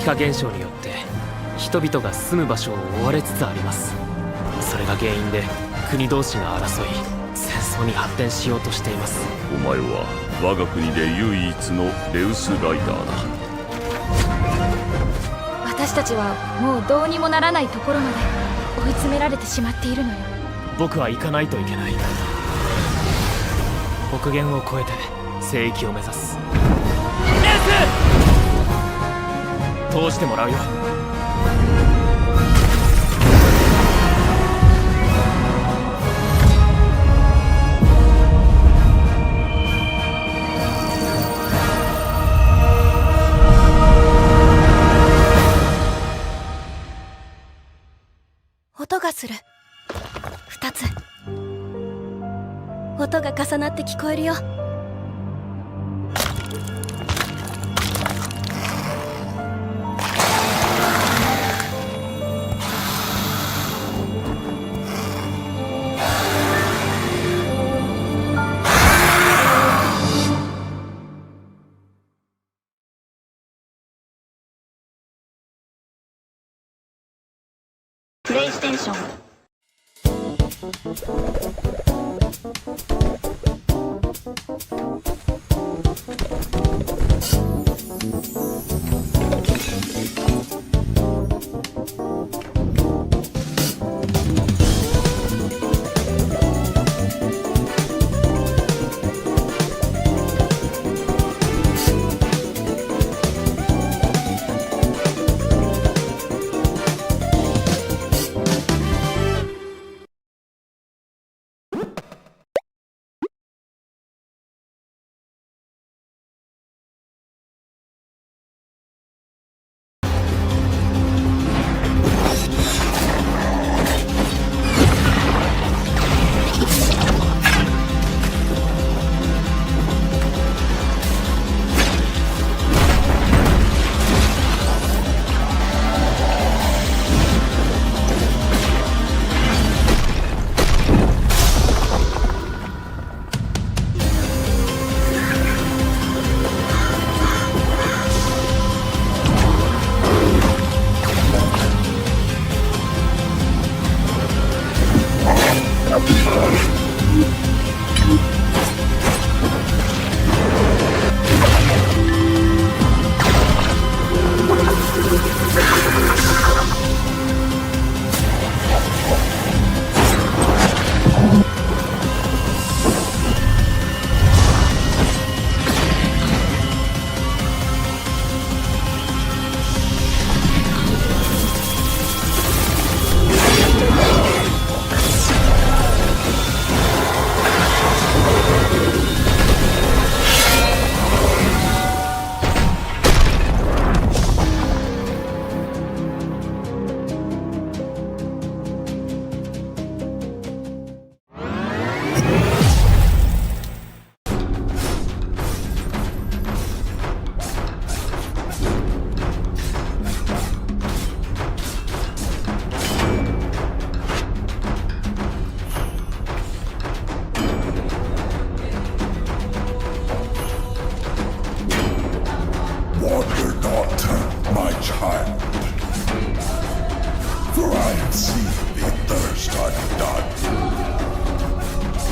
激化現象によって人々が住む場所を追われつつあります。それが原因で国同士が争い戦争に発展しようとしています。お前は我が国で唯一のレウスライダーだ。私たちはもうどうにもならないところまで追い詰められてしまっているのよ。僕は行かないといけない。北限を越えて聖域を目指す。エース通してもらうよ。音がする。2つ音が重なって聞こえるよ。プレイステーション。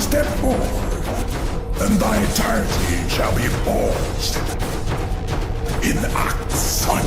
Step forward, and thy eternity shall be forged in Act Sun.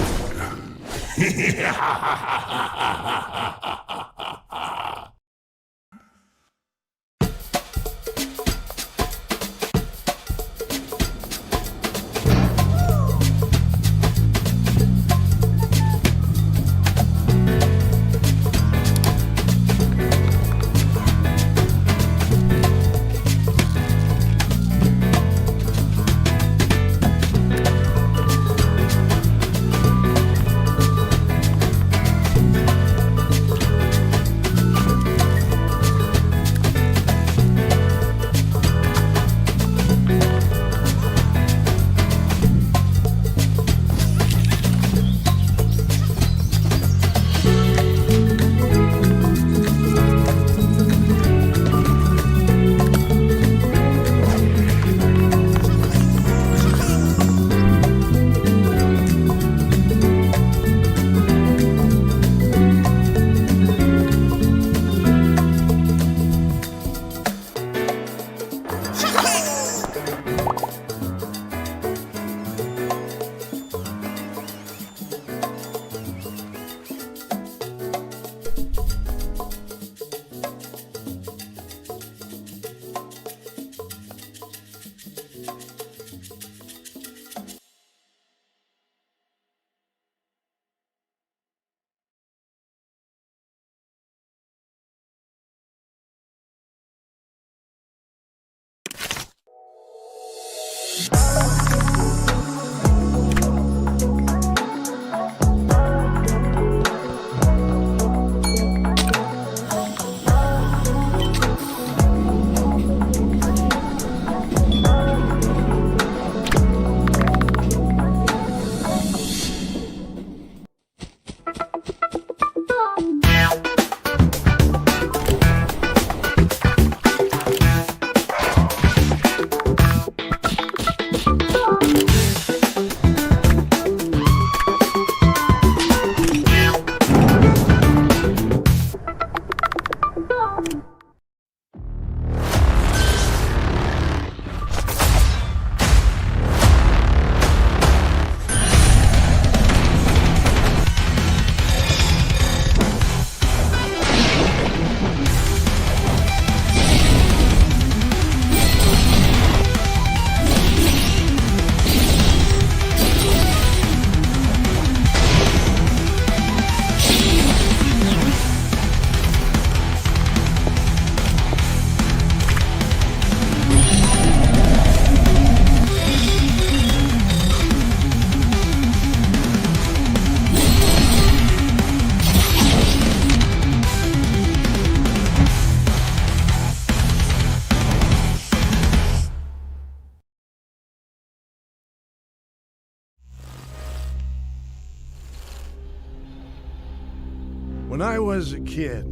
When I was a kid,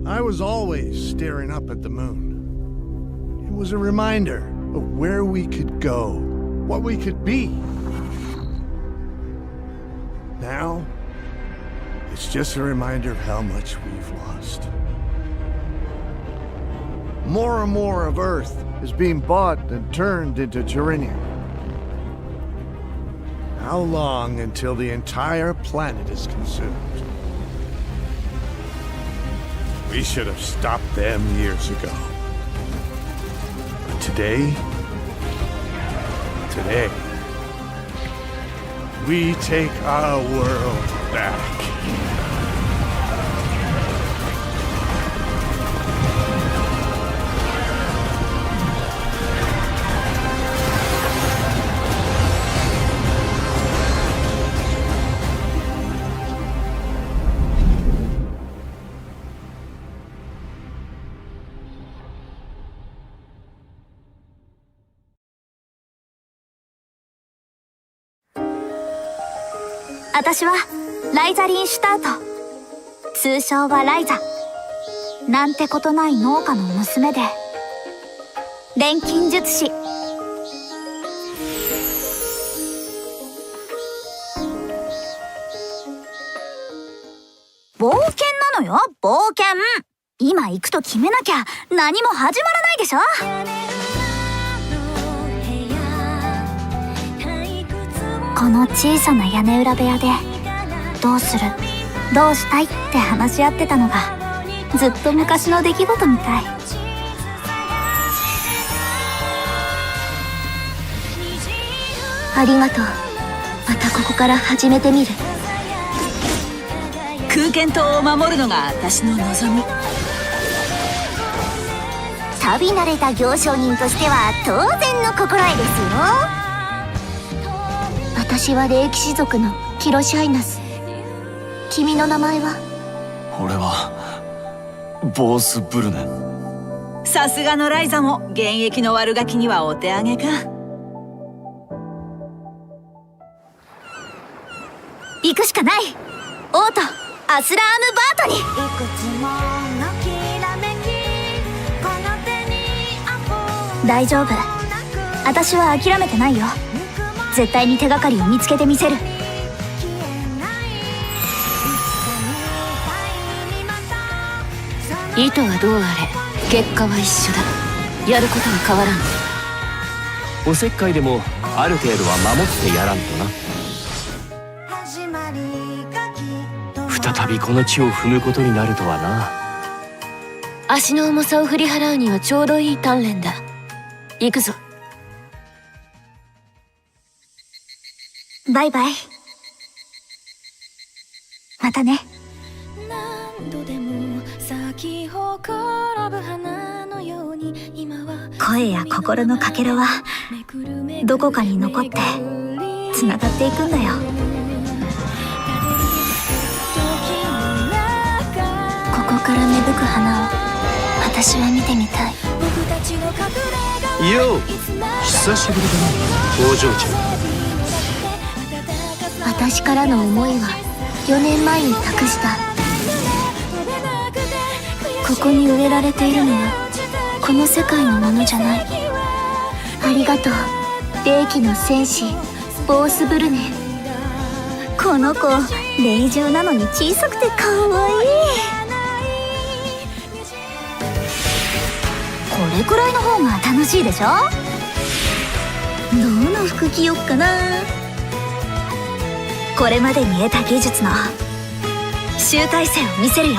I was always staring up at the moon. It was a reminder of where we could go, what we could be. Now, it's just a reminder of how much we've lost. More and more of Earth is being bought and turned into Tyrannia. How long until the entire planet is consumed? We should have stopped them years ago. But today, we take our world back.私はライザリン・シュタート、通称はライザ。なんてことない農家の娘で錬金術師。冒険なのよ、冒険。今行くと決めなきゃ何も始まらないでしょ。この小さな屋根裏部屋でどうするどうしたいって話し合ってたのがずっと昔の出来事みたい。ありがとう。またここから始めてみる。空間島を守るのが私の望み。旅慣れた行商人としては当然の心得ですよ。私は霊騎士族のキロシャイナス。君の名前は？俺はボース・ブルネン。さすがのライザも現役の悪ガキにはお手上げか。行くしかない。王とアスラーム・バートに。大丈夫。私は諦めてないよ。絶対に手がかりを見つけてみせる。意図はどうあれ結果は一緒だ。やることは変わらん。おせっかいでもある程度は守ってやらんとな。再びこの地を踏むことになるとはな。足の重さを振り払うにはちょうどいい鍛錬だ。行くぞ。バイバイ。またね。何度でも咲き誇る花のように今は声や心のかけらはどこかに残ってつながっていくんだよ。ここから芽吹く花を私は見てみたい。よう、久しぶりだね、お嬢ちゃん。私からの思いは4年前に託した。ここに植えられているのはこの世界のものじゃない。ありがとう、霊気の戦士ボースブルネ。この子霊獣なのに小さくてかわいい。これくらいの方が楽しいでしょ。どの服着よっかな。これまでに得た技術の集大成を見せるよ。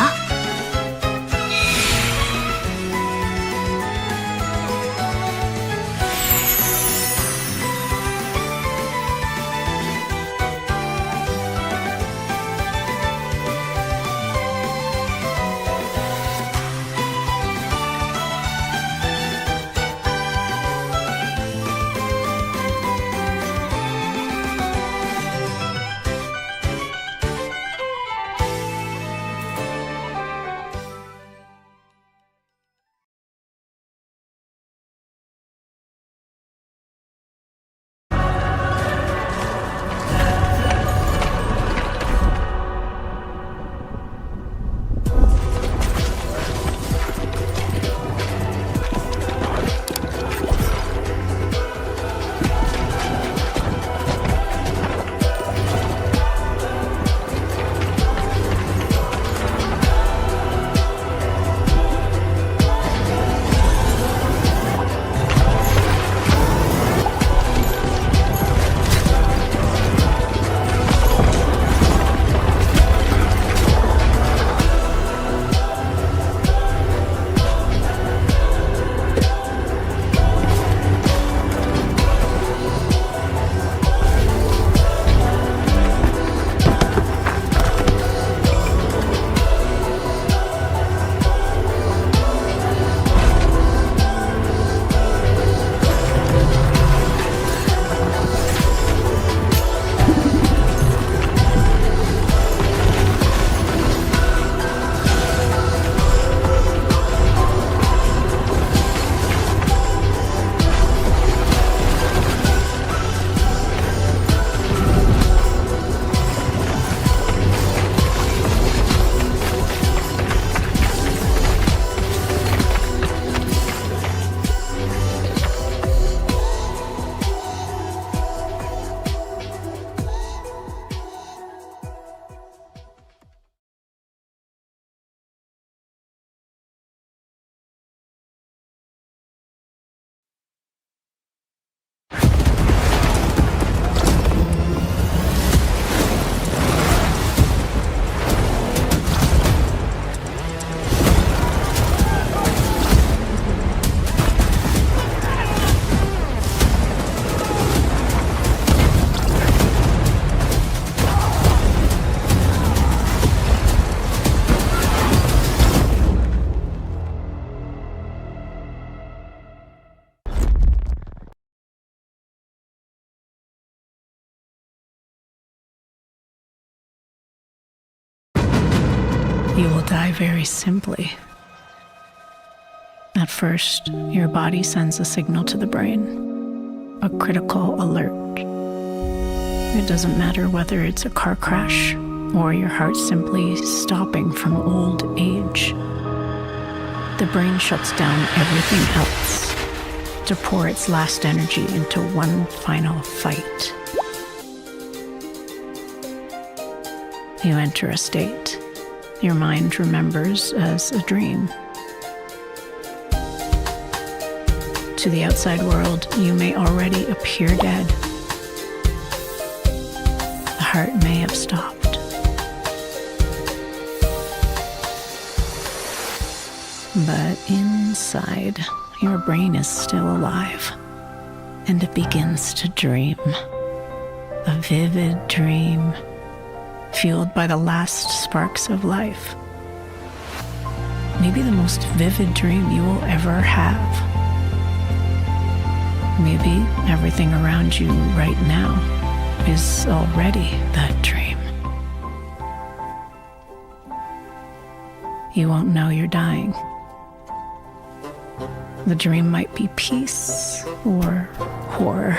You will die very simply. At first, your body sends a signal to the brain, a critical alert. It doesn't matter whether it's a car crash or your heart simply stopping from old age. The brain shuts down everything else to pour its last energy into one final fight. You enter a state your mind remembers as a dream. To the outside world, you may already appear dead. The heart may have stopped. But inside, your brain is still alive, and it begins to dream. A vivid dream, fueled by the last sparks of life. Maybe the most vivid dream you will ever have. Maybe everything around you right now is already that dream. You won't know you're dying. The dream might be peace or horror.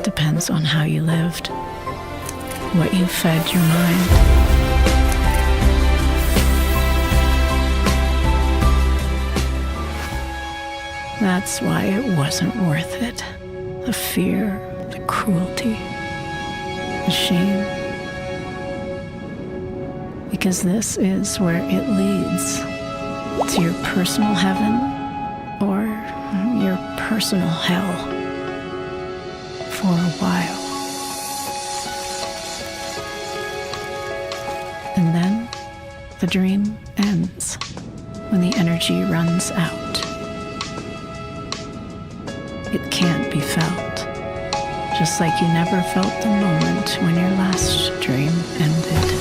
Depends on how you lived, what you fed your mind. That's why it wasn't worth it. The fear, the cruelty, the shame. Because this is where it leads to your personal heaven or your personal hell for a while. And then the dream ends when the energy runs out. It can't be felt, just like you never felt the moment when your last dream ended.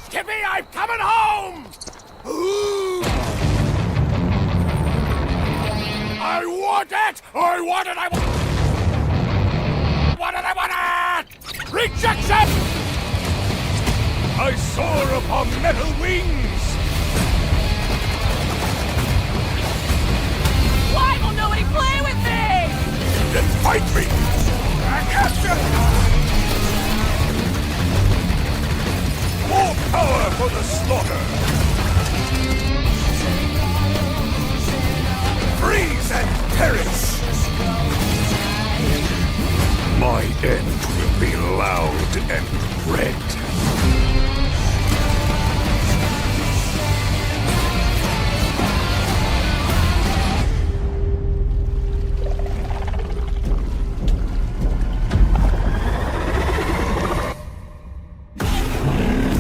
Tippy, I'm coming home! I want it! I want it! I want it! I want it! Rejection! I soar upon metal wings! Why won't nobody play with me? Then fight me! I catch you! More power for the slaughter! Freeze and perish! My end will be loud and red.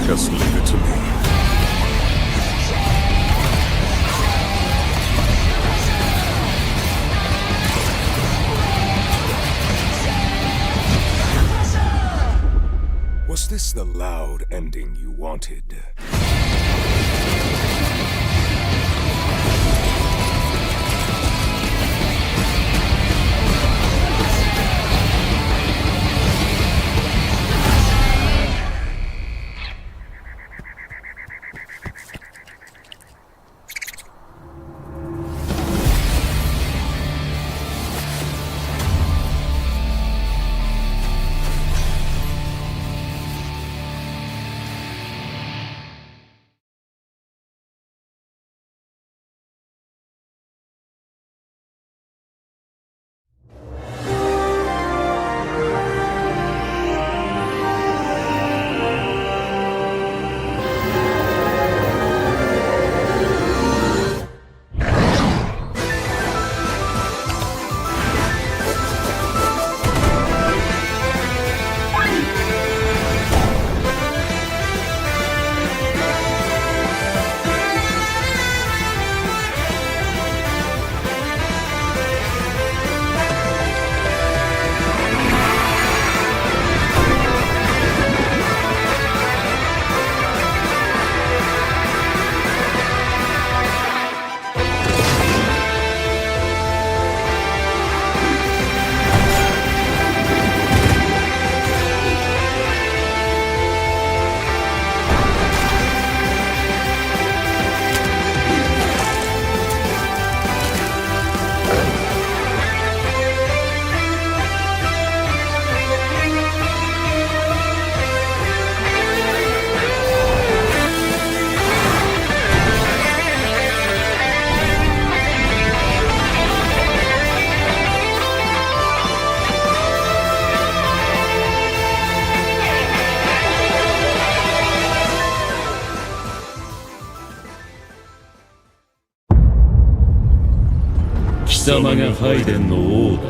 Just leave it to me. Was this the loud ending you wanted? 貴様がハイデンの王だ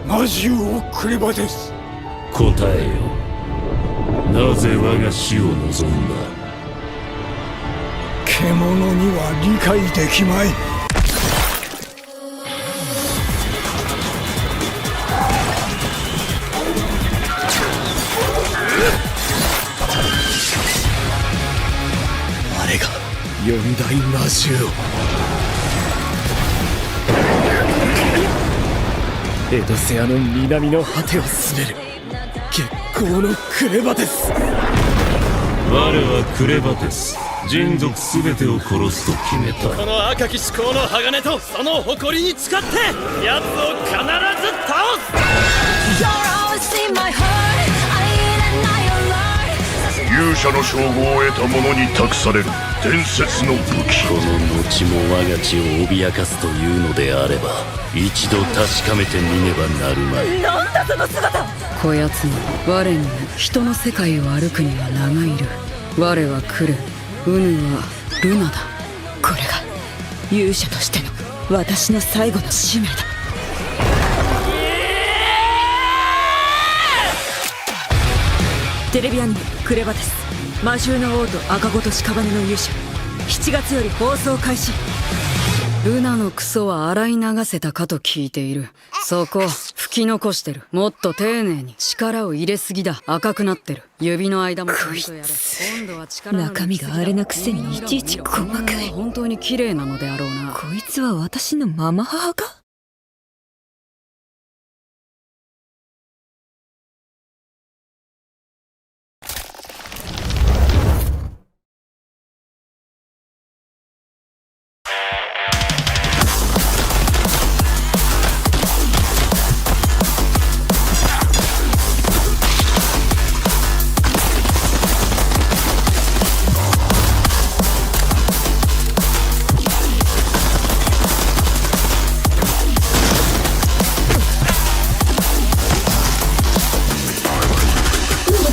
な。魔獣をクレバです。答えよ。なぜ我が死を望んだ。獣には理解できまい。我が四大魔獣を。エドセアの南の果てを進める月光のクレバテス。我はクレバテス、人族すべてを殺すと決めた。この赤き至高の鋼とその誇りに誓って奴を必ず倒す。勇者の称号を得た者に託される伝説の武器。この後も我が血を脅かすというのであれば、一度確かめてみねばなるまい。なんだその姿。こやつも我にも人の世界を歩くには名がいる。我はクル、ウヌはルナだ。これが勇者としての私の最後の使命だ。テレビアニメ「クレバテス魔獣の王と赤子と屍の勇者」7月より放送開始。ルナのクソは洗い流せたかと聞いている。そこ拭き残してる。もっと丁寧に。力を入れすぎだ。赤くなってる。指の間もちゃんとやれ。今度は力の中身があれなくせにいちいち細かい。本当に綺麗なのであろうな。こいつは私のママ母か。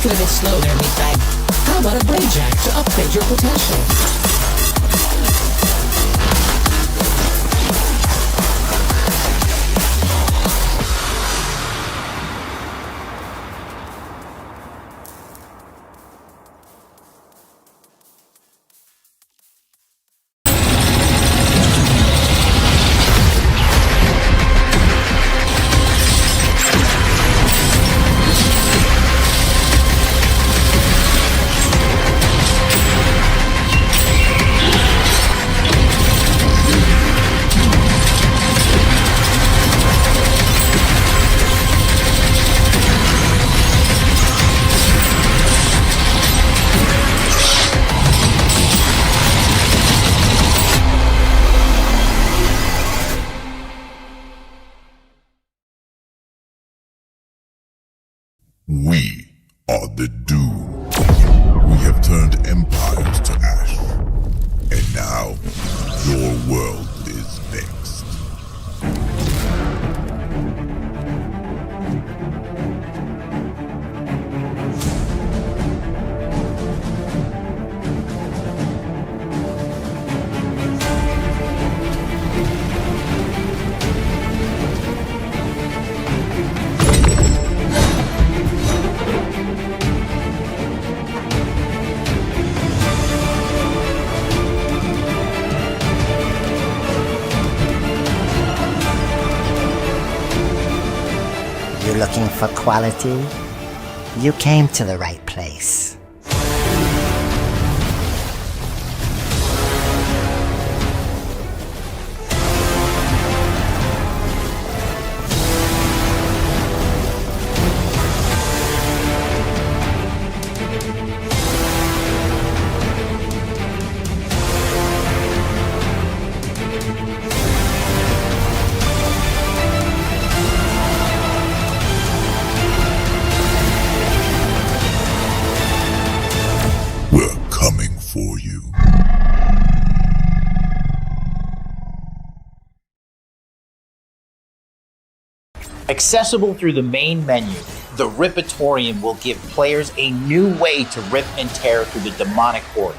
Look at it slow there, meatbag. How about a brain jack to upgrade your potential? We are the Doom. We have turned empires to ash. And now, your world is next. You're looking for quality? You came to the right place. For you. Accessible through the main menu, the Ripatorium will give players a new way to rip and tear through the demonic horde.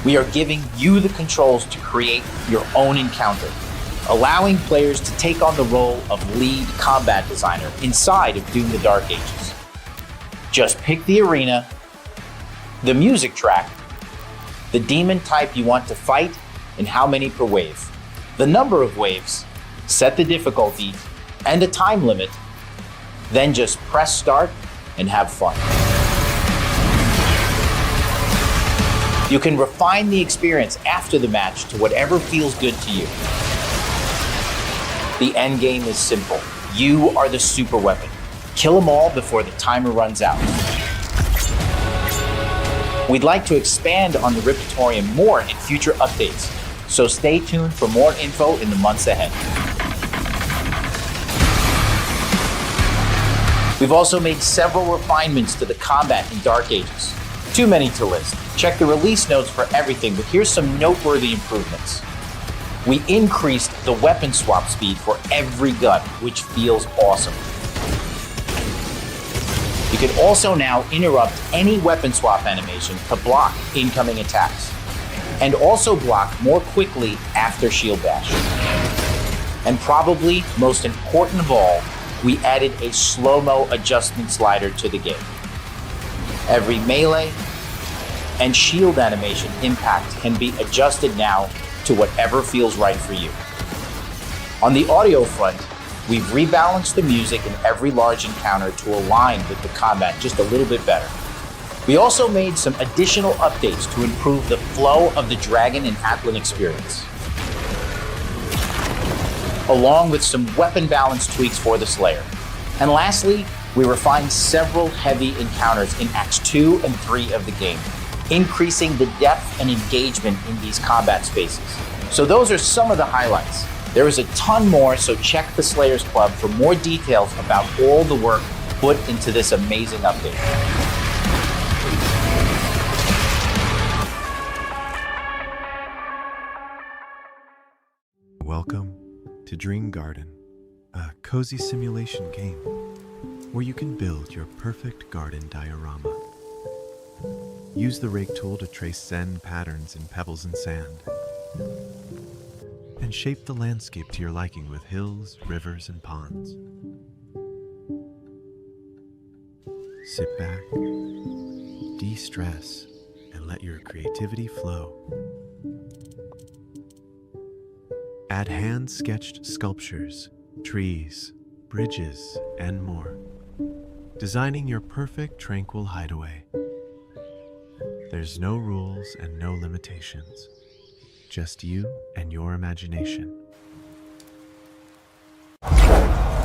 We are giving you the controls to create your own encounter. allowing players to take on the role of lead combat designer inside of Doom: The Dark Ages. Just pick the arena, the music track, the demon type you want to fight, and how many per wave. The number of waves, set the difficulty, and a time limit, then just press start and have fun. You can refine the experience after the match to whatever feels good to you. The end game is simple. You are the super weapon. Kill them all before the timer runs out. We'd like to expand on the Ripatorium more in future updates, so stay tuned for more info in the months ahead. We've also made several refinements to the combat in Dark Ages. Too many to list. Check the release notes for everything, but here's some noteworthy improvements. We increased the weapon swap speed for every gun, which feels awesome. You can also now interrupt any weapon swap animation to block incoming attacks, and also block more quickly after shield bash. And probably most important of all, we added a slow-mo adjustment slider to the game. Every melee and shield animation impact can be adjusted now to whatever feels right for you. On the audio front, we've rebalanced the music in every large encounter to align with the combat just a little bit better. We also made some additional updates to improve the flow of the Dragon and Atlan experience, along with some weapon balance tweaks for the Slayer. And lastly, we refined several heavy encounters in Acts 2 and 3 of the game, increasing the depth and engagement in these combat spaces. So those are some of the highlights. There is a ton more, so check the Slayers Club for more details about all the work put into this amazing update. Welcome to Dream Garden, a cozy simulation game where you can build your perfect garden diorama. Use the rake tool to trace Zen patterns in pebbles and sand, and shape the landscape to your liking with hills, rivers, and ponds. Sit back, de-stress, and let your creativity flow. Add hand-sketched sculptures, trees, bridges, and more, designing your perfect tranquil hideaway. There's no rules and no limitations, just you and your imagination.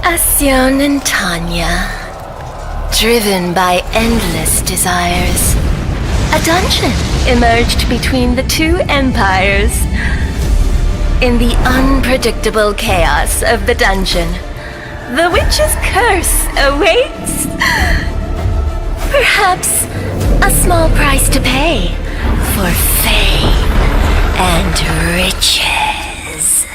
Asyon and Tanya, driven by endless desires, a dungeon emerged between the two empires. In the unpredictable chaos of the dungeon, the witch's curse awaits. Perhaps a small price to pay for fame and riches.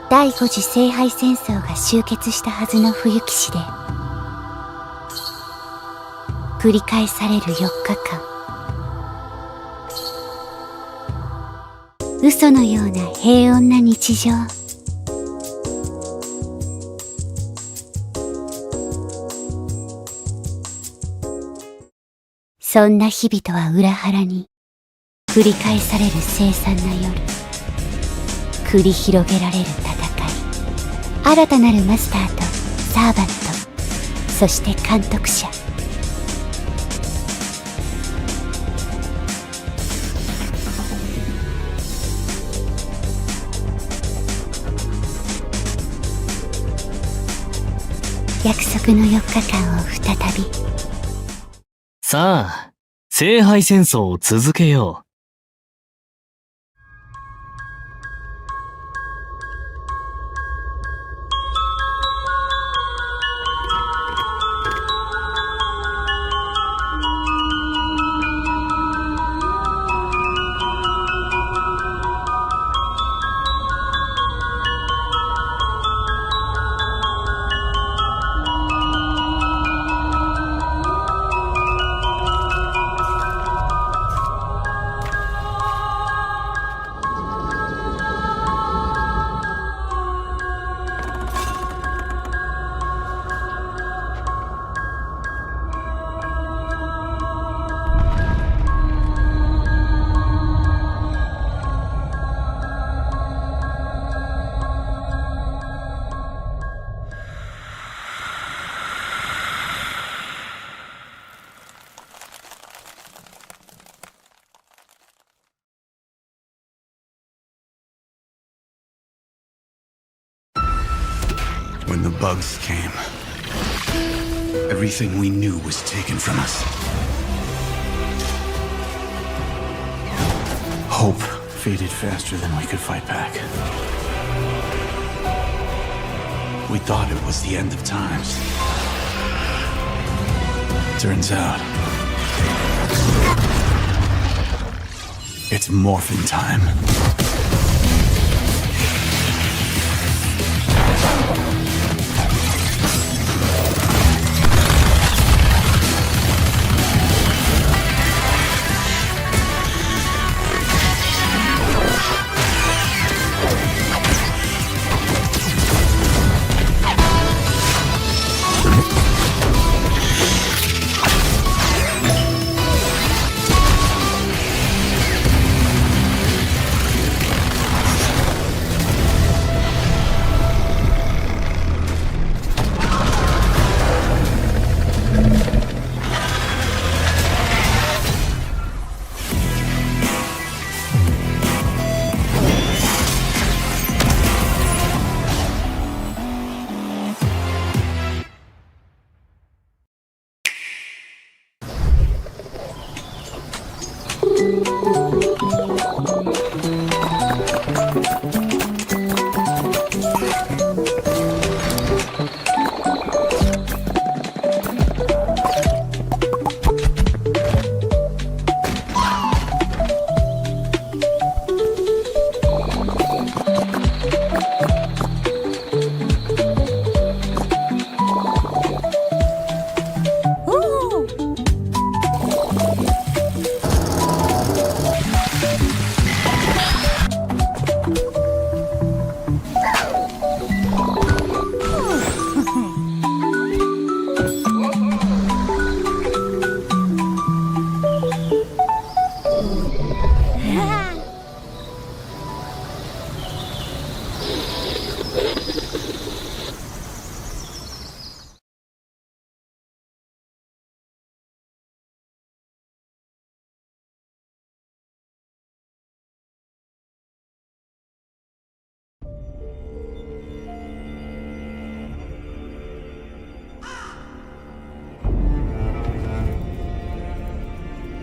第5次聖杯戦争が終結したはずの冬騎士で、繰り返される4日間、嘘のような平穏な日常。そんな日々とは裏腹に繰り返される凄惨な夜、繰り広げられる戦い、新たなるマスターとサーバント、そして監督者。約束の4日間を再び。さあ、聖杯戦争を続けよう。When the bugs came, everything we knew was taken from us. Hope faded faster than we could fight back. We thought it was the end of times. Turns out, it's morphin' time.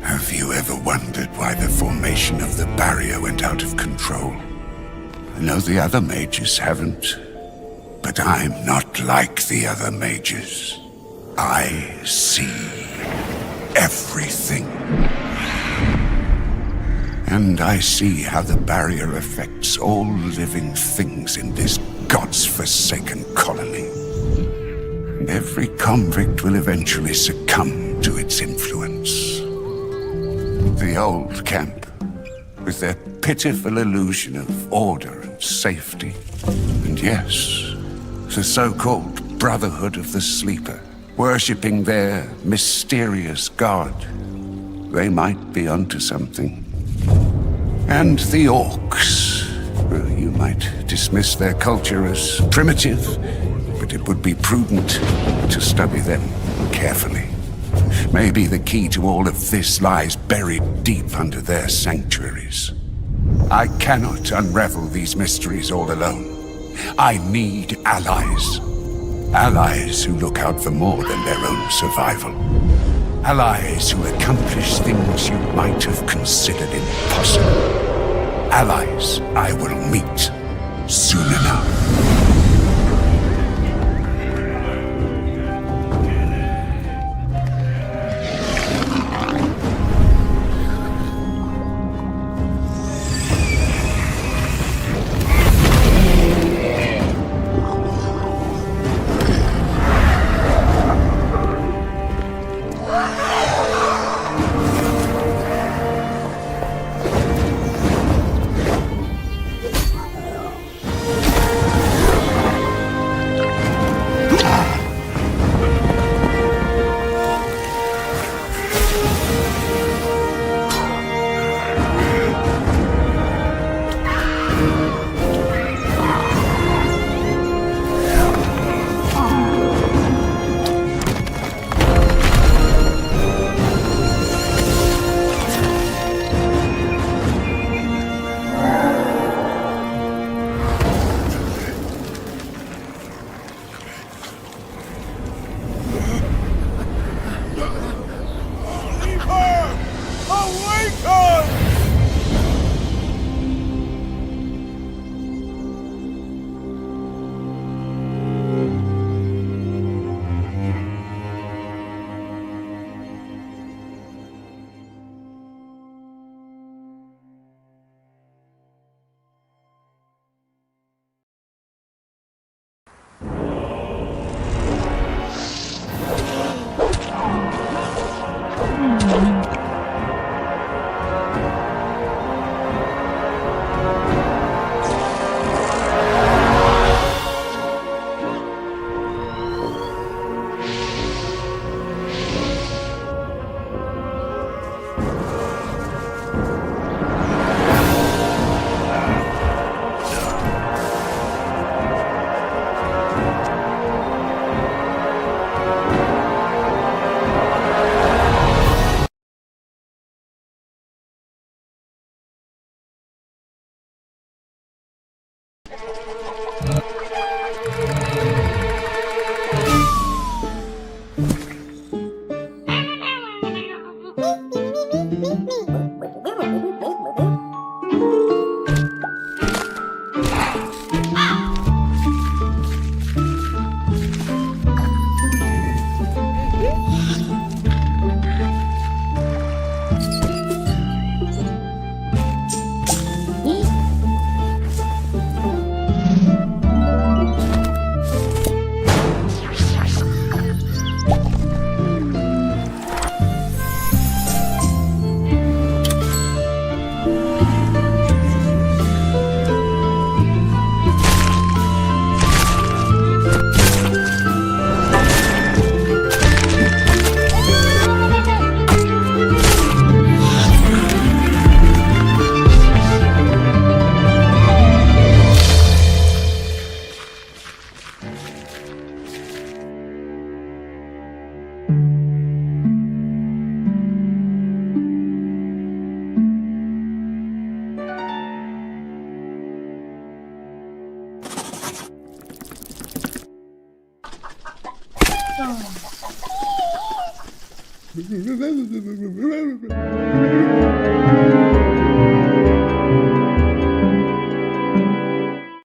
Have you ever wondered why the formation of the barrier went out of control? I know the other mages haven't, but I'm not like the other mages. I see everything. And I see how the barrier affects all living things in this God's forsaken colony. And every convict will eventually succumb to its influence. The old camp, with their pitiful illusion of order and safety. And yes, the so-called Brotherhood of the Sleeper, worshipping their mysterious god. They might be onto something. And the orcs. Well, you might dismiss their culture as primitive, but it would be prudent to study them carefully. Maybe the key to all of this lies buried deep under their sanctuaries. I cannot unravel these mysteries all alone. I need allies. Allies who look out for more than their own survival. Allies who accomplish things you might have considered impossible. Allies I will meet soon enough.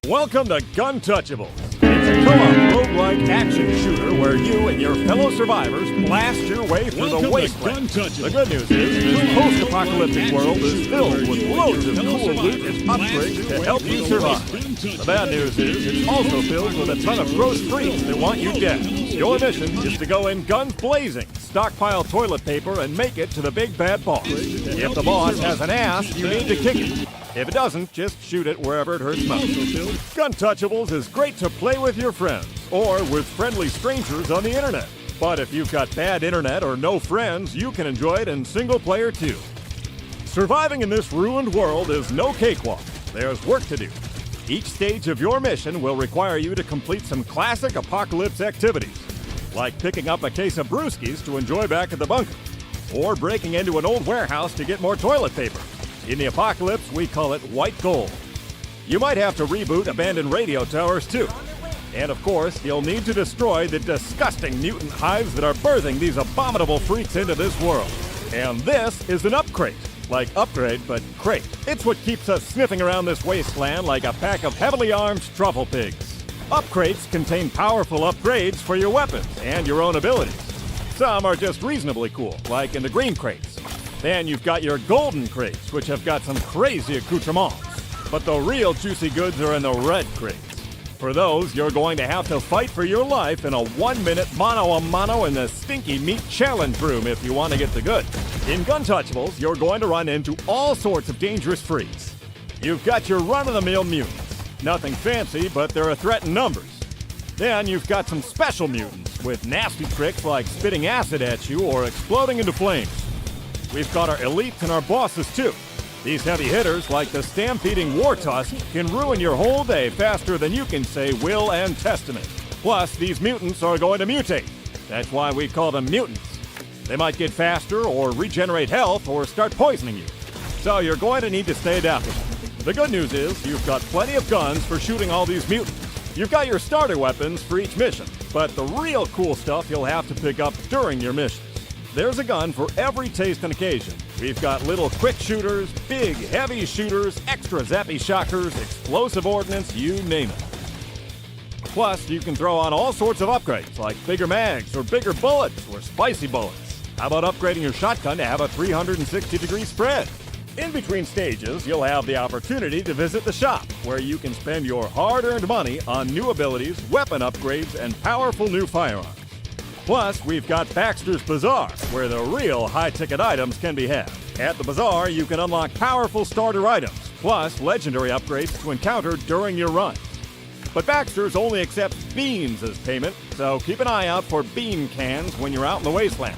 Welcome to Gun Touchables. It's a co-op roguelike action shooter where you and your fellow survivors blast your way through the wasteland. The good news is, this post-apocalyptic world is filled with loads of cool loot and upgrades to help you survive. The bad news is, it's also filled with a ton of gross freaks that want you dead. Your mission is to go in guns blazing, stockpile toilet paper, and make it to the big bad boss. If the boss has an ass, you need to kick it. If it doesn't, just shoot it wherever it hurts most. Guntouchables is great to play with your friends, or with friendly strangers on the internet. But if you've got bad internet or no friends, you can enjoy it in single player too. Surviving in this ruined world is no cakewalk. There's work to do. Each stage of your mission will require you to complete some classic apocalypse activities, like picking up a case of brewskis to enjoy back at the bunker, or breaking into an old warehouse to get more toilet paper. In the apocalypse, we call it white gold. You might have to reboot abandoned radio towers too. And of course, you'll need to destroy the disgusting mutant hives that are birthing these abominable freaks into this world. And this is an upgrade. Like upgrade, but crate. It's what keeps us sniffing around this wasteland like a pack of heavily armed truffle pigs. Upcrates contain powerful upgrades for your weapons and your own abilities. Some are just reasonably cool, like in the green crates. Then you've got your golden crates, which have got some crazy accoutrements. But the real juicy goods are in the red crates. For those, you're going to have to fight for your life in a 1-minute mano-a-mano in the stinky meat challenge room if you want to get the goods. In Guntouchables, you're going to run into all sorts of dangerous freaks. You've got your run-of-the-mill mutants. Nothing fancy, but they're a threat in numbers. Then you've got some special mutants with nasty tricks like spitting acid at you or exploding into flames. We've got our elites and our bosses too. These heavy hitters, like the stampeding war tusk, can ruin your whole day faster than you can say will and testament. Plus, these mutants are going to mutate. That's why we call them mutants. They might get faster or regenerate health or start poisoning you. So you're going to need to stay adaptable. The good news is you've got plenty of guns for shooting all these mutants. You've got your starter weapons for each mission, but the real cool stuff you'll have to pick up during your missions. There's a gun for every taste and occasion. We've got little quick shooters, big heavy shooters, extra zappy shockers, explosive ordnance, you name it. Plus, you can throw on all sorts of upgrades, like bigger mags, or bigger bullets, or spicy bullets. How about upgrading your shotgun to have a 360-degree spread? In between stages, you'll have the opportunity to visit the shop, where you can spend your hard-earned money on new abilities, weapon upgrades, and powerful new firearms. Plus, we've got Baxter's Bazaar, where the real high-ticket items can be had. At the bazaar, you can unlock powerful starter items, plus legendary upgrades to encounter during your run. But Baxter's only accepts beans as payment, so keep an eye out for bean cans when you're out in the wasteland.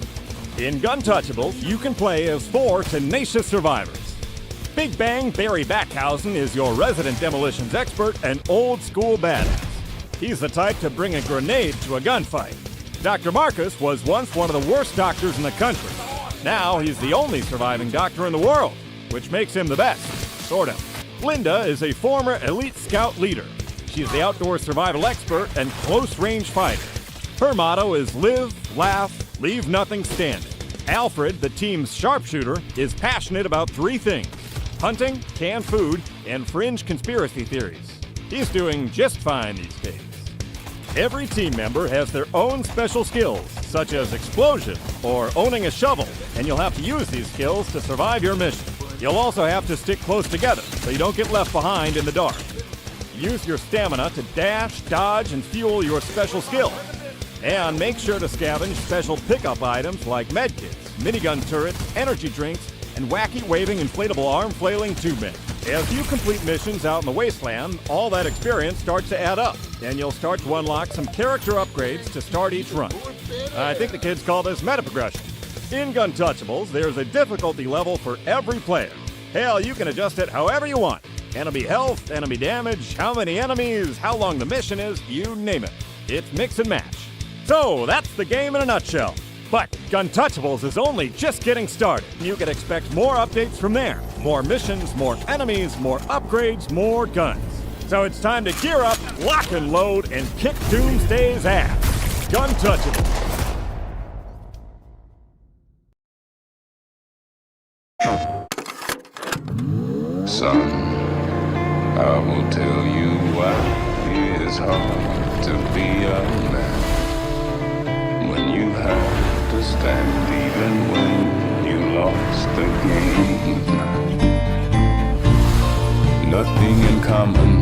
In Guntouchables, you can play as 4 tenacious survivors. Big Bang Barry Backhausen is your resident demolitions expert and old-school badass. He's the type to bring a grenade to a gunfight. Dr. Marcus was once one of the worst doctors in the country. Now he's the only surviving doctor in the world, which makes him the best, sort of. Linda is a former elite scout leader. She's the outdoor survival expert and close-range fighter. Her motto is live, laugh, leave nothing standing. Alfred, the team's sharpshooter, is passionate about 3 things: hunting, canned food, and fringe conspiracy theories. He's doing just fine these days. Every team member has their own special skills, such as explosion or owning a shovel, and you'll have to use these skills to survive your mission. You'll also have to stick close together so you don't get left behind in the dark. Use your stamina to dash, dodge, and fuel your special skills. And make sure to scavenge special pickup items like medkits, minigun turrets, energy drinks, and wacky waving inflatable arm flailing tube men. As you complete missions out in the wasteland, all that experience starts to add up, and you'll start to unlock some character upgrades to start each run. I think the kids call this meta progression. In Guntouchables, there's a difficulty level for every player. Hell, you can adjust it however you want. Enemy health, enemy damage, how many enemies, how long the mission is, you name it. It's mix and match. So, that's the game in a nutshell. But Guntouchables is only just getting started. You can expect more updates from there. More missions, more enemies, more upgrades, more guns. So it's time to gear up, lock and load, and kick Doomsday's ass. Guntouchables. Son, I will tell you why. Here's is hard to be a man when you have to stand even when you lost the game. Nothing in common,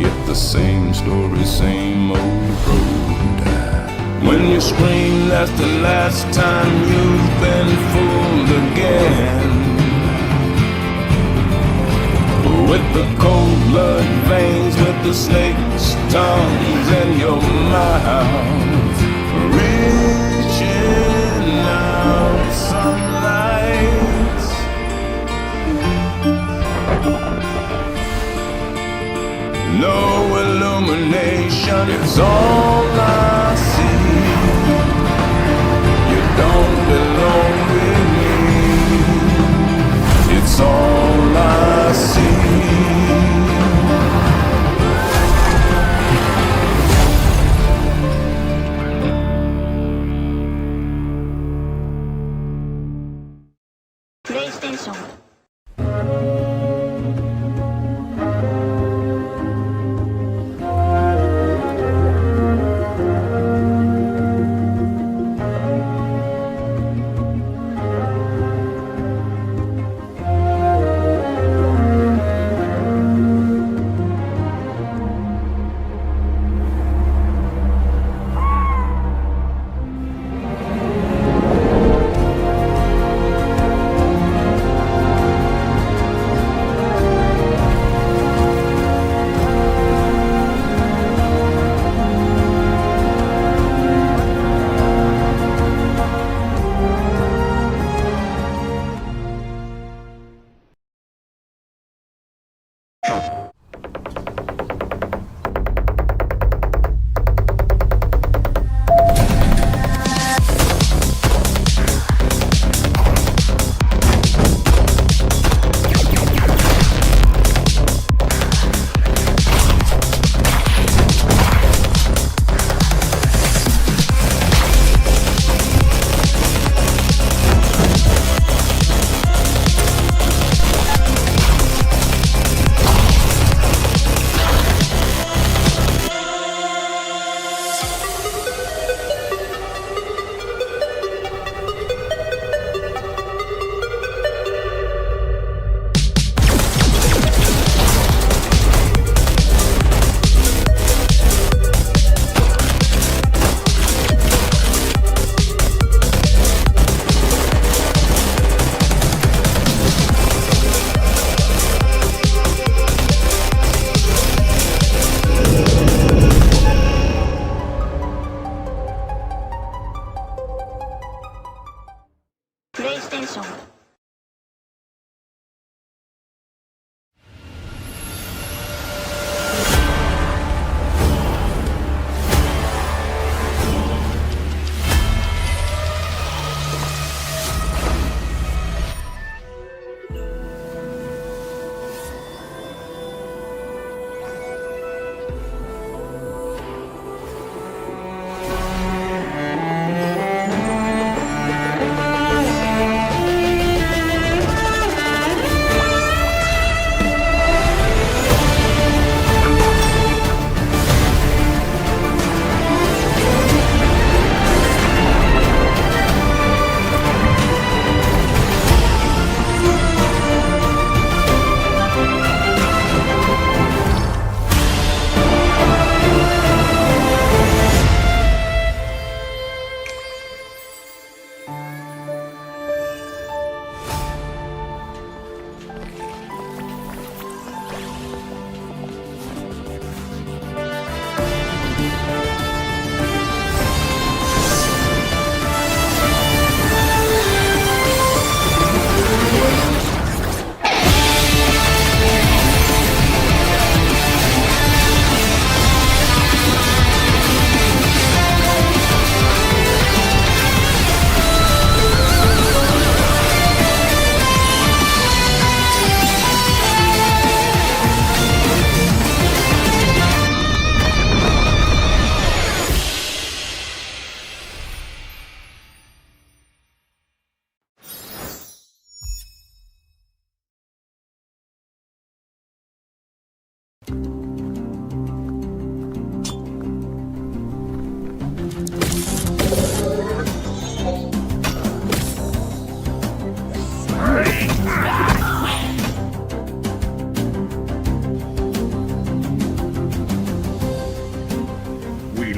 yet the same story, same old road. When you scream, that's the last time you've been fooled again. With the cold blood veins, with the snake's tongues in your mouth, reaching out some lights. No illumination, it's all I see. You don't belong with me, it's all I see. PlayStation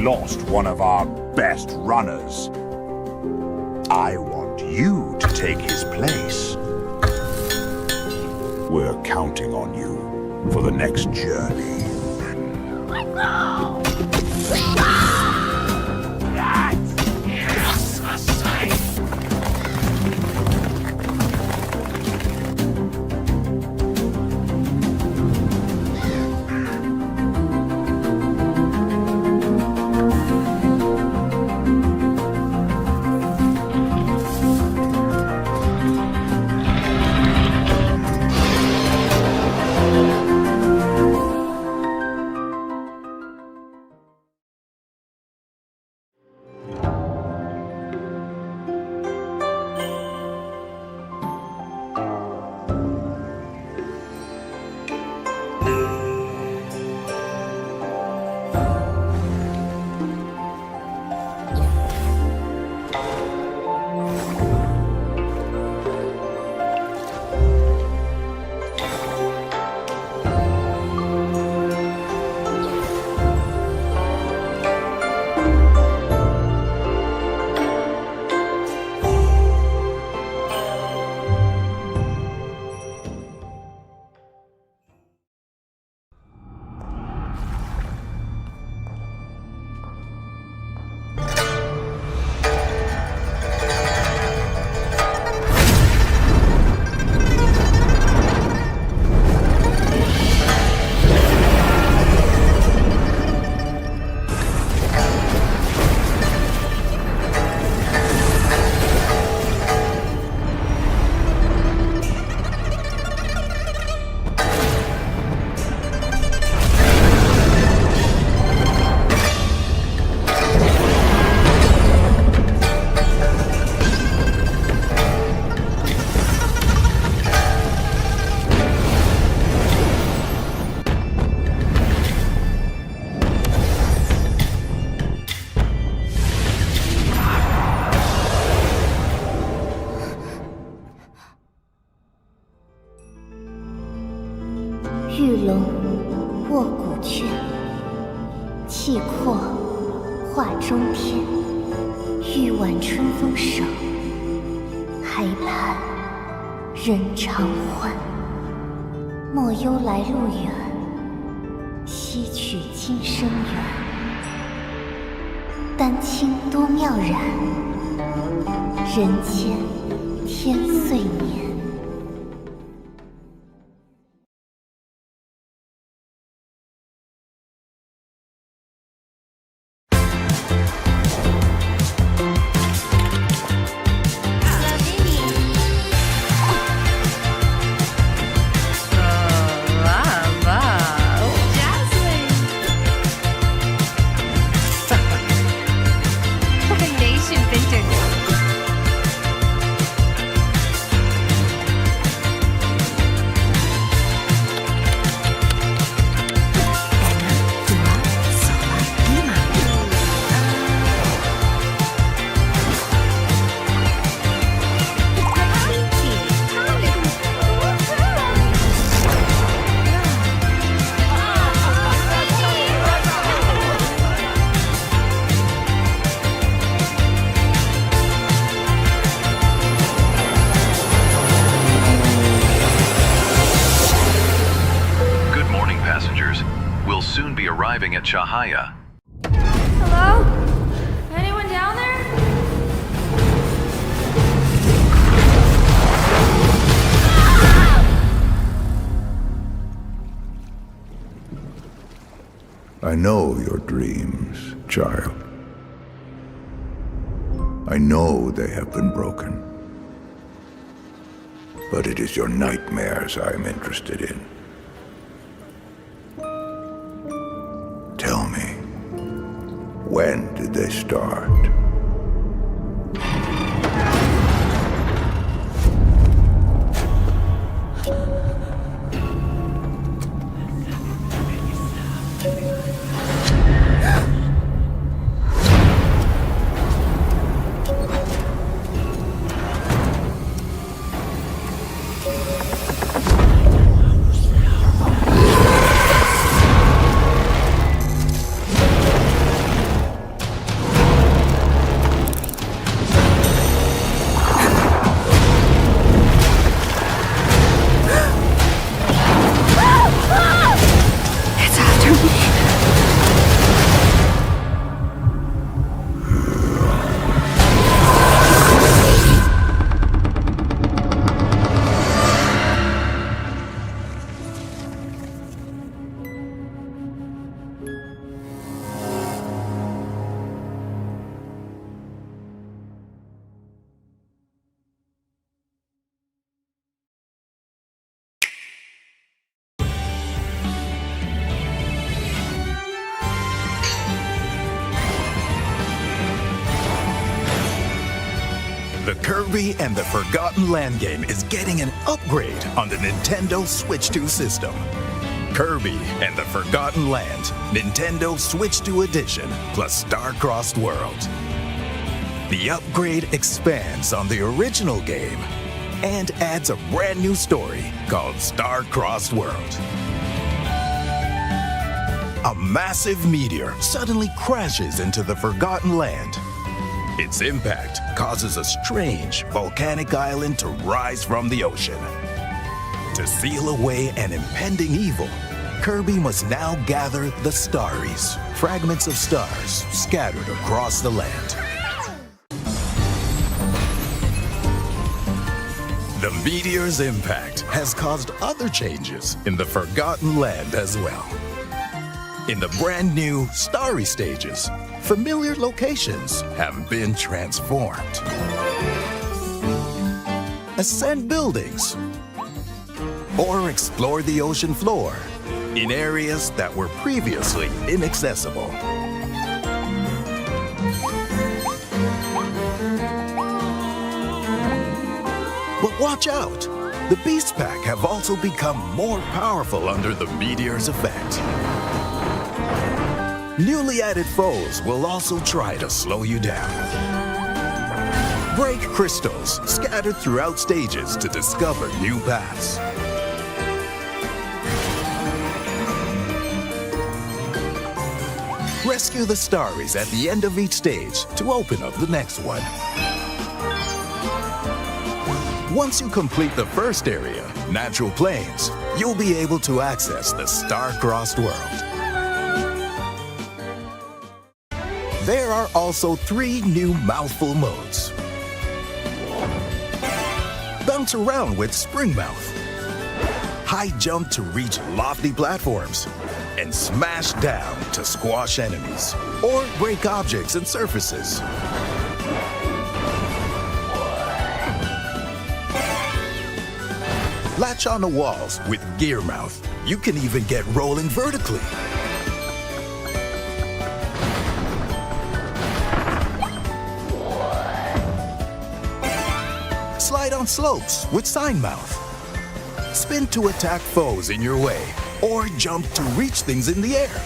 lost one of our best runners. I want you to take his place. We're counting on you for the next journey.玉龙卧古卷，气阔画中天。欲挽春风手，还盼人长欢。莫忧来路远，惜取今生缘。丹青多妙然，人间天岁年。We'll soon be arriving at Chahaya. Hello? Anyone down there? I know your dreams, child. I know they have been broken. But it is your nightmares I am interested in. Tell me, when did they start? Kirby and the Forgotten Land game is getting an upgrade on the Nintendo Switch 2 system. Kirby and the Forgotten Land, Nintendo Switch 2 Edition, plus Star-Crossed World. The upgrade expands on the original game and adds a brand new story called Star-Crossed World. A massive meteor suddenly crashes into the Forgotten Land. Its impact causes a strange volcanic island to rise from the ocean. To seal away an impending evil, Kirby must now gather the Starries, fragments of stars scattered across the land. The meteor's impact has caused other changes in the Forgotten Land as well. In the brand new Starry stages, familiar locations have been transformed. Ascend buildings or explore the ocean floor in areas that were previously inaccessible. But watch out! The Beast Pack have also become more powerful under the meteor's effect. Newly added foes will also try to slow you down. Break crystals scattered throughout stages to discover new paths. Rescue the Starries at the end of each stage to open up the next one. Once you complete the first area, Natural Plains, you'll be able to access the Star-Crossed World. There are also 3 new mouthful modes. Bounce around with Spring Mouth. High jump to reach lofty platforms. And smash down to squash enemies or break objects and surfaces. Latch on the walls with Gear Mouth. You can even get rolling vertically. Slide on slopes with Sign Mouth. Spin to attack foes in your way, or jump to reach things in the air.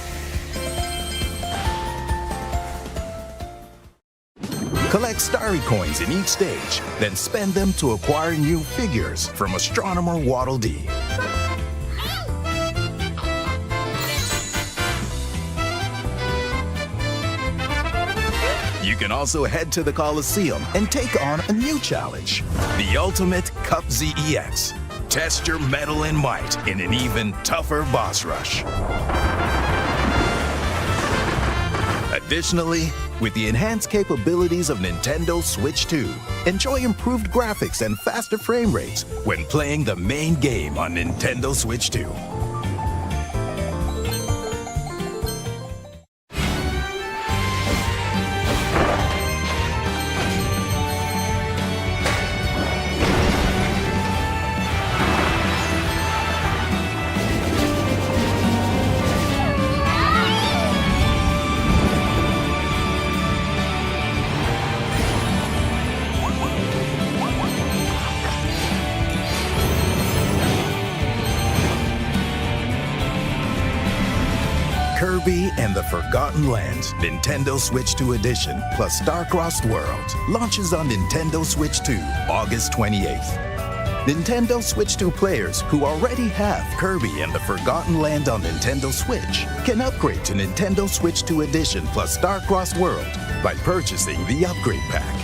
Collect Starry coins in each stage, then spend them to acquire new figures from Astronomer Waddle Dee. You can also head to the Coliseum and take on a new challenge, the Ultimate Cup ZEX. Test your mettle and might in an even tougher boss rush. Additionally, with the enhanced capabilities of Nintendo Switch 2, enjoy improved graphics and faster frame rates when playing the main game on Nintendo Switch 2. Kirby and the Forgotten Land, Nintendo Switch 2 Edition, plus Star-Crossed World, launches on Nintendo Switch 2, August 28th. Nintendo Switch 2 players who already have Kirby and the Forgotten Land on Nintendo Switch can upgrade to Nintendo Switch 2 Edition plus Star-Crossed World by purchasing the Upgrade Pack.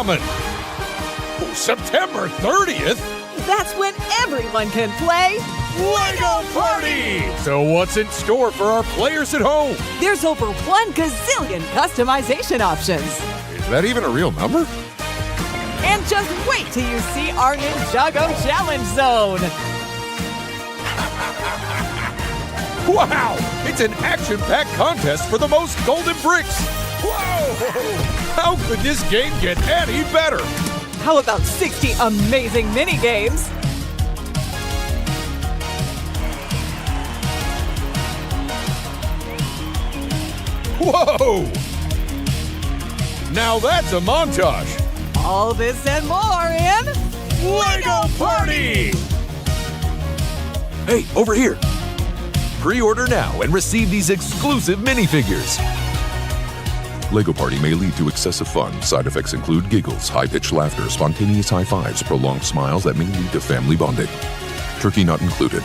coming? Oh, September 30th? That's when everyone can play LEGO Party! So what's in store for our players at home? There's over 1 gazillion customization options. Is that even a real number? And just wait till you see our Ninjago Challenge Zone. Wow! It's an action-packed contest for the most golden bricks! Whoa! How could this game get any better? How about 60 amazing mini-games? Whoa! Now that's a montage! All this and more in LEGO Party! Hey, over here! Pre-order now and receive these exclusive minifigures. LEGO Party may lead to excessive fun. Side effects include giggles, high-pitched laughter, spontaneous high fives, prolonged smiles that may lead to family bonding. Turkey not included.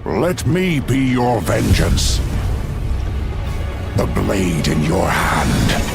Let me be your vengeance. The blade in your hand.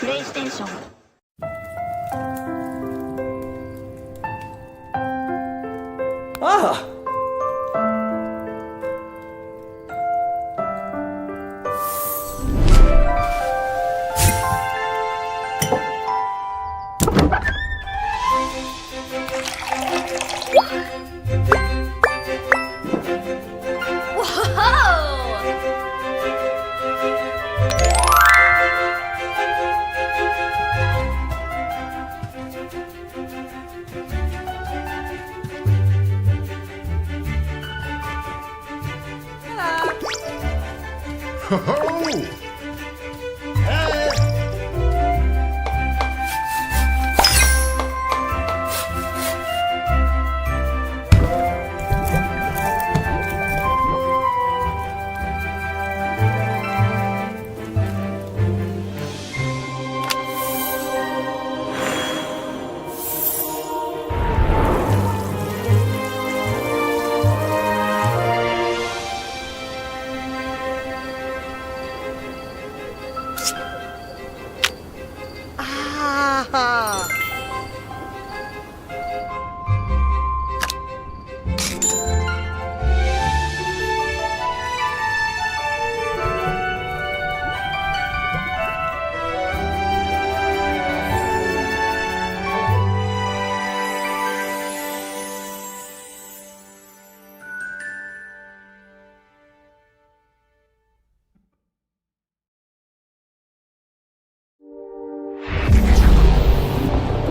PlayStation。Ah!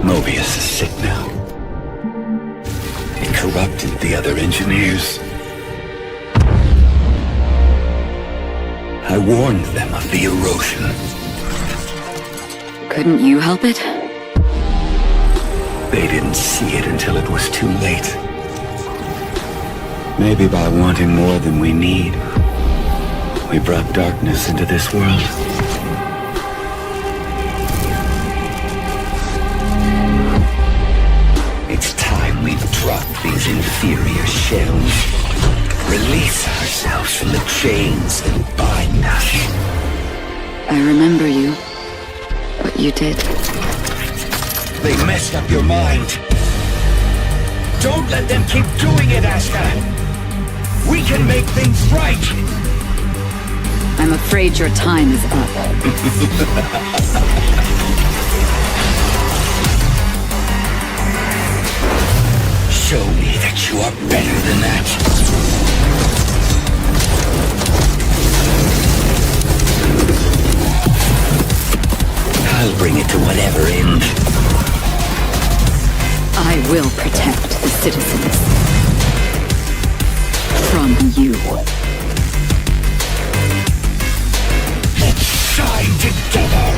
Mobius is sick now. It corrupted the other engineers. I warned them of the erosion. Couldn't you help it? They didn't see it until it was too late. Maybe by wanting more than we need, we brought darkness into this world. It's time we dropped these inferior shells. Release ourselves from the chains that bind us. I remember you. What you did. They messed up your mind. Don't let them keep doing it, Asta. We can make things right. I'm afraid your time is up. Show me that you are better than that. I'll bring it to whatever end. I will protect the citizens. From you. Let's shine together!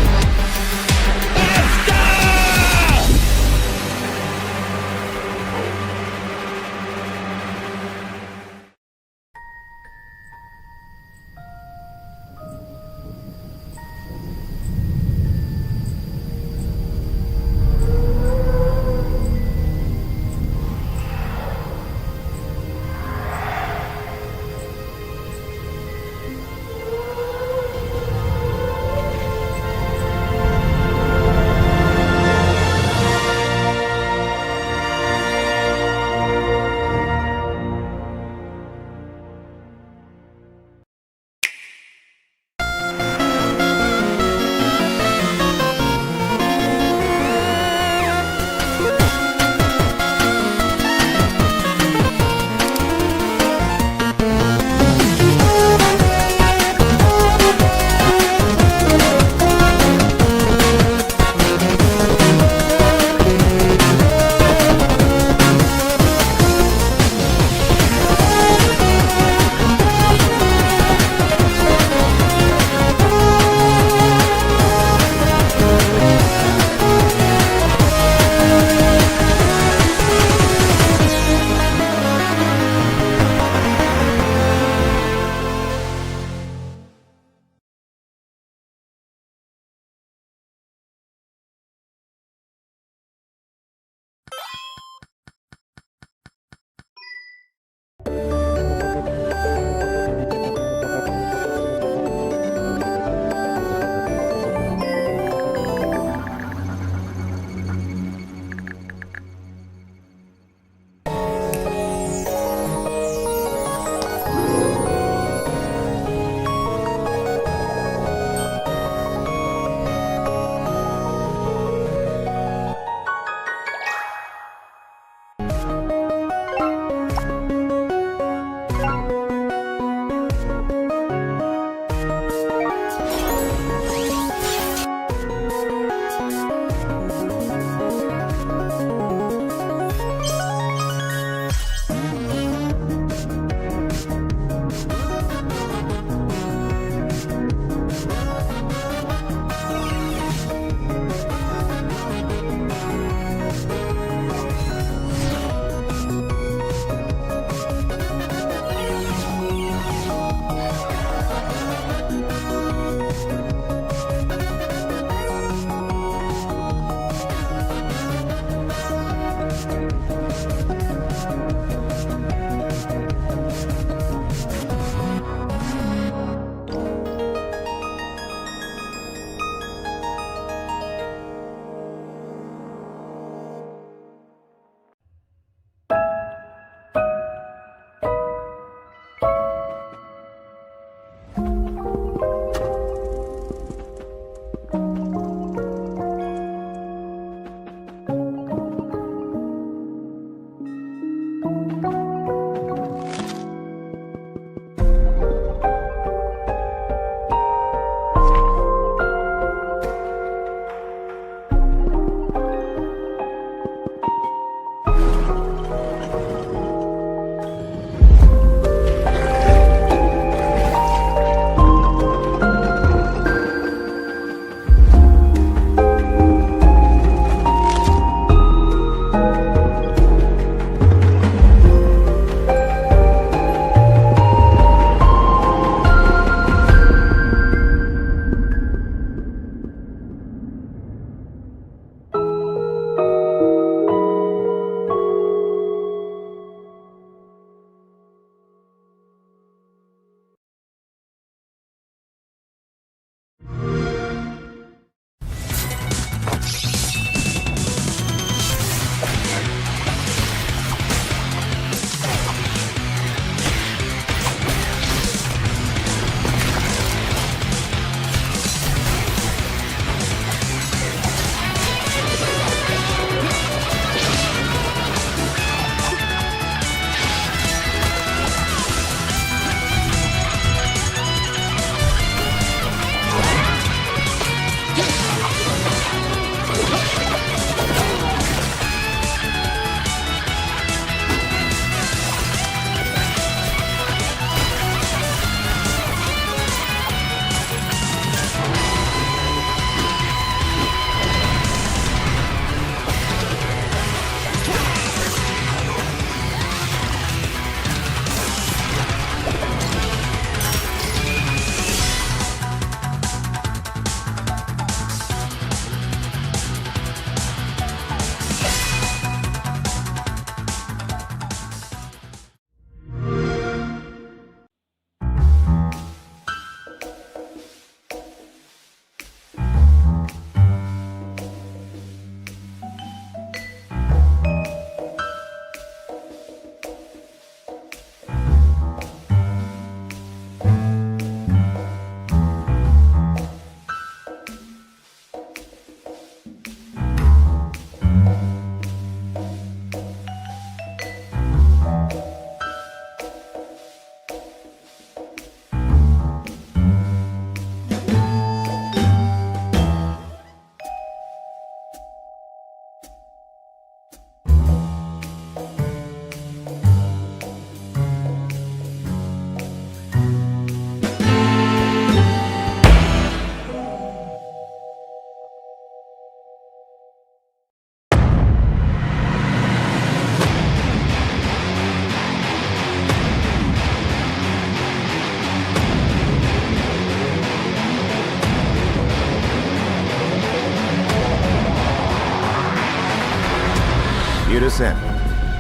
許せん。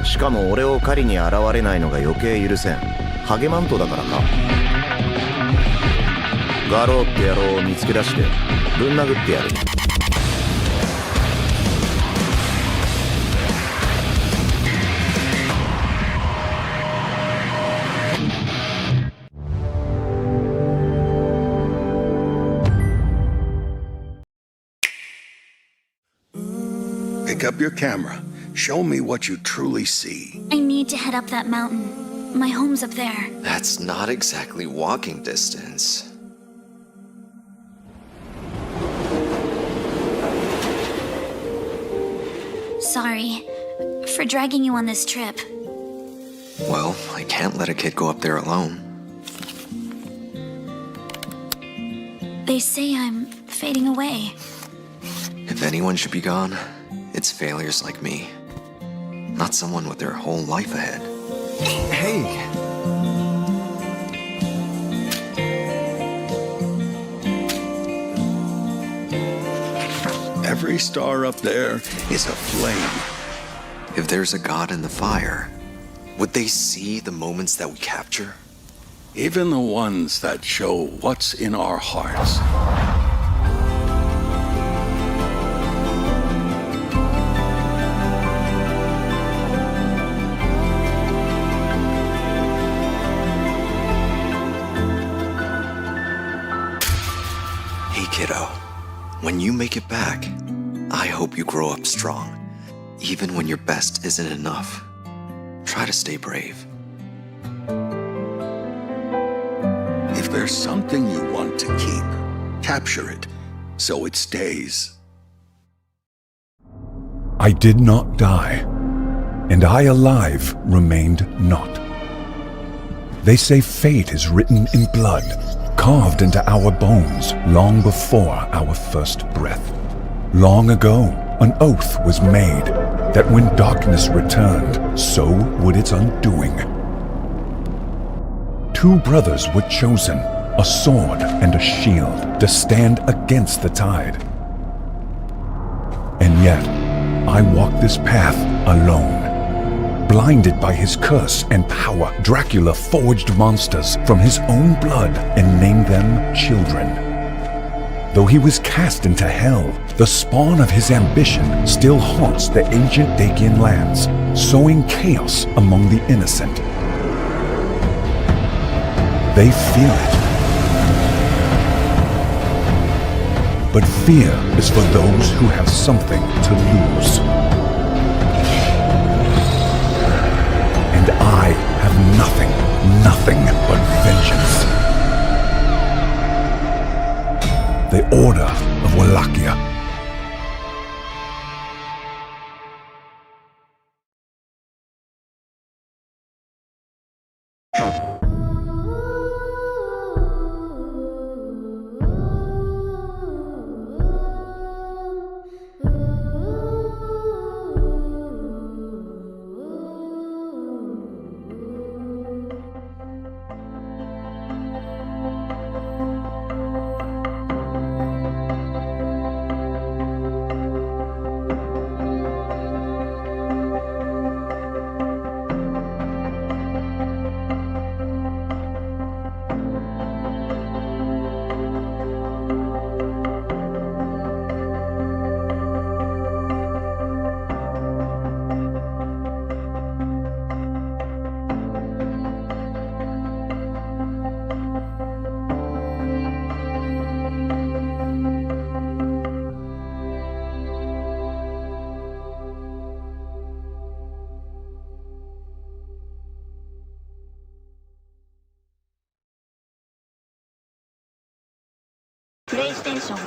しかも俺を狩りに現れないのが余計許せん。ハゲマントだからか。ガローって野郎を見つけ出してぶん殴ってやる。Pick up your camera. Show me what you truly see. I need to head up that mountain. My home's up there. That's not exactly walking distance. Sorry for dragging you on this trip. Well, I can't let a kid go up there alone. They say I'm fading away. If anyone should be gone, it's failures like me. Not someone with their whole life ahead. Hey! Every star up there is a flame. If there's a god in the fire, would they see the moments that we capture? Even the ones that show what's in our hearts. Hey kiddo, when you make it back, I hope you grow up strong. Even when your best isn't enough, try to stay brave. If there's something you want to keep, capture it, so it stays. I did not die, and I alive remained not. They say fate is written in blood, carved into our bones long before our first breath. Long ago, an oath was made that when darkness returned, so would its undoing. Two brothers were chosen, a sword and a shield, to stand against the tide. And yet, I walk this path alone. Blinded by his curse and power, Dracula forged monsters from his own blood and named them children. Though he was cast into hell, the spawn of his ambition still haunts the ancient Dacian lands, sowing chaos among the innocent. They fear it. But fear is for those who have something to lose. And I have nothing but vengeance. The Order of Wallachia. PlayStation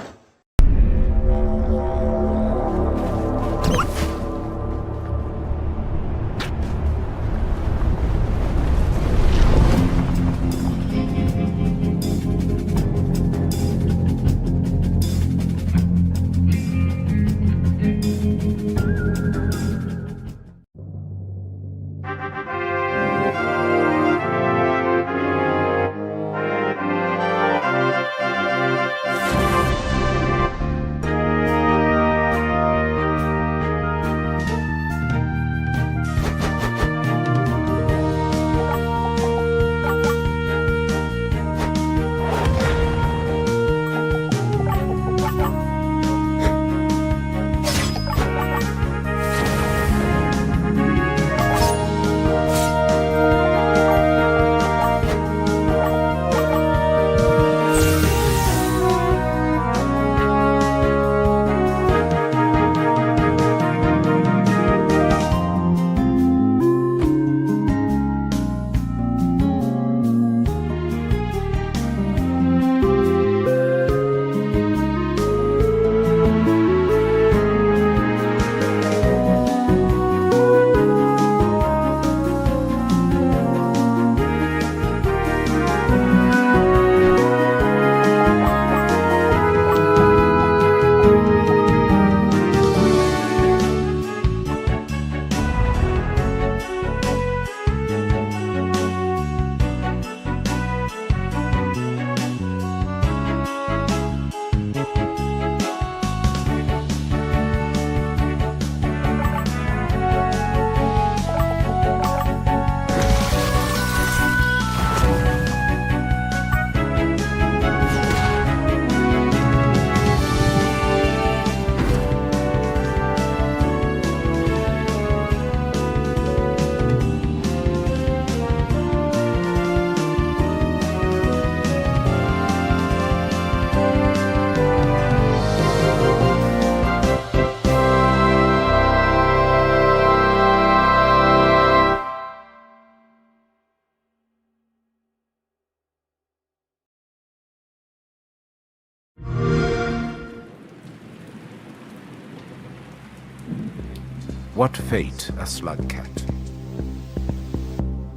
What fate a slug cat?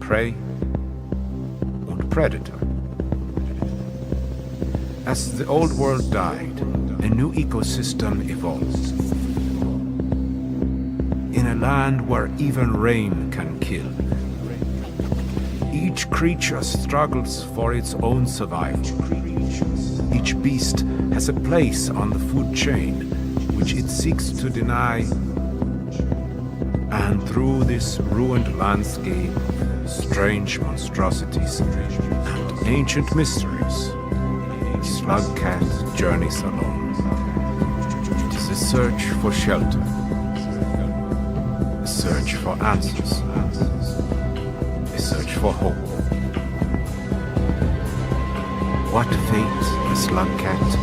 Prey and predator. As the old world died, a new ecosystem evolved. In a land where even rain can kill, each creature struggles for its own survival. Each beast has a place on the food chain, which it seeks to deny. And through this ruined landscape, strange monstrosities and ancient mysteries, the slug cat journeys alone. It is a search for shelter, a search for answers, a search for hope. What fate a slug cat?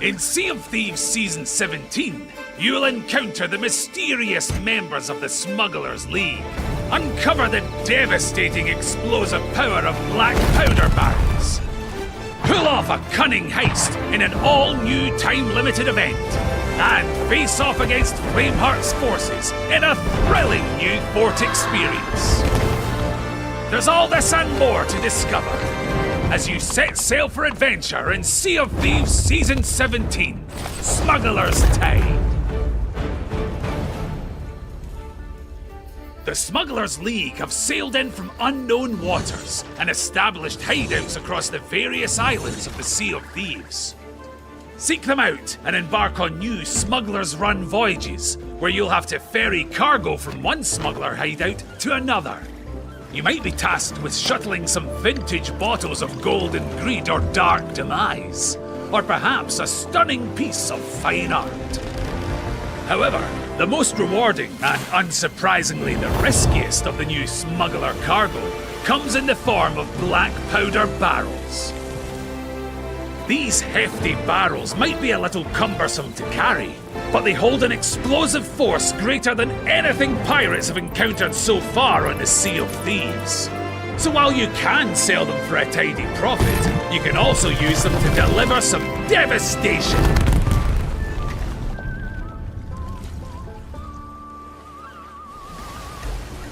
In Sea of Thieves Season 17, you'll encounter the mysterious members of the Smugglers League. Uncover the devastating explosive power of black powder barrels. Pull off a cunning heist in an all-new time-limited event. And face off against Flameheart's forces in a thrilling new fort experience. There's all this and more to discover as you set sail for adventure in Sea of Thieves Season 17, Smuggler's Tide. The Smugglers League have sailed in from unknown waters and established hideouts across the various islands of the Sea of Thieves. Seek them out and embark on new Smugglers Run voyages, where you'll have to ferry cargo from one smuggler hideout to another. You might be tasked with shuttling some vintage bottles of golden greed or dark demise, or perhaps a stunning piece of fine art. However, the most rewarding and unsurprisingly the riskiest of the new smuggler cargo comes in the form of black powder barrels. These hefty barrels might be a little cumbersome to carry, but they hold an explosive force greater than anything pirates have encountered so far on the Sea of Thieves. So while you can sell them for a tidy profit, you can also use them to deliver some devastation.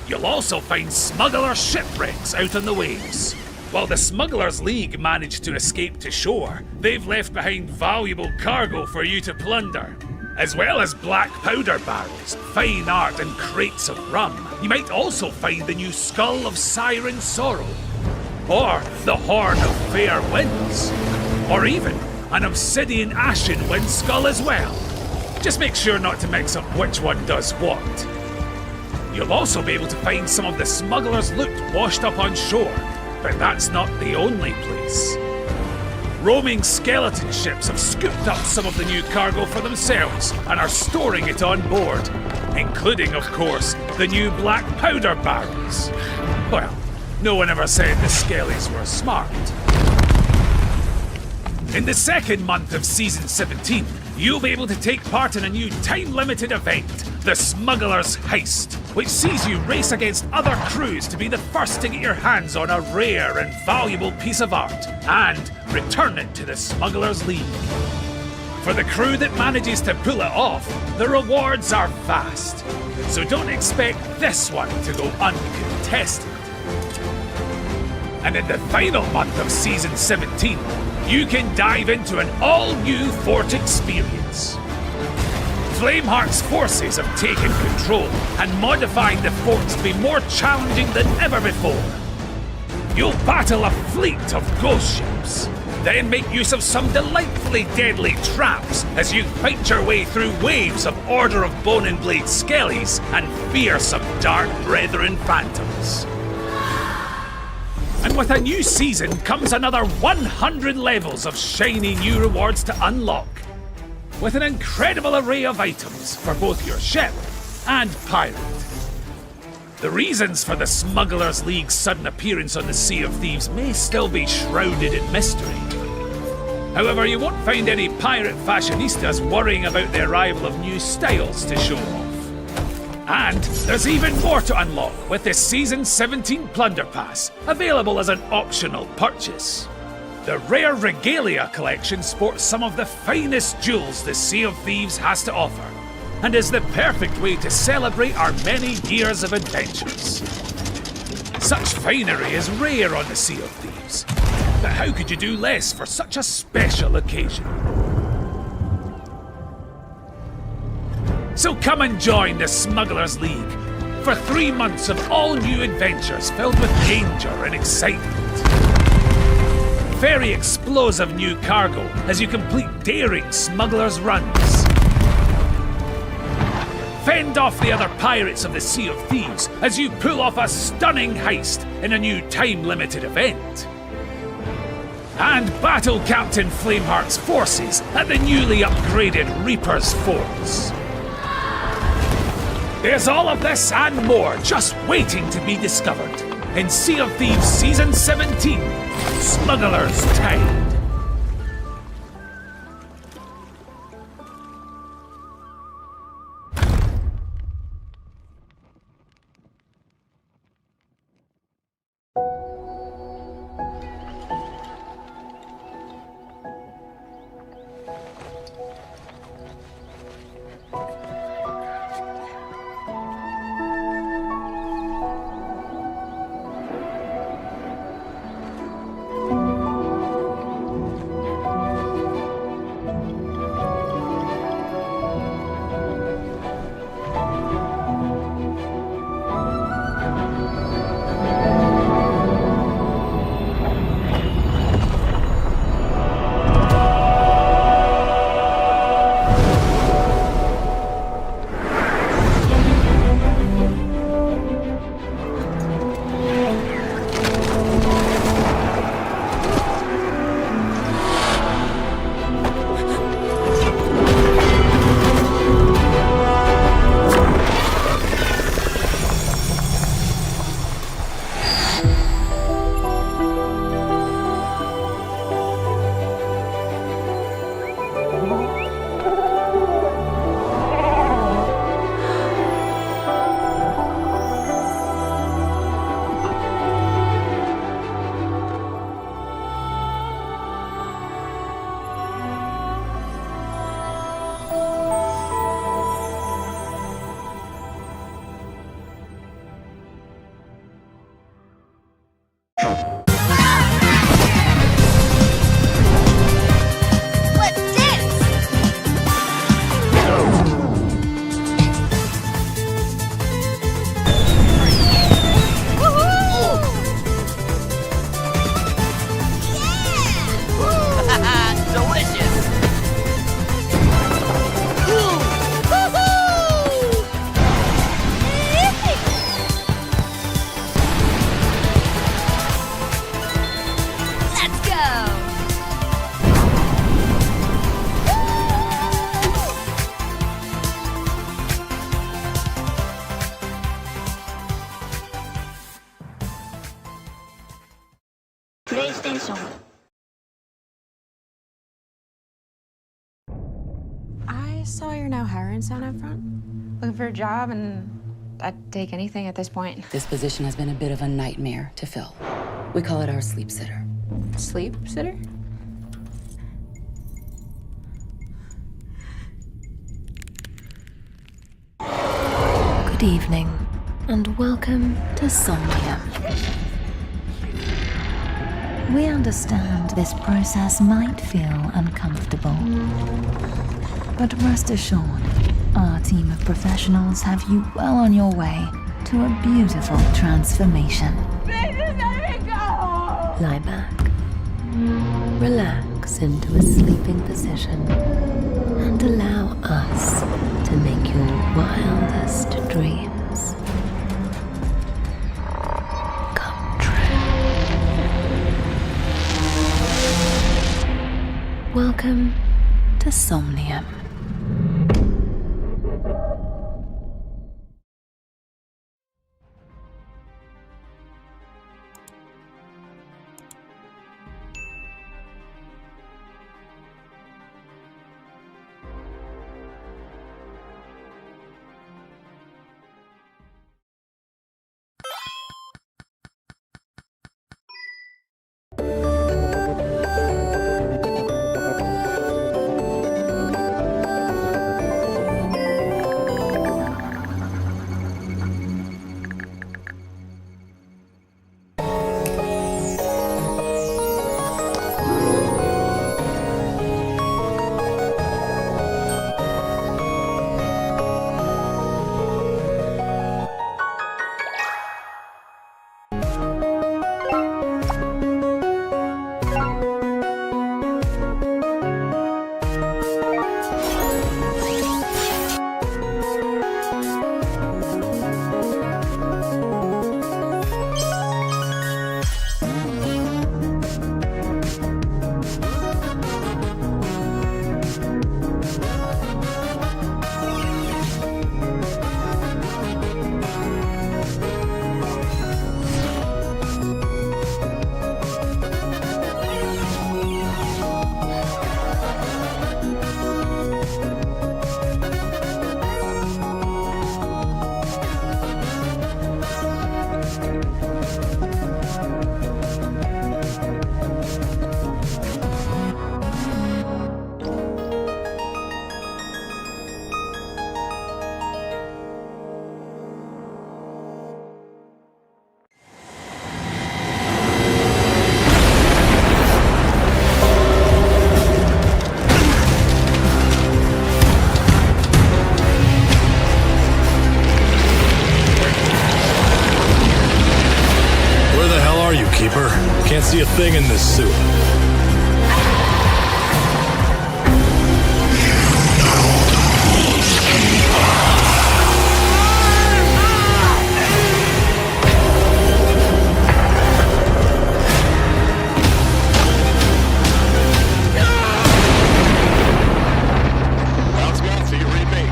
You'll also find smuggler shipwrecks out on the waves. While the Smugglers League managed to escape to shore, they've left behind valuable cargo for you to plunder. As well as black powder barrels, fine art and crates of rum, you might also find the new Skull of Siren Sorrow, or the Horn of Fair Winds, or even an Obsidian Ashen Wind Skull as well. Just make sure not to mix up which one does what. You'll also be able to find some of the smugglers' loot washed up on shore, but that's not the only place. Roaming skeleton ships have scooped up some of the new cargo for themselves and are storing it on board, including, of course, the new black powder barrels. Well, no one ever said the Skellies were smart. In the second month of Season 17, you'll be able to take part in a new time-limited event, the Smuggler's Heist, which sees you race against other crews to be the first to get your hands on a rare and valuable piece of art and return it to the Smugglers League. For the crew that manages to pull it off, the rewards are vast, so don't expect this one to go uncontested. And in the final month of Season 17, you can dive into an all-new fort experience. Flameheart's forces have taken control and modified the fort to be more challenging than ever before. You'll battle a fleet of ghost ships, then make use of some delightfully deadly traps as you fight your way through waves of Order of Bone and Blade Skellies and fearsome Dark Brethren phantoms. And with a new season comes another 100 levels of shiny new rewards to unlock, with an incredible array of items for both your ship and pirate. The reasons for the Smugglers League's sudden appearance on the Sea of Thieves may still be shrouded in mystery. However, you won't find any pirate fashionistas worrying about the arrival of new styles to show off. And there's even more to unlock with the Season 17 Plunder Pass, available as an optional purchase. The Rare Regalia collection sports some of the finest jewels the Sea of Thieves has to offer, and is the perfect way to celebrate our many years of adventures. Such finery is rare on the Sea of Thieves, but how could you do less for such a special occasion? So come and join the Smugglers League, for 3 months of all new adventures filled with danger and excitement. Very explosive new cargo as you complete daring smugglers' runs. Fend off the other pirates of the Sea of Thieves as you pull off a stunning heist in a new time-limited event. And battle Captain Flameheart's forces at the newly upgraded Reaper's Forts. There's all of this and more just waiting to be discovered in Sea of Thieves Season 17, Smuggler's Tide. I saw you're now hiring someone up front. Looking for a job, and I'd take anything at this point. This position has been a bit of a nightmare to fill. We call it our sleep sitter. Sleep sitter? Good evening, and welcome to Somnium. We understand this process might feel uncomfortable, but rest assured, our team of professionals have you well on your way to a beautiful transformation. Lie back, relax into a sleeping position, and allow us to make your wildest dreams come true. Welcome to Somnium. Keeper. Can't see a thing in this suit. Bounce Bounce, do you read me?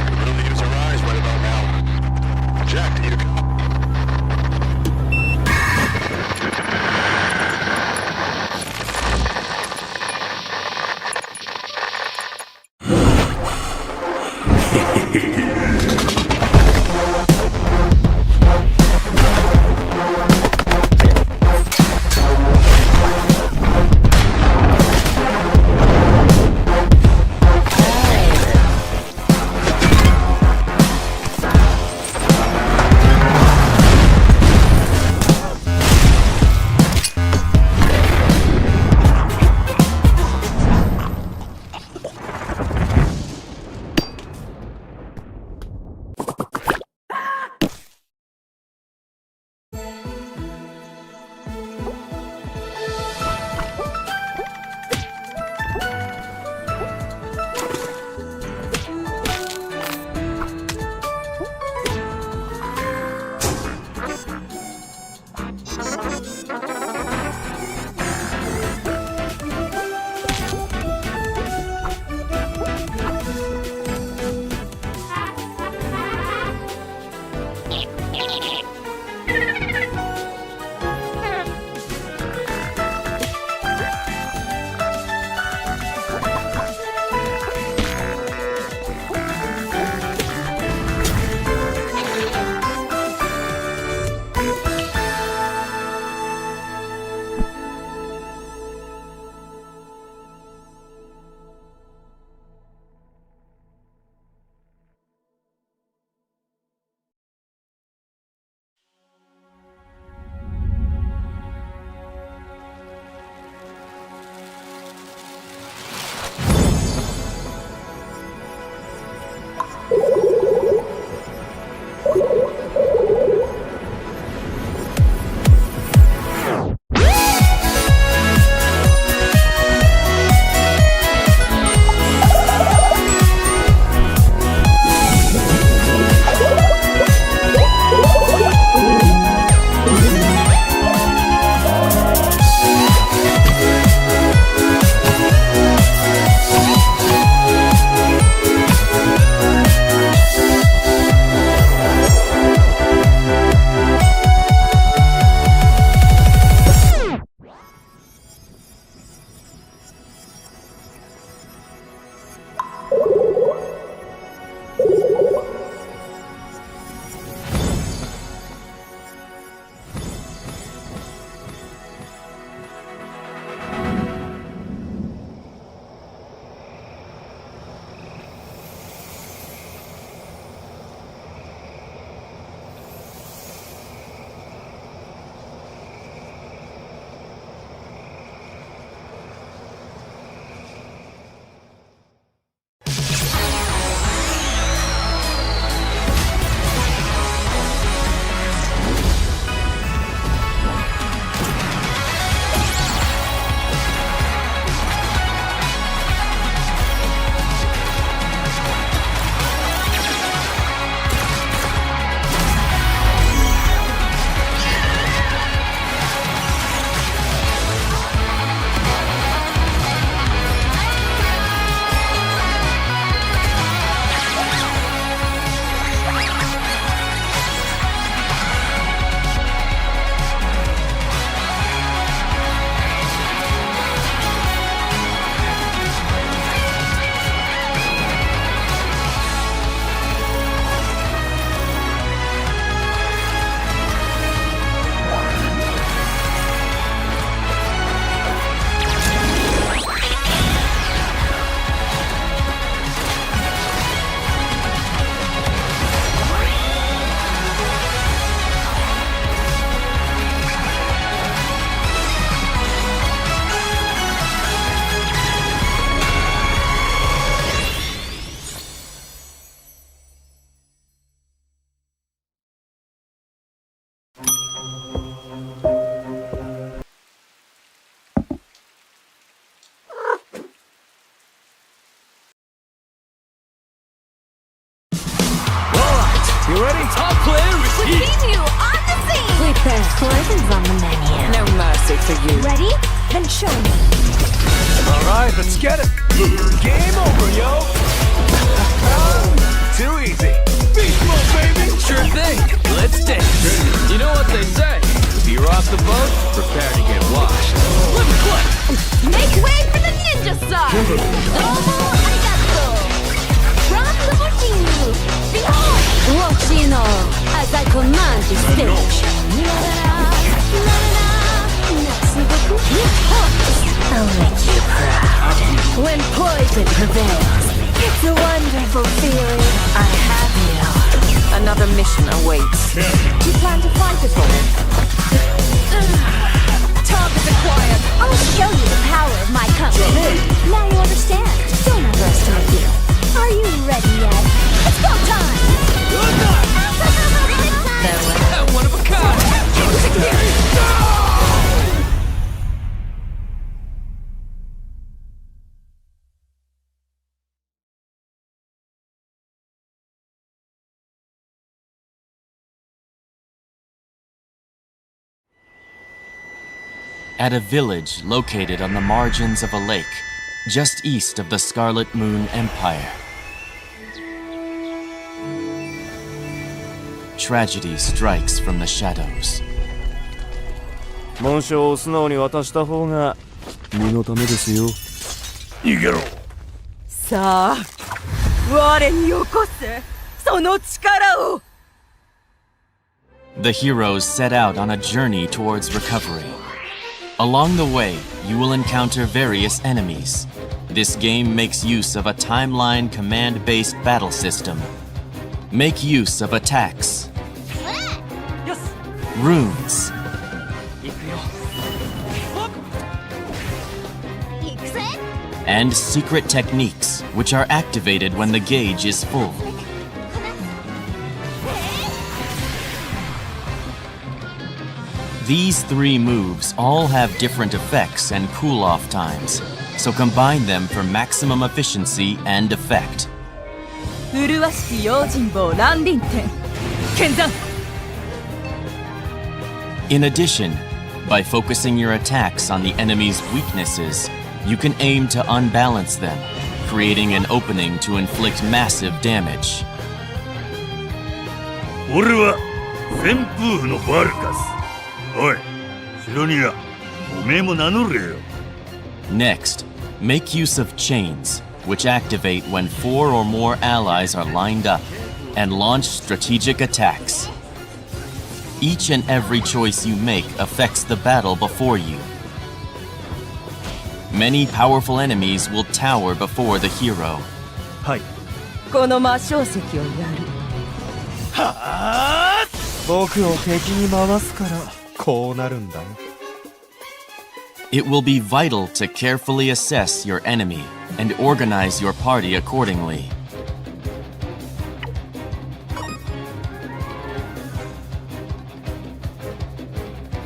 We'll really use our eyes right about now. Jack, do you copy? Poison's on the menu. No mercy for you. Ready? Then show me. Alright, let's get it. Game over, yo. Too easy. Beast mode, baby. Sure thing. Let's dance. You know what they say. If you're off the boat, prepare to get washed. Let me play. Make way for the ninja side! Domo arigato! From the Mochinu! Behold! Watch in all as I command you stage. I'll make you proud. When poison prevails, It's a wonderful feeling. I have you. another mission awaits. You plan to fight us all? Target acquired. I'll show you the power of my company. Now you understand. Don't underestimate you. Are you ready yet? It's go time! One of a kind. At a village located on the margins of a lake, just east of the Scarlet Moon Empire, tragedy strikes from the shadows. 紋章を素直に渡した方が身のためですよ。逃げろ。さあ、我によこせ、その力を。The heroes set out on a journey towards recovery. Along the way, you will encounter various enemies. This game makes use of a timeline command-based battle system. Make use of attacks, runes, and secret techniques, which are activated when the gauge is full. These three moves all have different effects and cool-off times, so combine them for maximum efficiency and effect. 麗しき用心棒蘭林天剣山 In addition, by focusing your attacks on the enemy's weaknesses, you can aim to unbalance them, creating an opening to inflict massive damage. 俺は旋風のバルカス。おい、シロニア、おめえも名乗れよ。Next, make use of chains, which activate when 4 or more allies are lined up, and launch strategic attacks. Each and every choice you make affects the battle before you. Many powerful enemies will tower before the hero. はい。この魔晶石をやる。はあ！僕を敵に回すからこうなるんだよ。It will be vital to carefully assess your enemy and organize your party accordingly.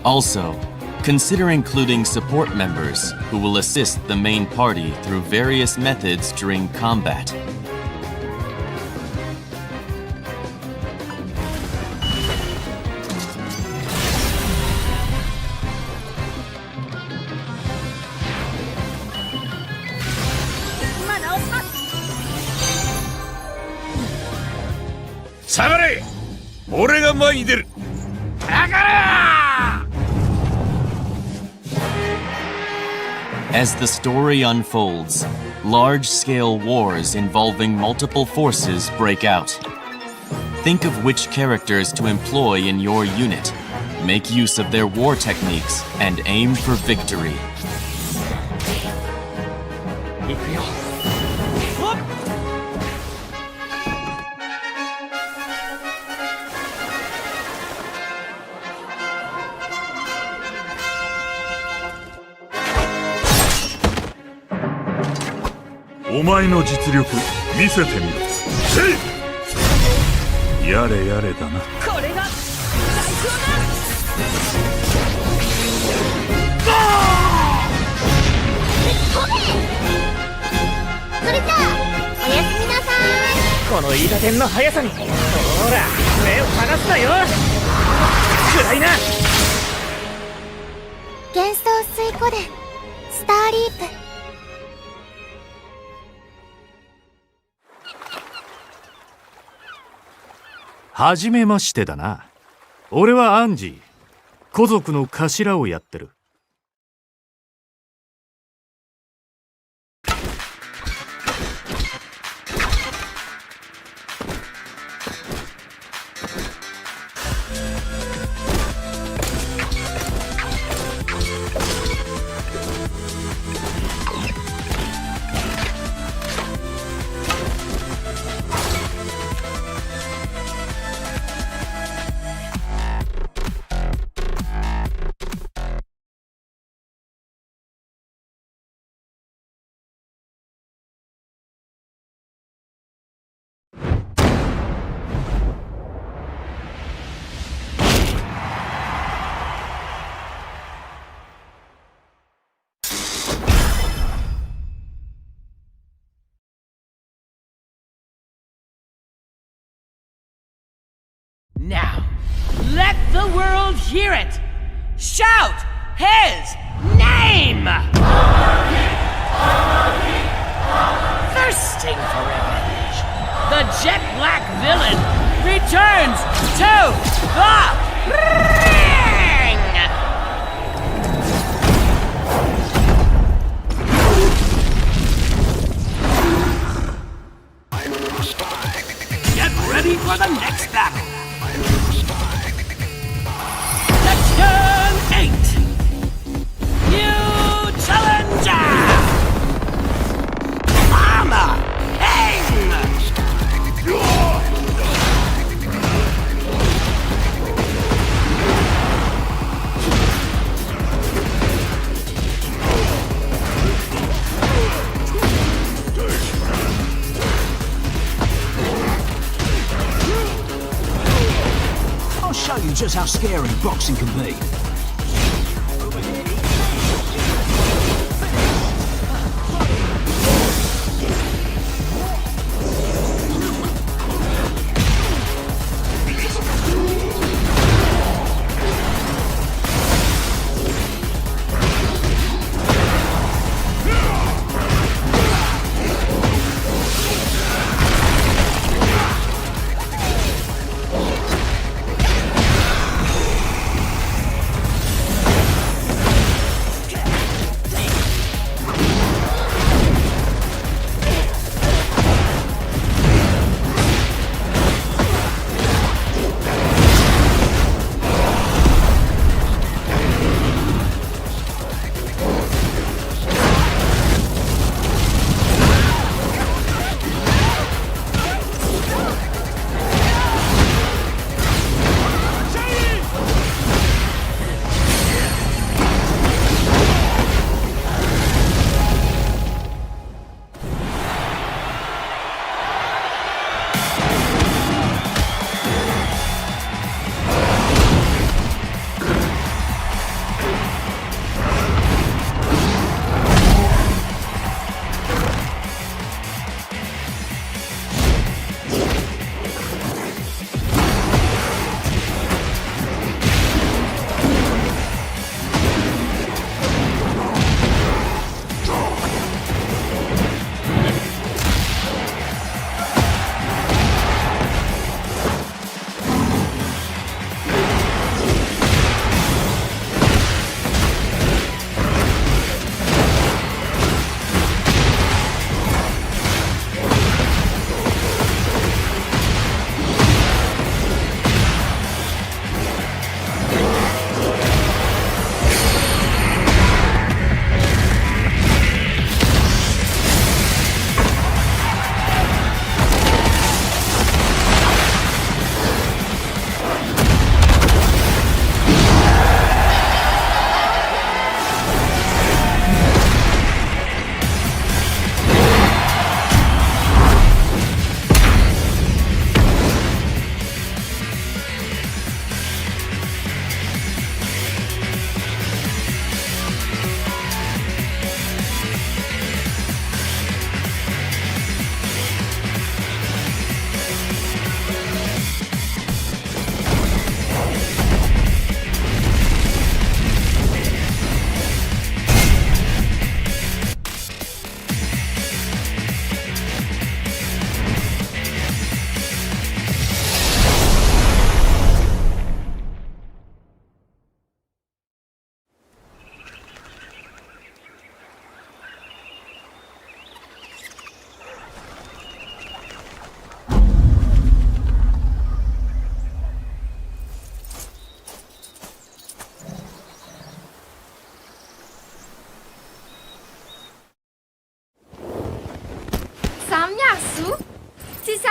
Also, consider including support members who will assist the main party through various methods during combat. Sabare! 俺が前に出る。だから！ As the story unfolds, large-scale wars involving multiple forces break out. Think of which characters to employ in your unit, make use of their war techniques, and aim for victory. 行くよ。お前の実力見せてみろ。やれやれだな。これが最高だ。それじゃあおやすみなさい。この飯田天の速さにほら目を離すなよ。暗いな。幻想水湖伝スターリープ。はじめましてだな。俺はアンジー、古族の頭をやってる。Now, let the world hear it! Shout his name! Thirsting for revenge, the jet black villain returns to the ring! Get ready for the next battle! Section 8! New challenger! Armor King! I'll show you just how scary boxing can be.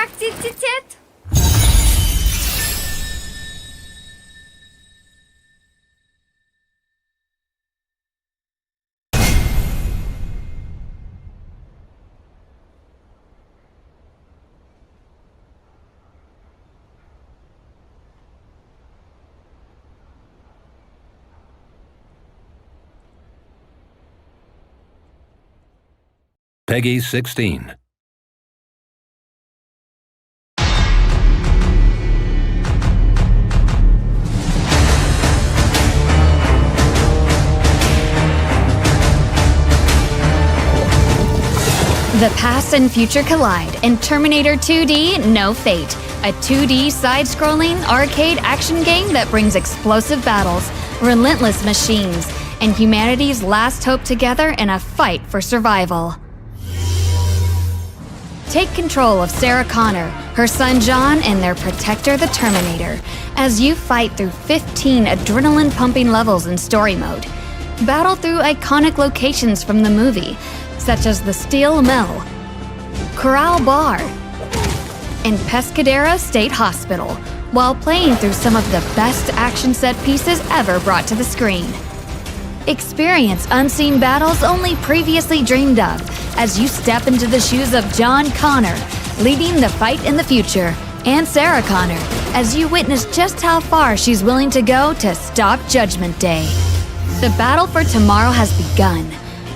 tak, tit. Peggy 16. The past and future collide in Terminator 2D No Fate, a 2D side-scrolling arcade action game that brings explosive battles, relentless machines, and humanity's last hope together in a fight for survival. Take control of Sarah Connor, her son John, and their protector, the Terminator, as you fight through 15 adrenaline-pumping levels in story mode. Battle through iconic locations from the movie, such as the Steel Mill, Corral Bar, and Pescadero State Hospital, while playing through some of the best action set pieces ever brought to the screen. Experience unseen battles only previously dreamed of as you step into the shoes of John Connor, leading the fight in the future, and Sarah Connor, as you witness just how far she's willing to go to stop Judgment Day. The battle for tomorrow has begun.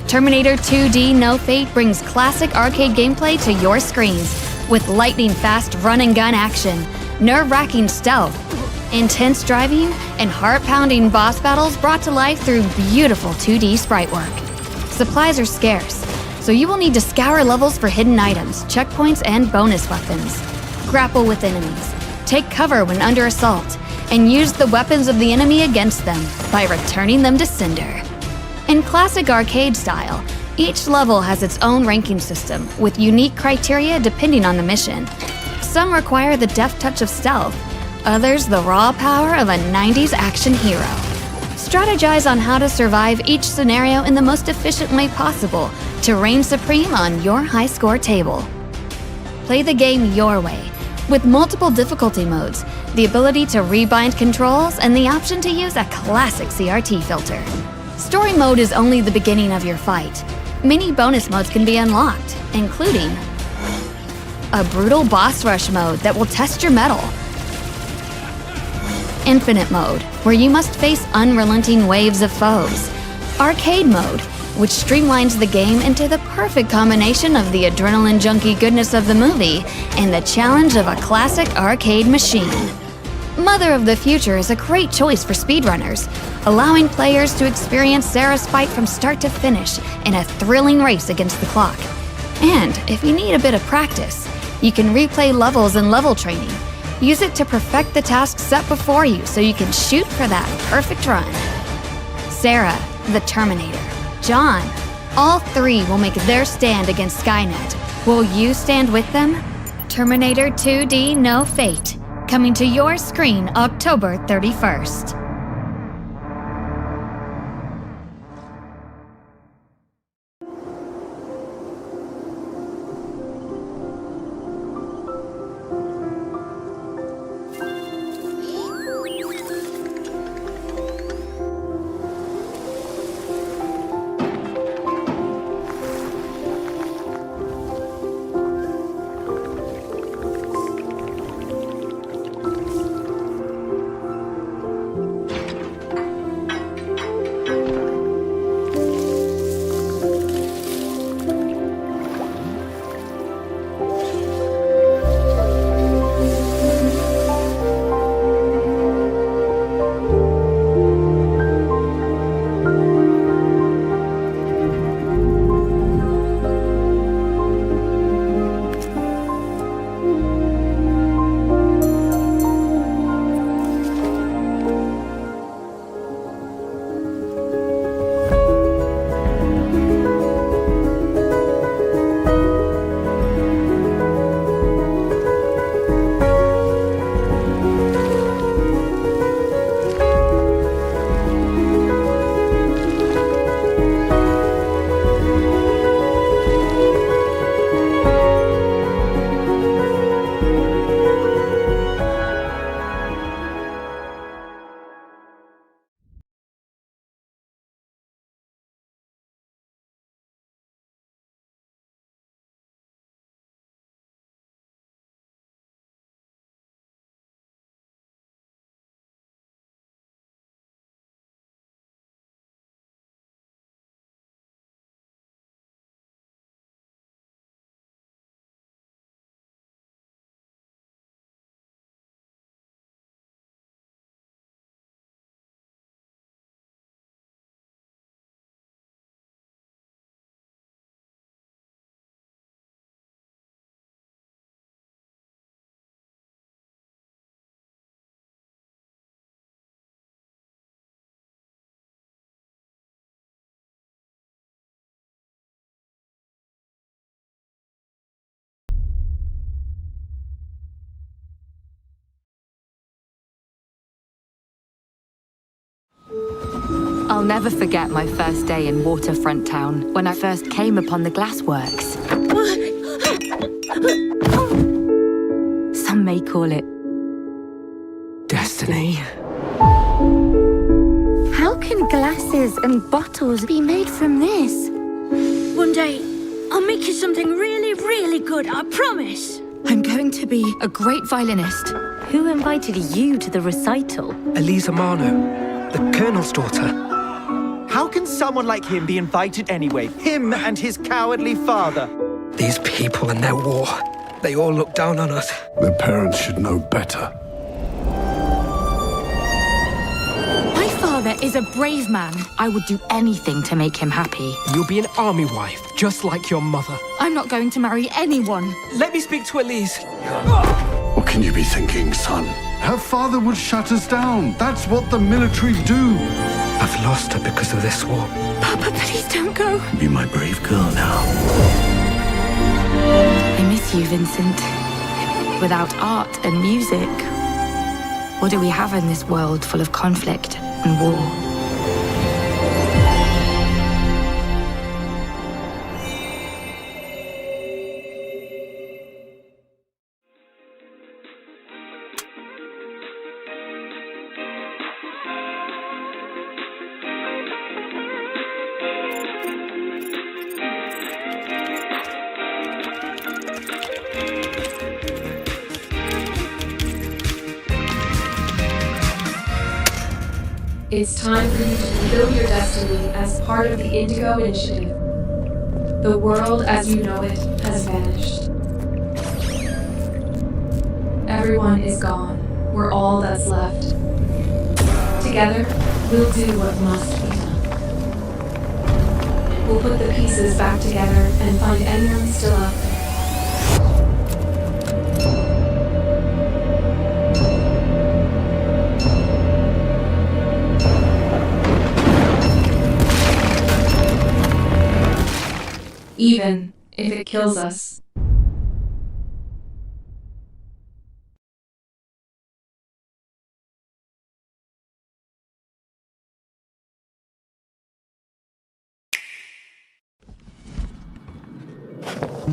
Terminator 2D No Fate brings classic arcade gameplay to your screens with lightning-fast run-and-gun action, nerve-wracking stealth, intense driving, and heart-pounding boss battles brought to life through beautiful 2D sprite work. Supplies are scarce, so you will need to scour levels for hidden items, checkpoints, and bonus weapons. Grapple with enemies, take cover when under assault, and use the weapons of the enemy against them by returning them to cinder. In classic arcade style, each level has its own ranking system with unique criteria depending on the mission. Some require the deft touch of stealth, others the raw power of a 90s action hero. Strategize on how to survive each scenario in the most efficient way possible to reign supreme on your high score table. Play the game your way, with multiple difficulty modes, the ability to rebind controls, and the option to use a classic CRT filter. Story mode is only the beginning of your fight. Many bonus modes can be unlocked, including a brutal boss rush mode that will test your mettle, Infinite mode, where you must face unrelenting waves of foes, Arcade mode, which streamlines the game into the perfect combination of the adrenaline junkie goodness of the movie and the challenge of a classic arcade machine. Mother of the Future is a great choice for speedrunners, allowing players to experience Sarah's fight from start to finish in a thrilling race against the clock. And if you need a bit of practice, you can replay levels in level training. Use it to perfect the tasks set before you so you can shoot for that perfect run. Sarah, the Terminator, John, all three will make their stand against Skynet. Will you stand with them? Terminator 2D No Fate, coming to your screen October 31st. I'll never forget my first day in Waterfront Town when I first came upon the glassworks. Some may call it destiny. How can glasses and bottles be made from this? One day, I'll make you something really, really good, I promise. I'm going to be a great violinist. Who invited you to the recital? Elisa Marno, the Colonel's daughter. How can someone like him be invited anyway? Him and his cowardly father. These people and their war, they all look down on us. The parents should know better. My father is a brave man. I would do anything to make him happy. You'll be an army wife, just like your mother. I'm not going to marry anyone. Let me speak to Elise. What can you be thinking, son? Her father would shut us down. That's what the military do. I've lost her because of this war. Papa, please don't go. Be my brave girl now. I miss you, Vincent. Without art and music, what do we have in this world full of conflict and war? It's time for you to fulfill your destiny as part of the Indigo Initiative. The world as you know it has vanished. Everyone is gone. We're all that's left. Together, we'll do what must be done. We'll put the pieces back together and find anyone still out there. Even if it kills us.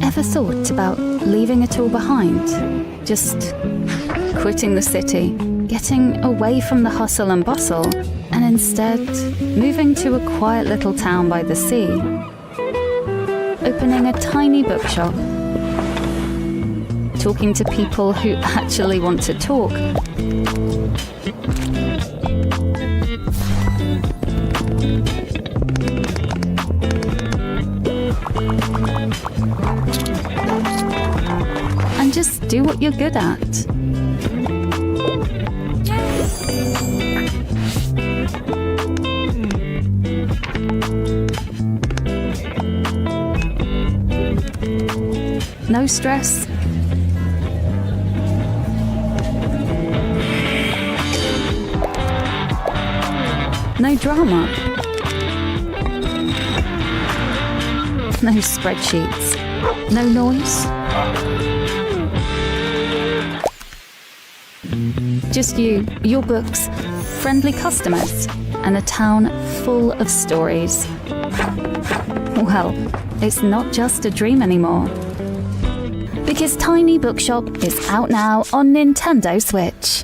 Ever thought about leaving it all behind? Just quitting the city, getting away from the hustle and bustle, and instead moving to a quiet little town by the sea? Opening a tiny bookshop, talking to people who actually want to talk, and just do what you're good at. No stress. No drama. No spreadsheets. No noise. Just you, your books, friendly customers, and a town full of stories. Well, it's not just a dream anymore. Because Tiny Bookshop is out now on Nintendo Switch.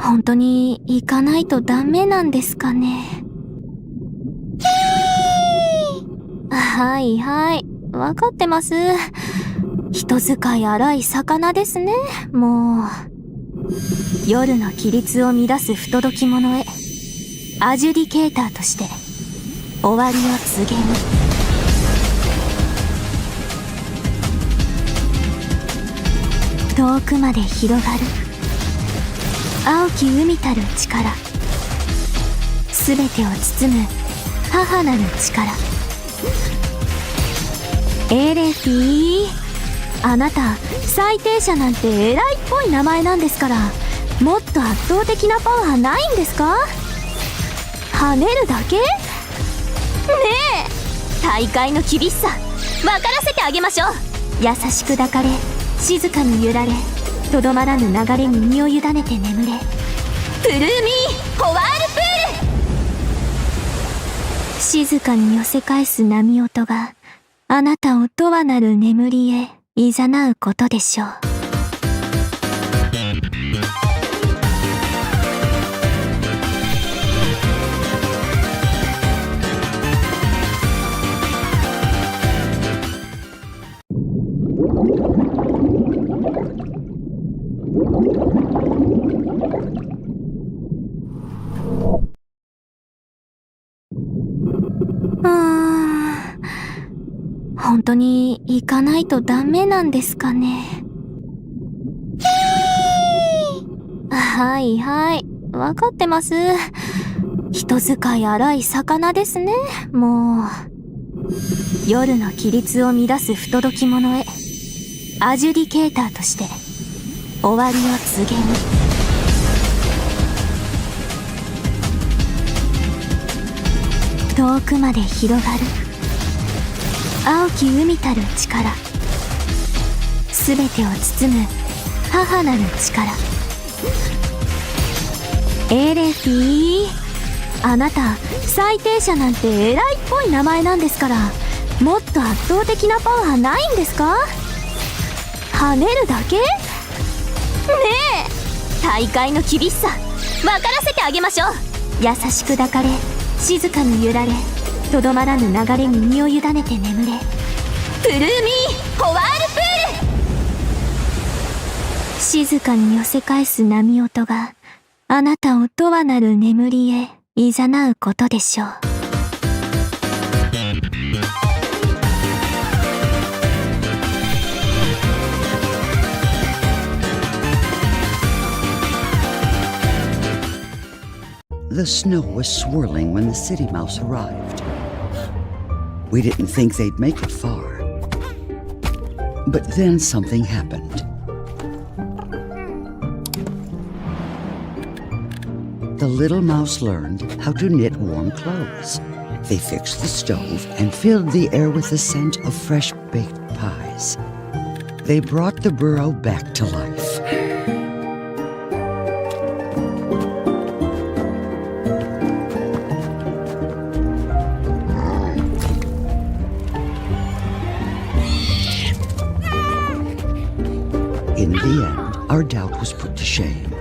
本当に行かないとダメなんですかね。はいはい、わかってます。人使い荒い魚ですね、もう。夜の規律を乱す不届き者へ、アジュディケーターとして終わりを告げに。遠くまで広がる青き海たる力、すべてを包む母なる力。エレフィー、あなた最低者なんて偉いっぽい名前なんですから、もっと圧倒的なパワーないんですか？跳ねるだけ？ねえ、大会の厳しさ分からせてあげましょう。優しく抱かれ、静かに揺られ、とどまらぬ流れに身を委ねて眠れ。プルーミーホワールプール。静かに寄せ返す波音があなたを永遠なる眠りへ誘うことでしょう。本当に行かないとダメなんですかね。はいはい、わかってます。人使い荒い魚ですね、もう。夜の規律を乱す不届き者へ、アジュディケーターとして終わりを告げに。遠くまで広がる青き海たる力、すべてを包む母なる力。エレフィー、あなた最低者なんて偉いっぽい名前なんですから、もっと圧倒的なパワーないんですか？跳ねるだけ？ねえ、大会の厳しさ分からせてあげましょう。優しく抱かれ、静かに揺られ、とどまらぬ流れに身を委ねて眠れ。プルーミーホワールプール。静かに寄せ返す波音があなたを永遠なる眠りへ誘うことでしょう。The snow was swirling when the city mouse arrived. We didn't think they'd make it far. But then something happened. The little mouse learned how to knit warm clothes. They fixed the stove and filled the air with the scent of fresh baked pies. They brought the burrow back to life. In the end, our doubt was put to shame.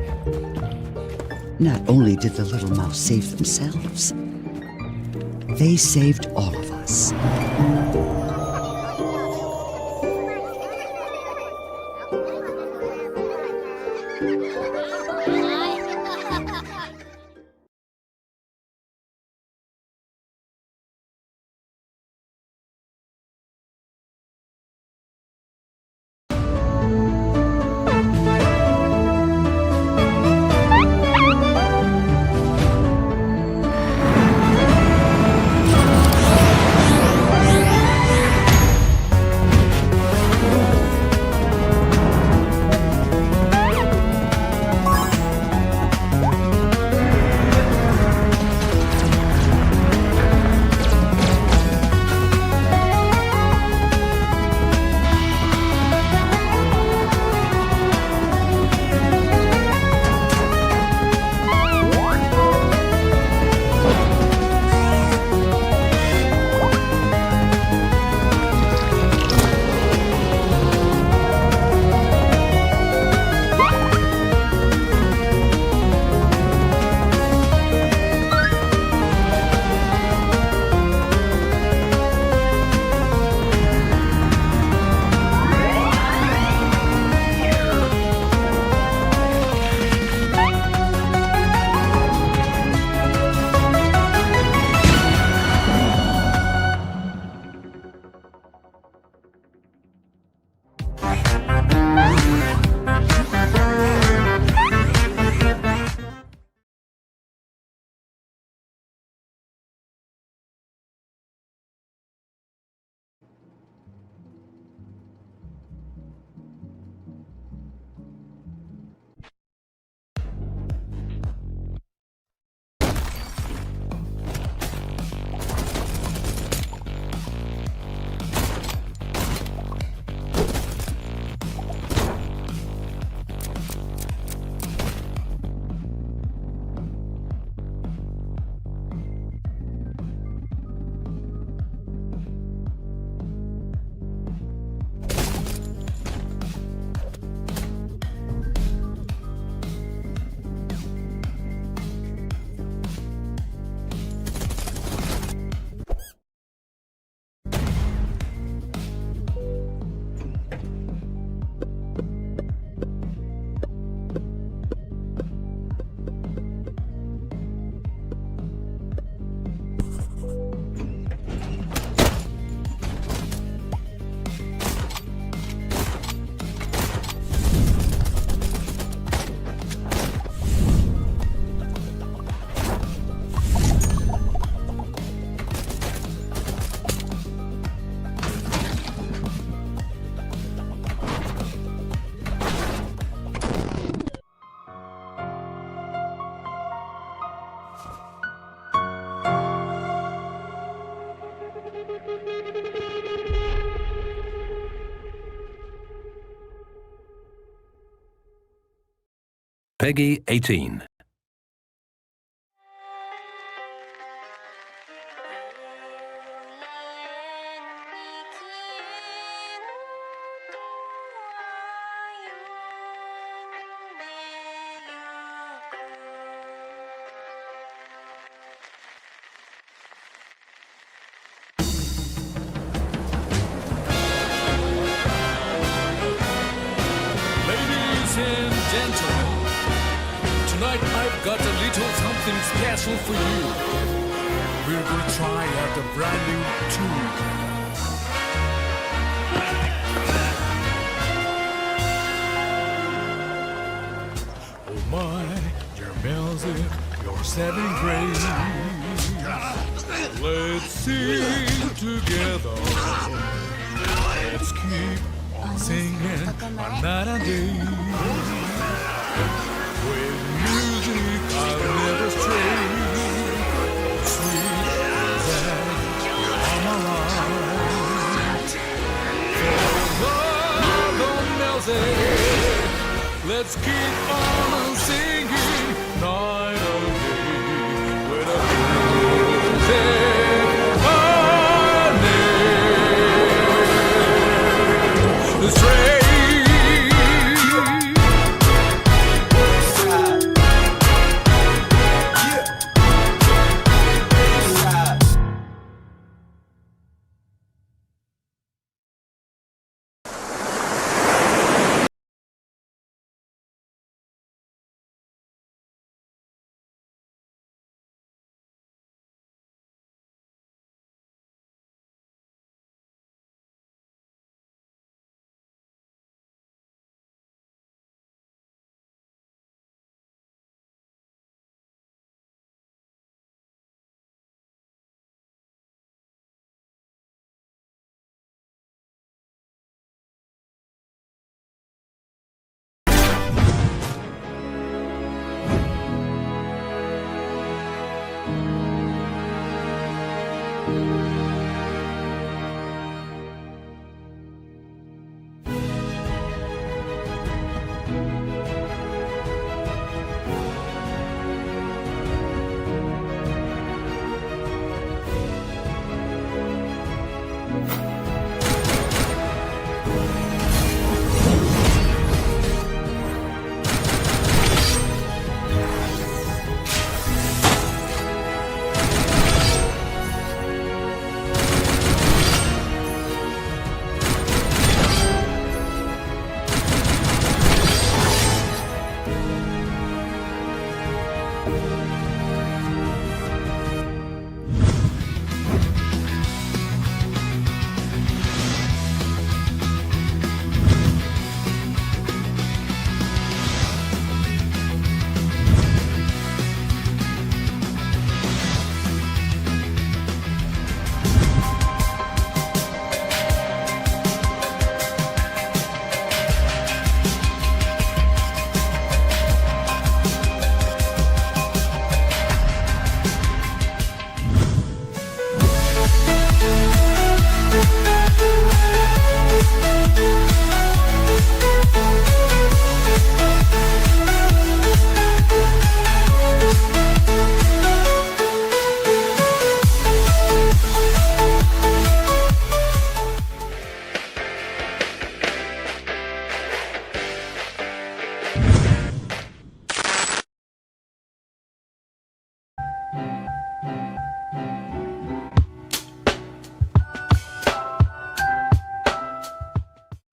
Not only did the little mouse save themselves, they saved all of us. Peggy 18. Ladies and gentlemen, tonight I've got a little something special for you. We're gonna try out a brand new tune. Oh my, your music, your saving grace. Let's sing together. Let's keep on singing another day. With music I'll never stray. Sweet as I'm alive. For love music, let's keep on singing night and day. With a music burning. The straight.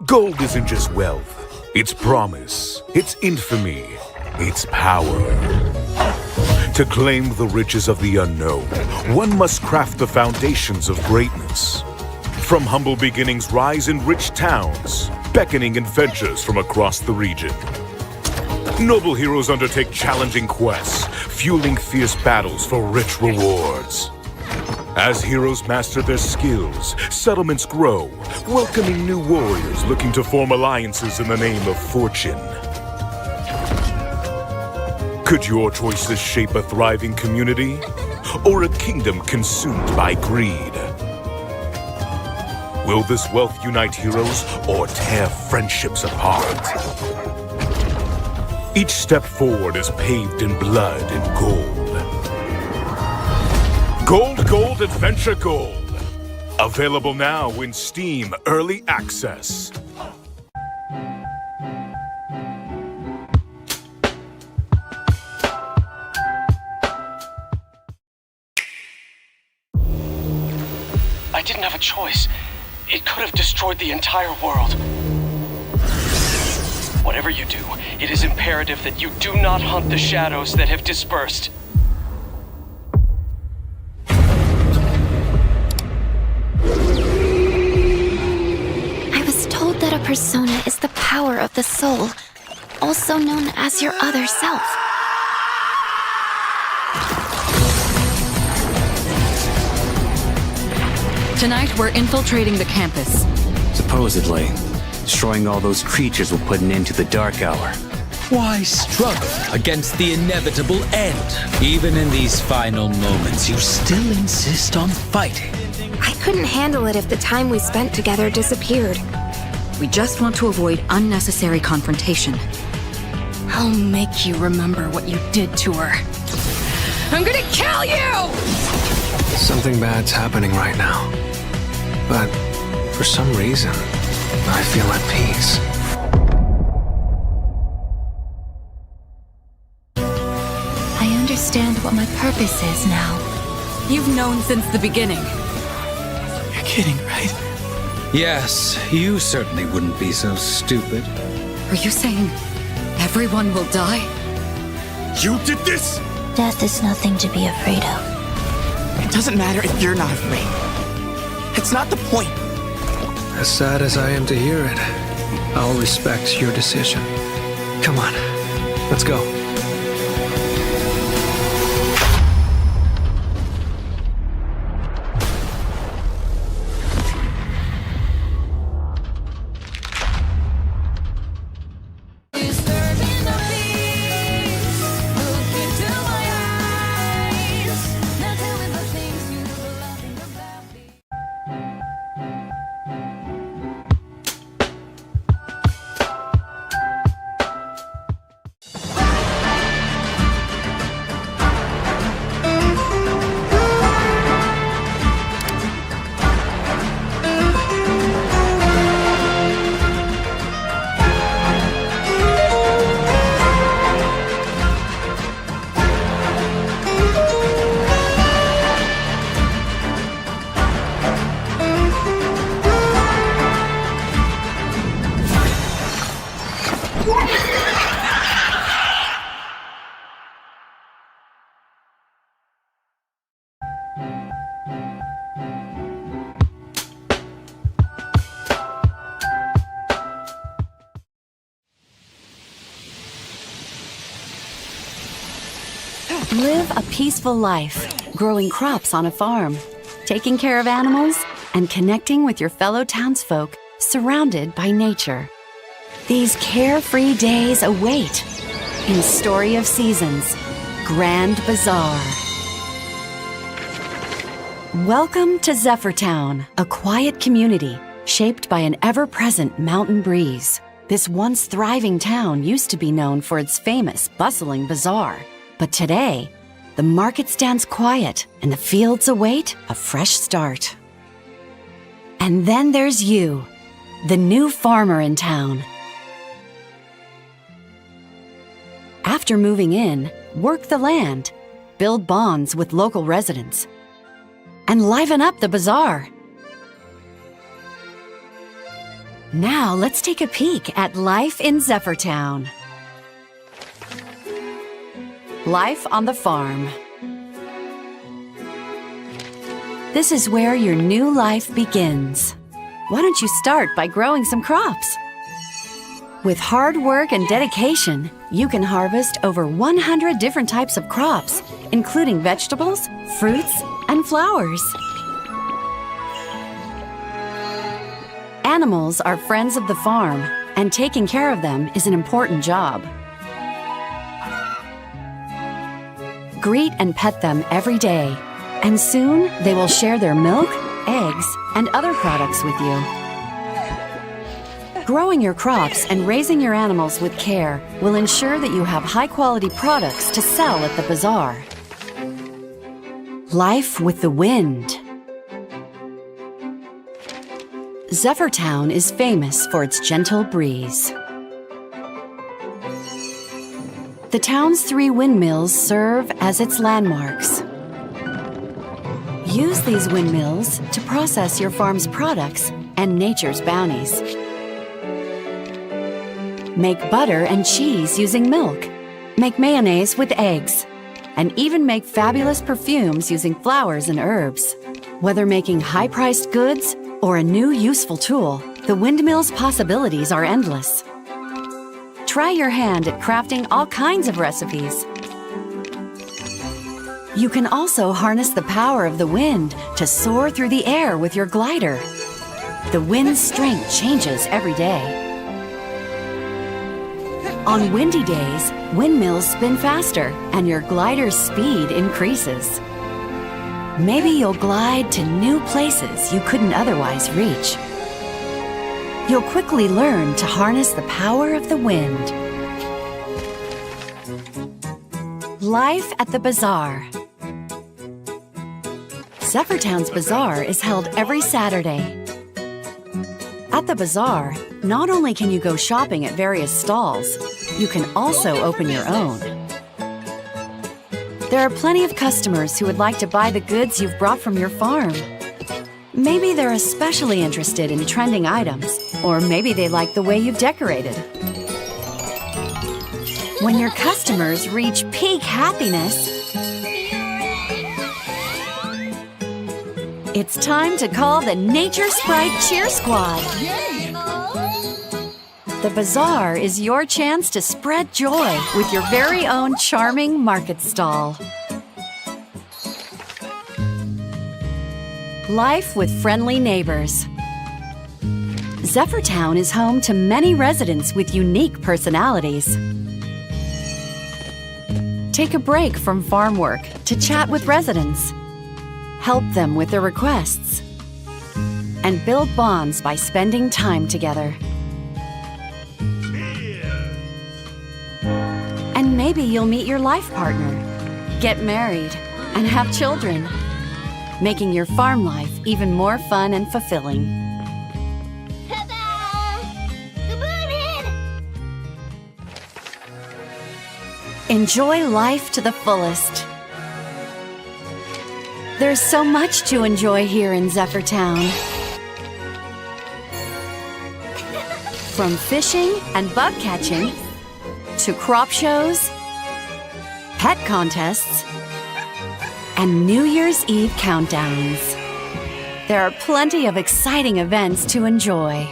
Gold isn't just wealth, it's promise, it's infamy, it's power. To claim the riches of the unknown, one must craft the foundations of greatness. From humble beginnings rise in rich towns, beckoning adventures from across the region. Noble heroes undertake challenging quests, fueling fierce battles for rich rewards. As heroes master their skills, settlements grow, welcoming new warriors looking to form alliances in the name of fortune. Could your choices shape a thriving community, or a kingdom consumed by greed? Will this wealth unite heroes, or tear friendships apart? Each step forward is paved in blood and gold. Gold, Gold, Adventure Gold. Available now in Steam Early Access. I didn't have a choice. It could have destroyed the entire world. Whatever you do, it is imperative that you do not hunt the shadows that have dispersed. Persona is the power of the soul, also known as your other self. Tonight, we're infiltrating the campus. Supposedly, destroying all those creatures will put an end to the Dark Hour. Why struggle against the inevitable end? Even in these final moments, you still insist on fighting. I couldn't handle it if the time we spent together disappeared. We just want to avoid unnecessary confrontation. I'll make you remember what you did to her. I'm gonna kill you! Something bad's happening right now. But for some reason, I feel at peace. I understand what my purpose is now. You've known since the beginning. You're kidding, right? Yes, you certainly wouldn't be so stupid. Are you saying everyone will die? You did this? Death is nothing to be afraid of. It doesn't matter if you're not afraid. It's not the point. As sad as I am to hear it, I'll respect your decision. Come on, let's go. Live a peaceful life, growing crops on a farm, taking care of animals, and connecting with your fellow townsfolk, surrounded by nature. These carefree days await in Story of Seasons, Grand Bazaar. Welcome to Zephyrtown, a quiet community shaped by an ever-present mountain breeze. This once thriving town used to be known for its famous, bustling bazaar. But today, the market stands quiet and the fields await a fresh start. And then there's you, the new farmer in town. After moving in, work the land, build bonds with local residents, and liven up the bazaar. Now let's take a peek at life in Zephyrtown. Life on the farm. This is where your new life begins. Why don't you start by growing some crops? With hard work and dedication, you can harvest over 100 different types of crops, including vegetables, fruits, and flowers. Animals are friends of the farm, and taking care of them is an important job. Greet and pet them every day, and soon they will share their milk, eggs, and other products with you. Growing your crops and raising your animals with care will ensure that you have high-quality products to sell at the bazaar. Life with the wind. Zephyrtown is famous for its gentle breeze. The town's 3 windmills serve as its landmarks. Use these windmills to process your farm's products and nature's bounties. Make butter and cheese using milk. Make mayonnaise with eggs. And even make fabulous perfumes using flowers and herbs. Whether making high-priced goods or a new useful tool, the windmill's possibilities are endless. Try your hand at crafting all kinds of recipes. You can also harness the power of the wind to soar through the air with your glider. The wind's strength changes every day. On windy days, windmills spin faster and your glider's speed increases. Maybe you'll glide to new places you couldn't otherwise reach. You'll quickly learn to harness the power of the wind. Life at the Bazaar. Zephyr-Town's Bazaar is held every Saturday. At the Bazaar, not only can you go shopping at various stalls, you can also open your own. There are plenty of customers who would like to buy the goods you've brought from your farm. Maybe they're especially interested in trending items, or maybe they like the way you've decorated. When your customers reach peak happiness, it's time to call the Nature Sprite Cheer Squad. The Bazaar is your chance to spread joy with your very own charming market stall. Life with friendly neighbors. Zephyr-Town is home to many residents with unique personalities. Take a break from farm work to chat with residents. Help them with their requests. And build bonds by spending time together. And maybe you'll meet your life partner, get married, and have children, making your farm life even more fun and fulfilling. Enjoy life to the fullest. There's so much to enjoy here in Zephyr-Town. From fishing and bug catching, to crop shows, pet contests, and New Year's Eve countdowns. There are plenty of exciting events to enjoy.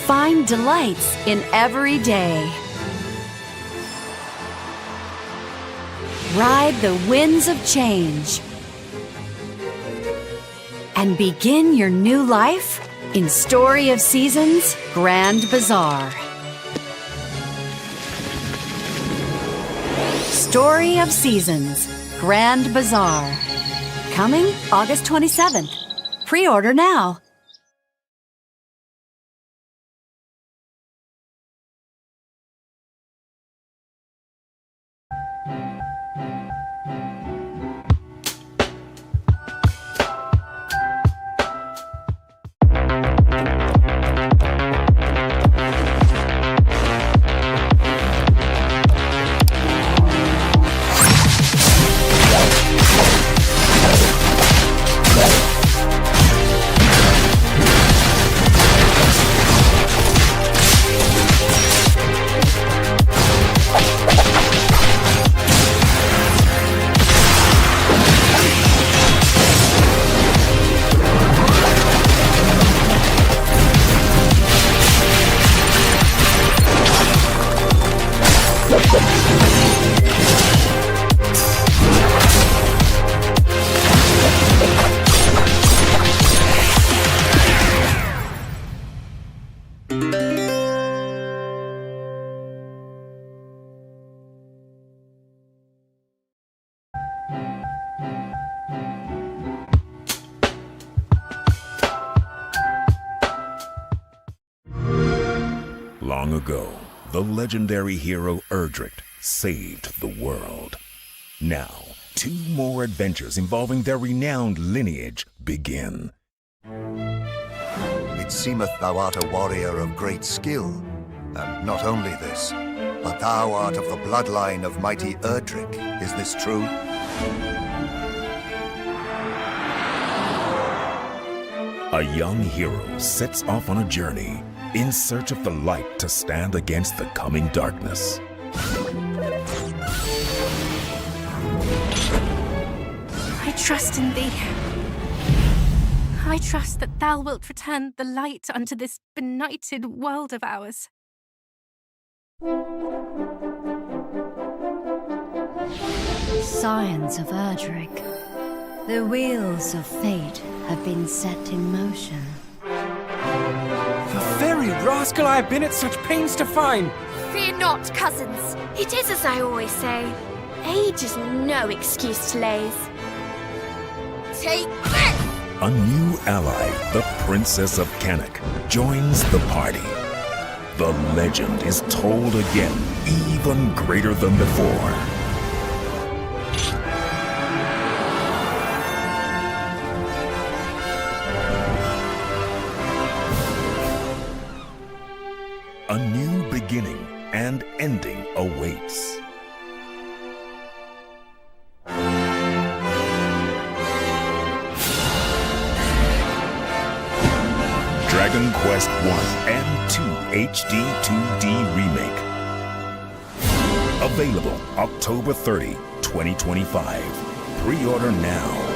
Find delights in every day. Ride the winds of change. And begin your new life in Story of Seasons Grand Bazaar. Story of Seasons Grand Bazaar. Coming August 27th. Pre-order now. Long ago, the legendary hero Erdrick saved the world. Now, 2 more adventures involving their renowned lineage begin. It seemeth thou art a warrior of great skill, and not only this, but thou art of the bloodline of mighty Erdrick. Is this true? A young hero sets off on a journey in search of the light to stand against the coming darkness. I trust in thee. I trust that thou wilt return the light unto this benighted world of ours. science of Erdrick. The wheels of fate have been set in motion. The very rascal I have been at such pains to find! Fear not, cousins. It is as I always say. Age is no excuse to laze. Take this! A new ally, the Princess of Canuck, joins the party. The legend is told again, even greater than before. A new beginning and ending awaits. Dragon Quest 1 and 2 HD 2D Remake. Available October 30, 2025. Pre-order now.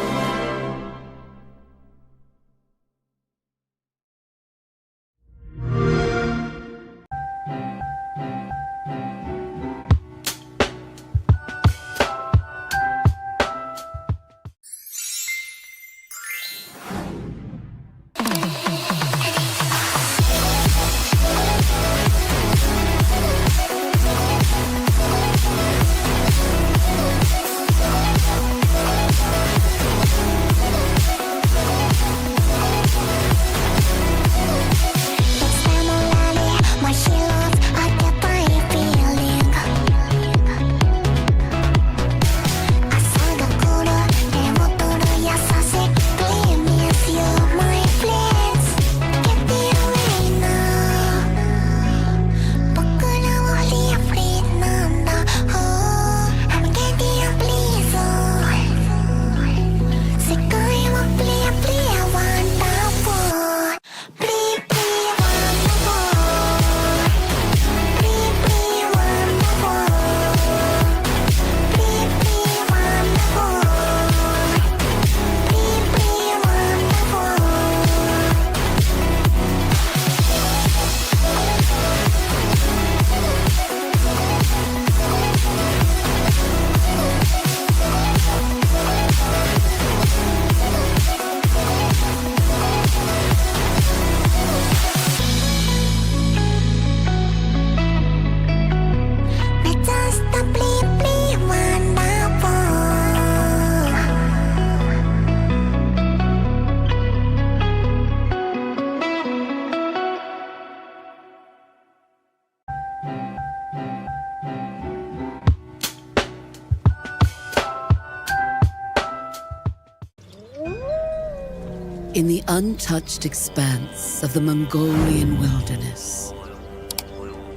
In the untouched expanse of the Mongolian wilderness,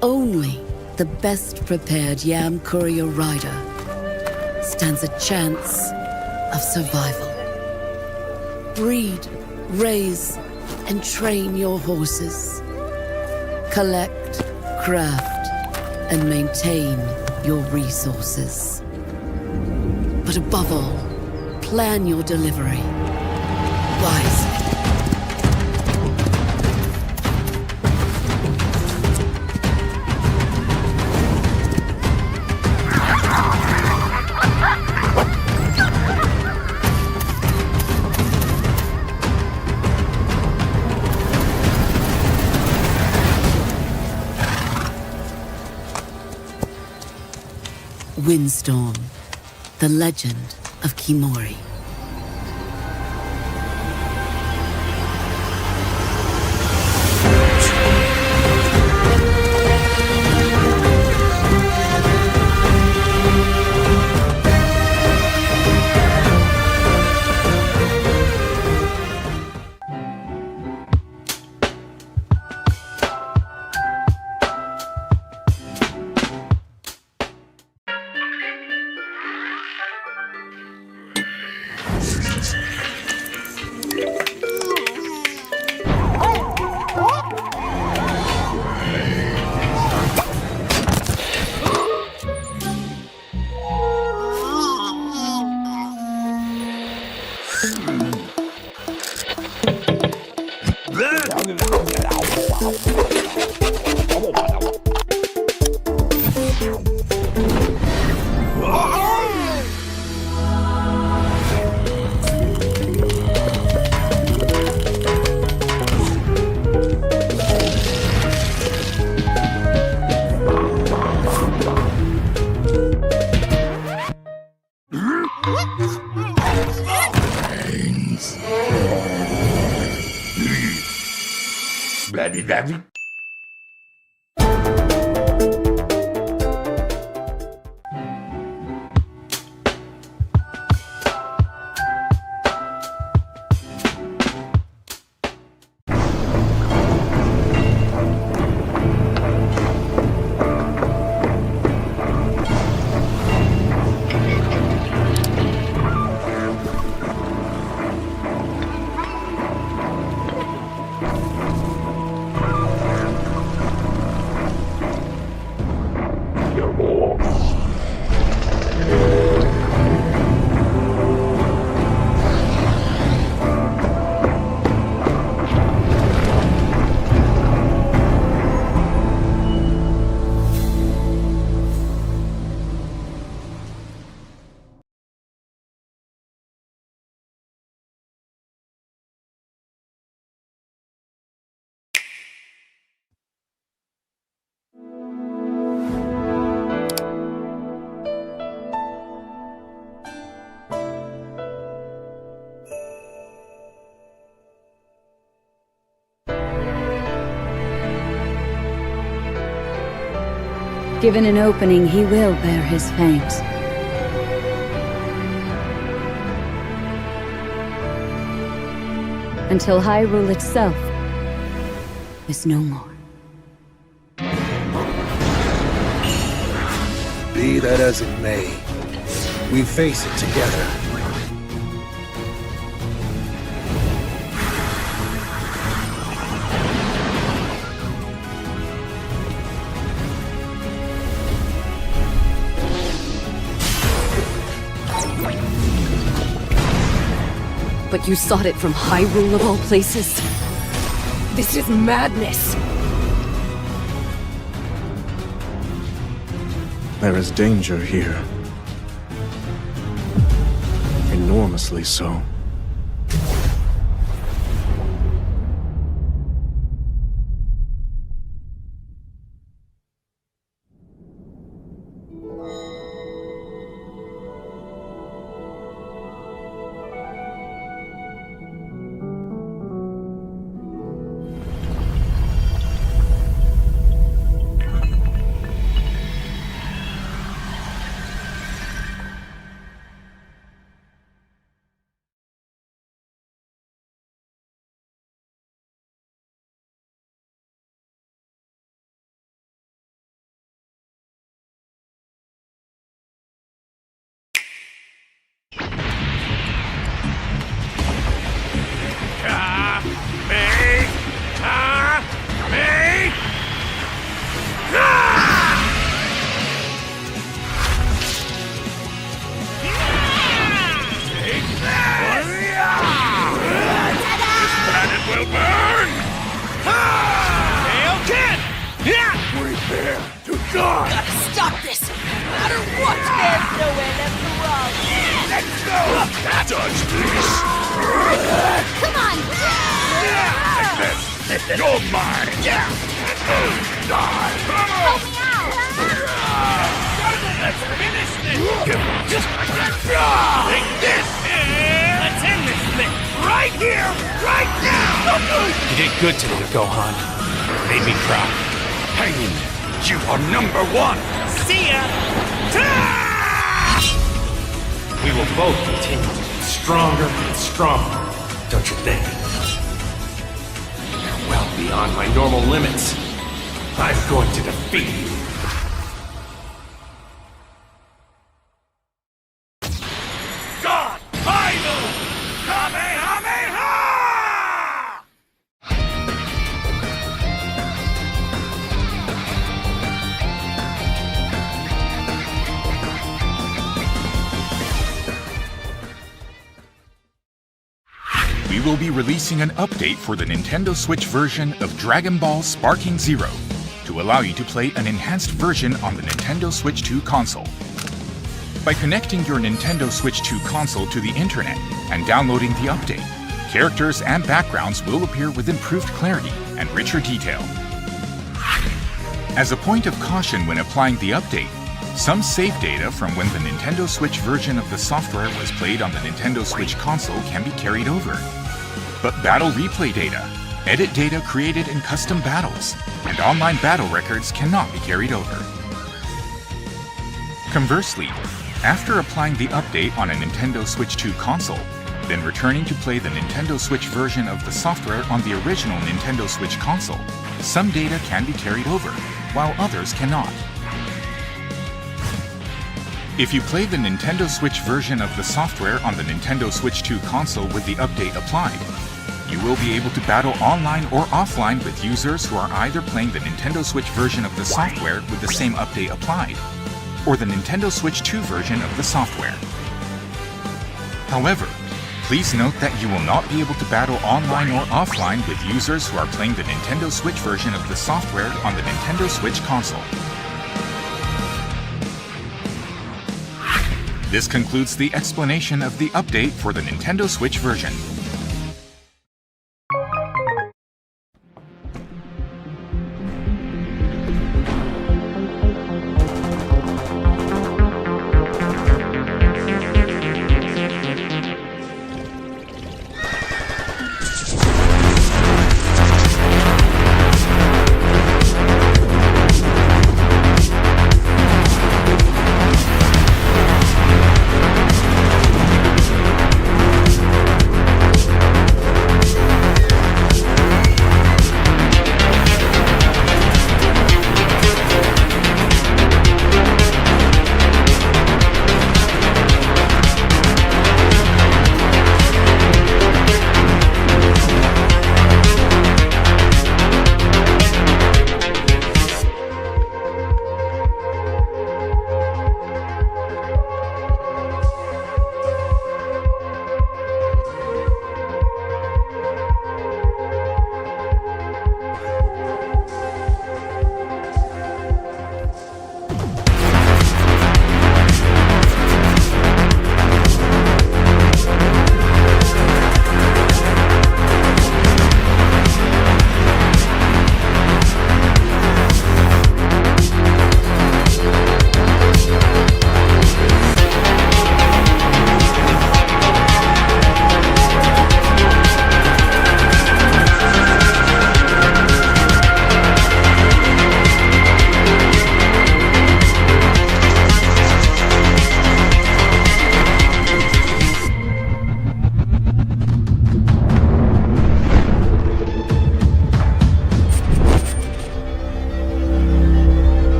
only the best prepared Yam courier rider stands a chance of survival. Breed, raise, and train your horses. Collect, craft, and maintain your resources. But above all, plan your delivery wisely. Windstorm, the legend of Kimori. Given an opening, he will bear his fangs. Until Hyrule itself is no more. Be that as it may, we face it together. But you sought it from Hyrule of all places? This is madness! There is danger here. Enormously so. Stop this! No matter what! There's nowhere left to run! Let's go! Dodge this! Come on! Take this! You're mine! Yeah! Die! Help me out! Let's finish this! Just like that! Take this! Let's end this thing! Right here! Right now! You did good today, Gohan. Made me proud. Hang in there! You are number one! See ya! We will both continue to get stronger and stronger, don't you think? You're well beyond my normal limits. I'm going to defeat you. God! Idol! Kamehameha! We will be releasing an update for the Nintendo Switch version of Dragon Ball Sparking Zero to allow you to play an enhanced version on the Nintendo Switch 2 console. By connecting your Nintendo Switch 2 console to the internet and downloading the update, characters and backgrounds will appear with improved clarity and richer detail. As a point of caution when applying the update, some save data from when the Nintendo Switch version of the software was played on the Nintendo Switch console can be carried over. But battle replay data, edit data created in custom battles, and online battle records cannot be carried over. Conversely, after applying the update on a Nintendo Switch 2 console, then returning to play the Nintendo Switch version of the software on the original Nintendo Switch console, some data can be carried over, while others cannot. If you play the Nintendo Switch version of the software on the Nintendo Switch 2 console with the update applied, you will be able to battle online or offline with users who are either playing the Nintendo Switch version of the software with the same update applied, or the Nintendo Switch 2 version of the software. However, please note that you will not be able to battle online or offline with users who are playing the Nintendo Switch version of the software on the Nintendo Switch console. This concludes the explanation of the update for the Nintendo Switch version.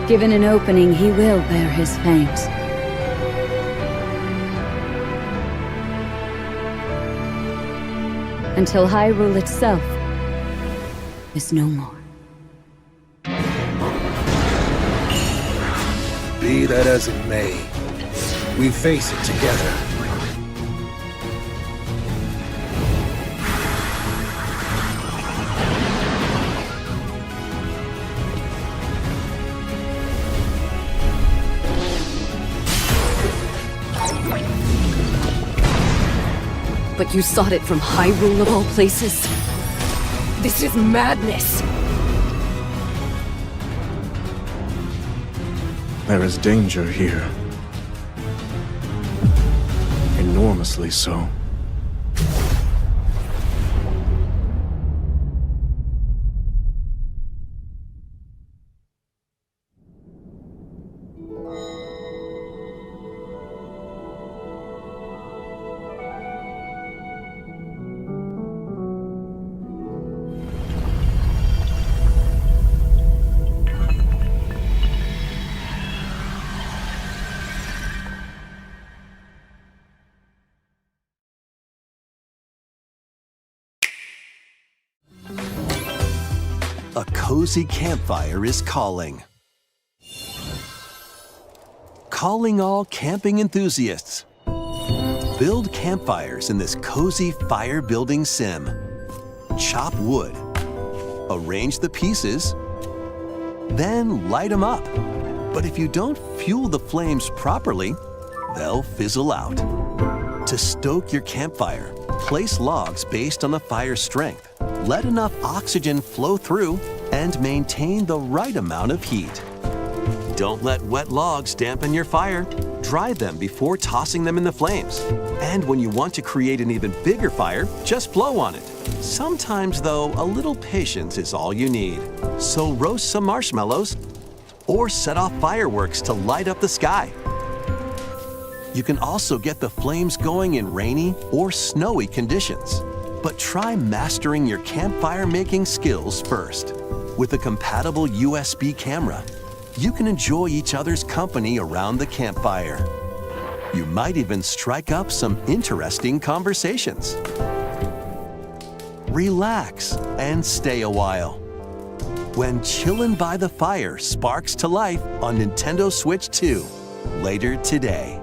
Given an opening, he will bear his fate. Until Hyrule itself is no more. Be that as it may, we face it together. But you sought it from Hyrule of all places? This is madness! There is danger here. Enormously so. A cozy campfire is calling. Calling all camping enthusiasts. Build campfires in this cozy fire-building sim. Chop wood. Arrange the pieces. Then light them up. But if you don't fuel the flames properly, they'll fizzle out. To stoke your campfire, place logs based on the fire's strength. Let enough oxygen flow through and maintain the right amount of heat. Don't let wet logs dampen your fire. Dry them before tossing them in the flames. And when you want to create an even bigger fire, just blow on it. Sometimes, though, a little patience is all you need. So roast some marshmallows or set off fireworks to light up the sky. You can also get the flames going in rainy or snowy conditions. But try mastering your campfire making skills first. With a compatible USB camera, you can enjoy each other's company around the campfire. You might even strike up some interesting conversations. Relax and stay a while. When Chillin' by the Fire sparks to life on Nintendo Switch 2 later today.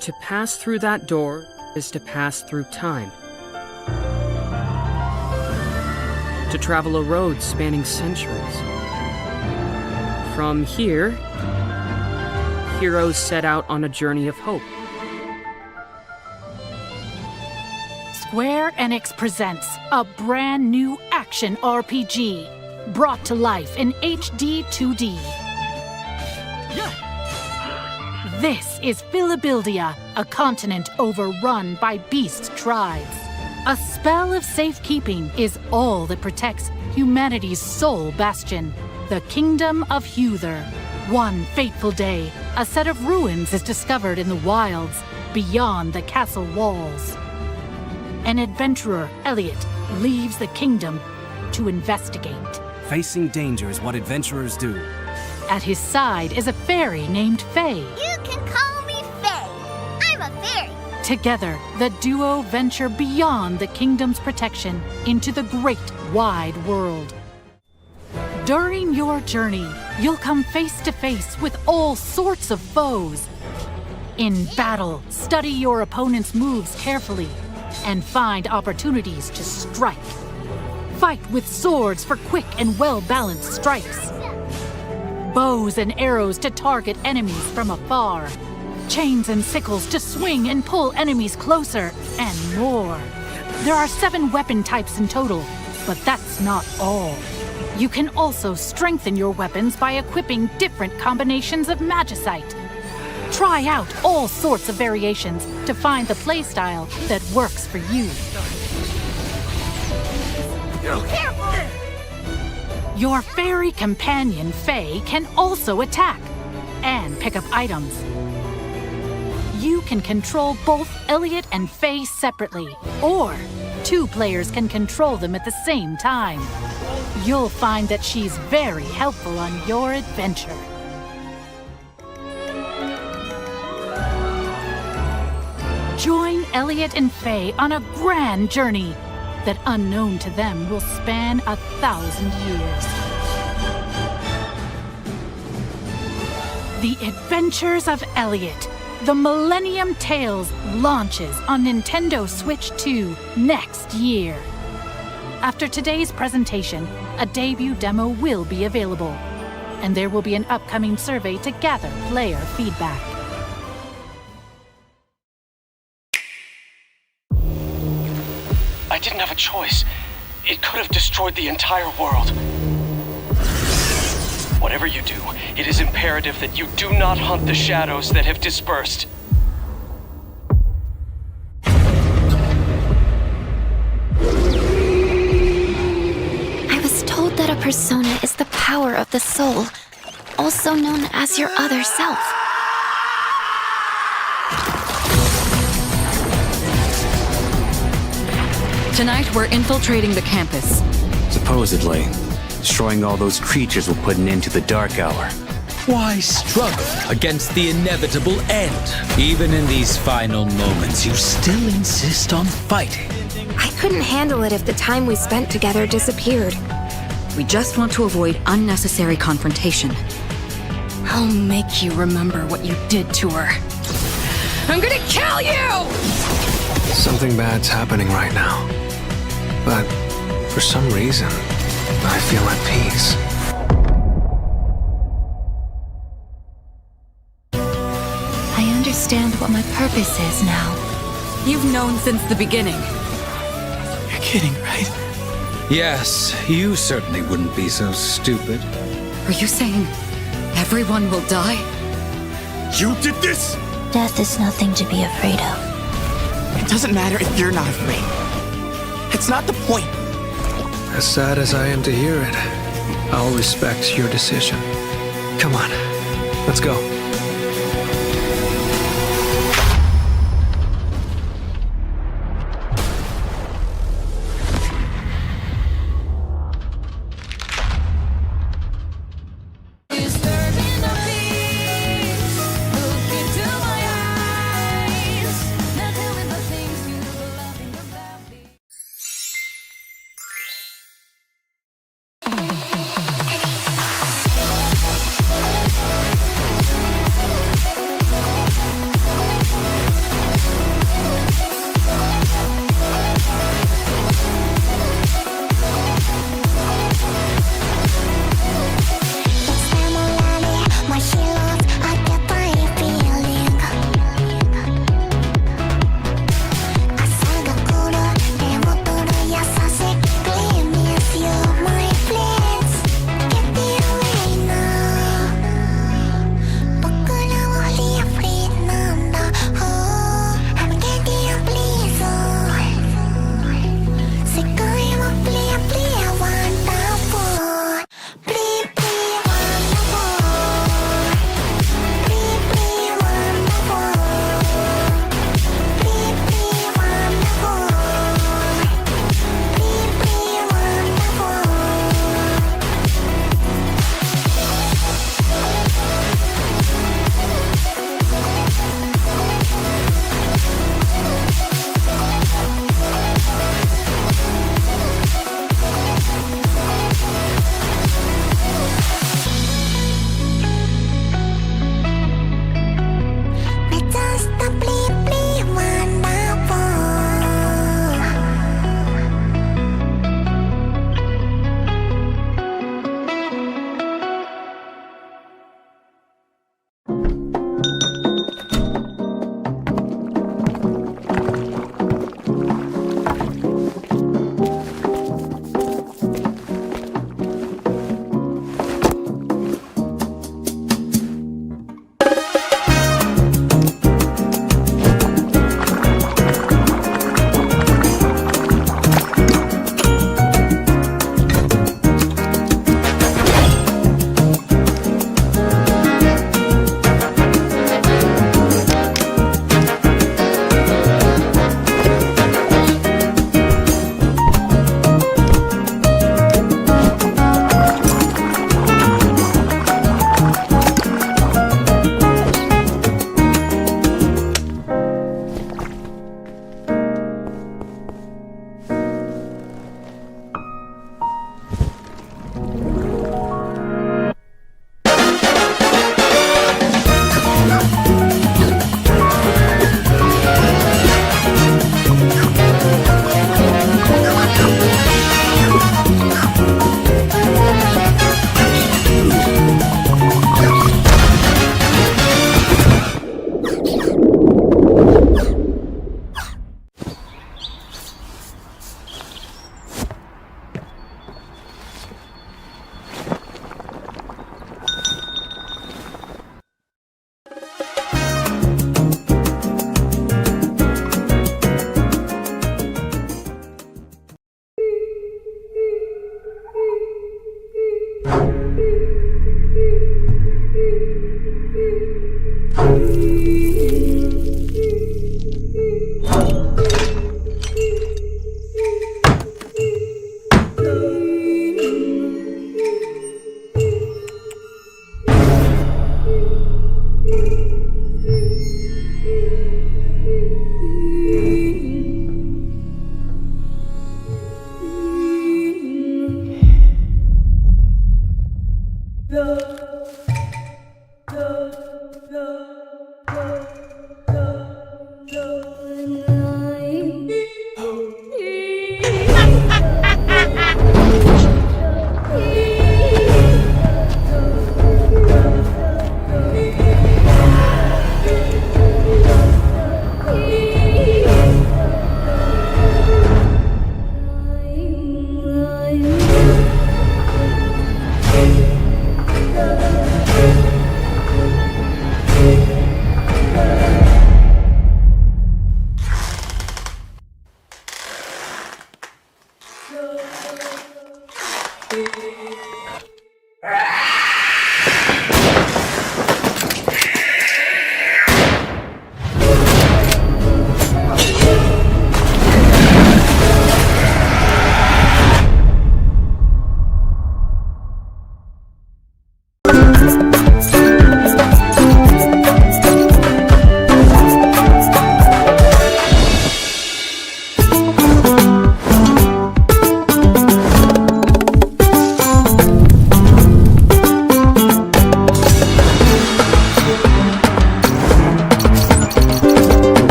To pass through that door is to pass through time. To travel a road spanning centuries. From here, heroes set out on a journey of hope. Square Enix presents a brand new action RPG, brought to life in HD 2D. This is Philabildia, a continent overrun by beast tribes. A spell of safekeeping is all that protects humanity's sole bastion, the Kingdom of Huther. One fateful day, a set of ruins is discovered in the wilds beyond the castle walls. An adventurer, Elliot, leaves the kingdom to investigate. Facing danger is what adventurers do. At his side is a fairy named Faye. You can call me Faye. I'm a fairy. Together, the duo venture beyond the kingdom's protection into the great wide world. During your journey, you'll come face to face with all sorts of foes. In battle, study your opponent's moves carefully and find opportunities to strike. Fight with swords for quick and well-balanced strikes. Bows and arrows to target enemies from afar. Chains and sickles to swing and pull enemies closer, and more. There are 7 weapon types in total, but that's not all. You can also strengthen your weapons by equipping different combinations of magicite. Try out all sorts of variations to find the playstyle that works for you. Careful! Your fairy companion, Faye, can also attack and pick up items. You can control both Elliot and Faye separately, or 2 players can control them at the same time. You'll find that she's very helpful on your adventure. Join Elliot and Faye on a grand journey that, unknown to them, will span 1,000 years. The Adventures of Elliot, The Millennium Tales, launches on Nintendo Switch 2 next year. After today's presentation, a debut demo will be available, and there will be an upcoming survey to gather player feedback. I didn't have a choice. It could have destroyed the entire world. Whatever you do, it is imperative that you do not hunt the shadows that have dispersed. I was told that a persona is the power of the soul, also known as your other self. Tonight, we're infiltrating the campus. Supposedly, destroying all those creatures will put an end to the dark hour. Why struggle against the inevitable end? Even in these final moments, you still insist on fighting. I couldn't handle it if the time we spent together disappeared. We just want to avoid unnecessary confrontation. I'll make you remember what you did to her. I'm gonna kill you! Something bad's happening right now. But for some reason, I feel at peace. I understand what my purpose is now. You've known since the beginning. You're kidding, right? Yes, you certainly wouldn't be so stupid. Are you saying everyone will die? You did this? Death is nothing to be afraid of. It doesn't matter if you're not afraid. It's not the point. As sad as I am to hear it, I'll respect your decision. Come on, let's go.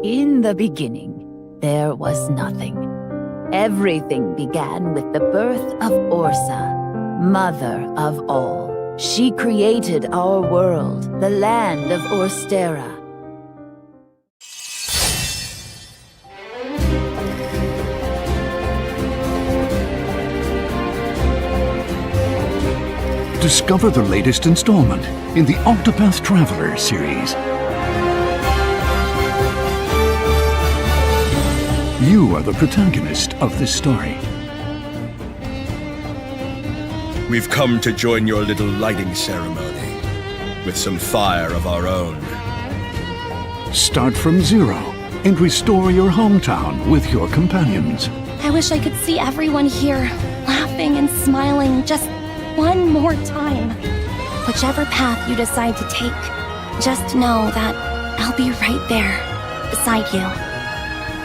In the beginning, there was nothing. Everything began with the birth of Orsa, mother of all. She created our world, the land of Orstera. Discover the latest installment in the Octopath Traveler series. You are the protagonist of this story. We've come to join your little lighting ceremony with some fire of our own. Start from zero and restore your hometown with your companions. I wish I could see everyone here, laughing and smiling just one more time. Whichever path you decide to take, just know that I'll be right there, beside you.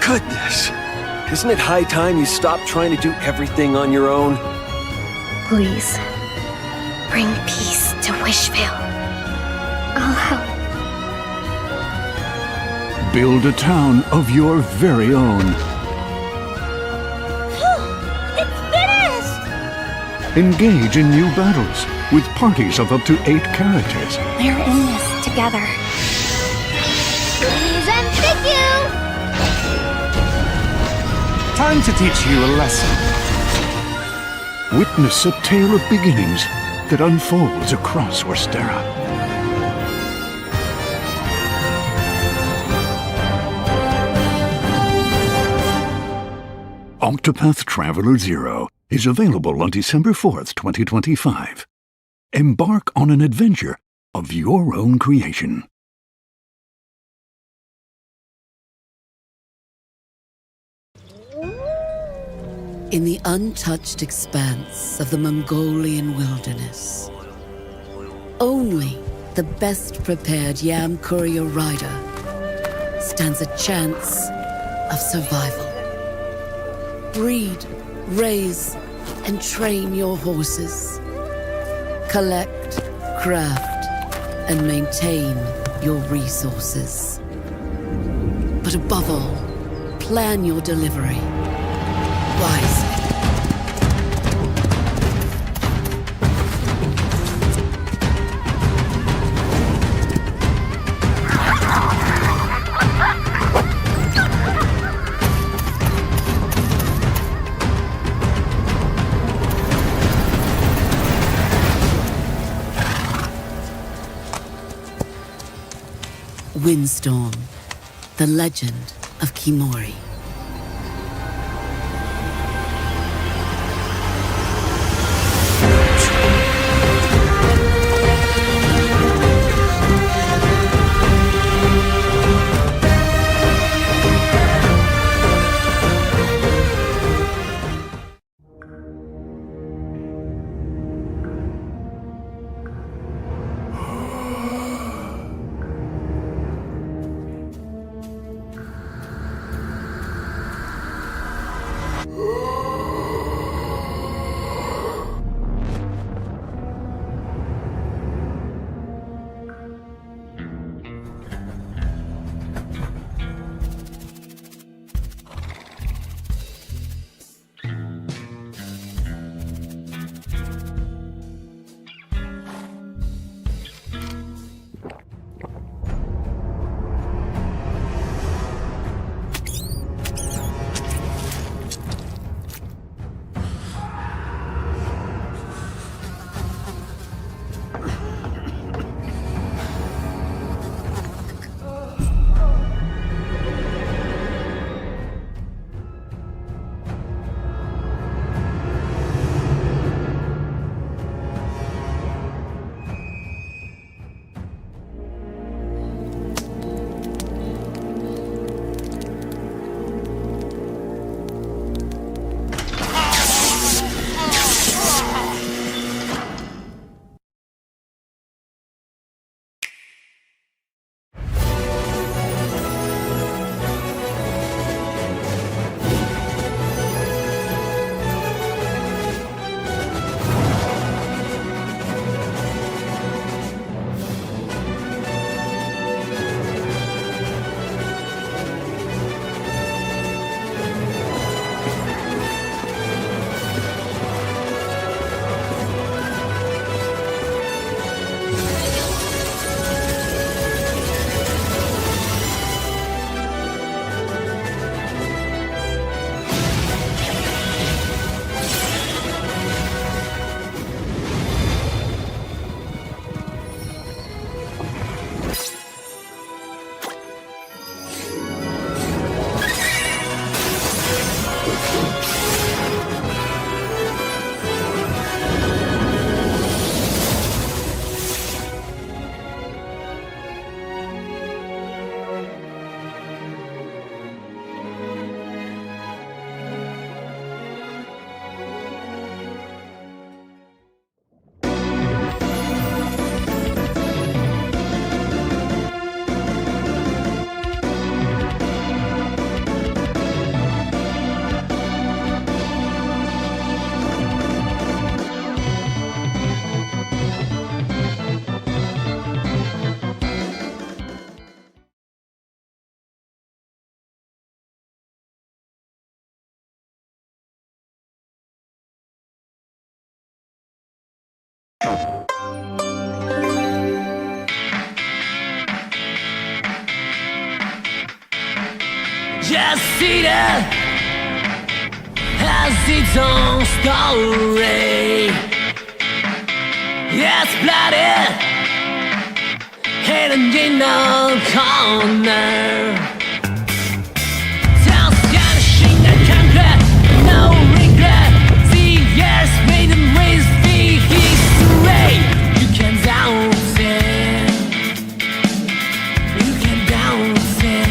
Goodness! Isn't it high time you stop trying to do everything on your own? Please, bring peace to Wishvale. I'll help. Build a town of your very own. It's finished! Engage in new battles with parties of up to 8 characters. We're in this together. Please and thank you! Time to teach you a lesson. Witness a tale of beginnings that unfolds across Orstera. Octopath Traveler 0 is available on December 4th, 2025. Embark on an adventure of your own creation. In the untouched expanse of the Mongolian wilderness, only the best prepared Yam courier rider stands a chance of survival. Breed, raise, and train your horses. Collect, craft, and maintain your resources. But above all, plan your delivery. Windstorm, the legend of Kimori. Just see that has its own story. It's bloody, hidden in the corner. Sounds astonishing, the concrete, no regret. The years made them with the history. You can dance it, you can dance it.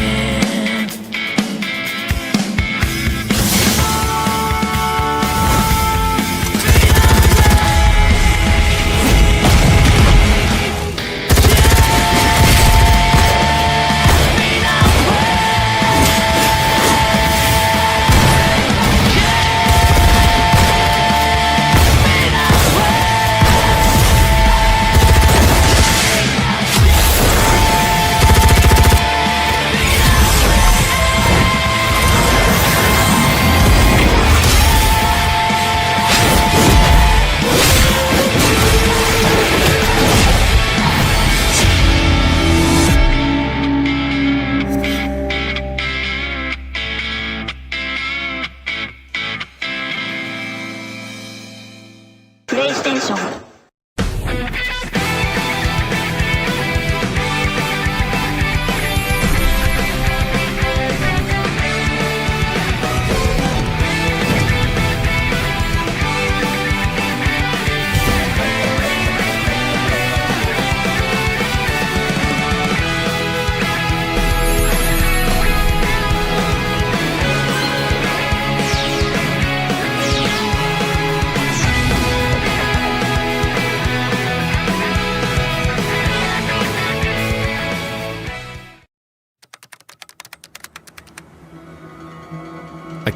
PlayStation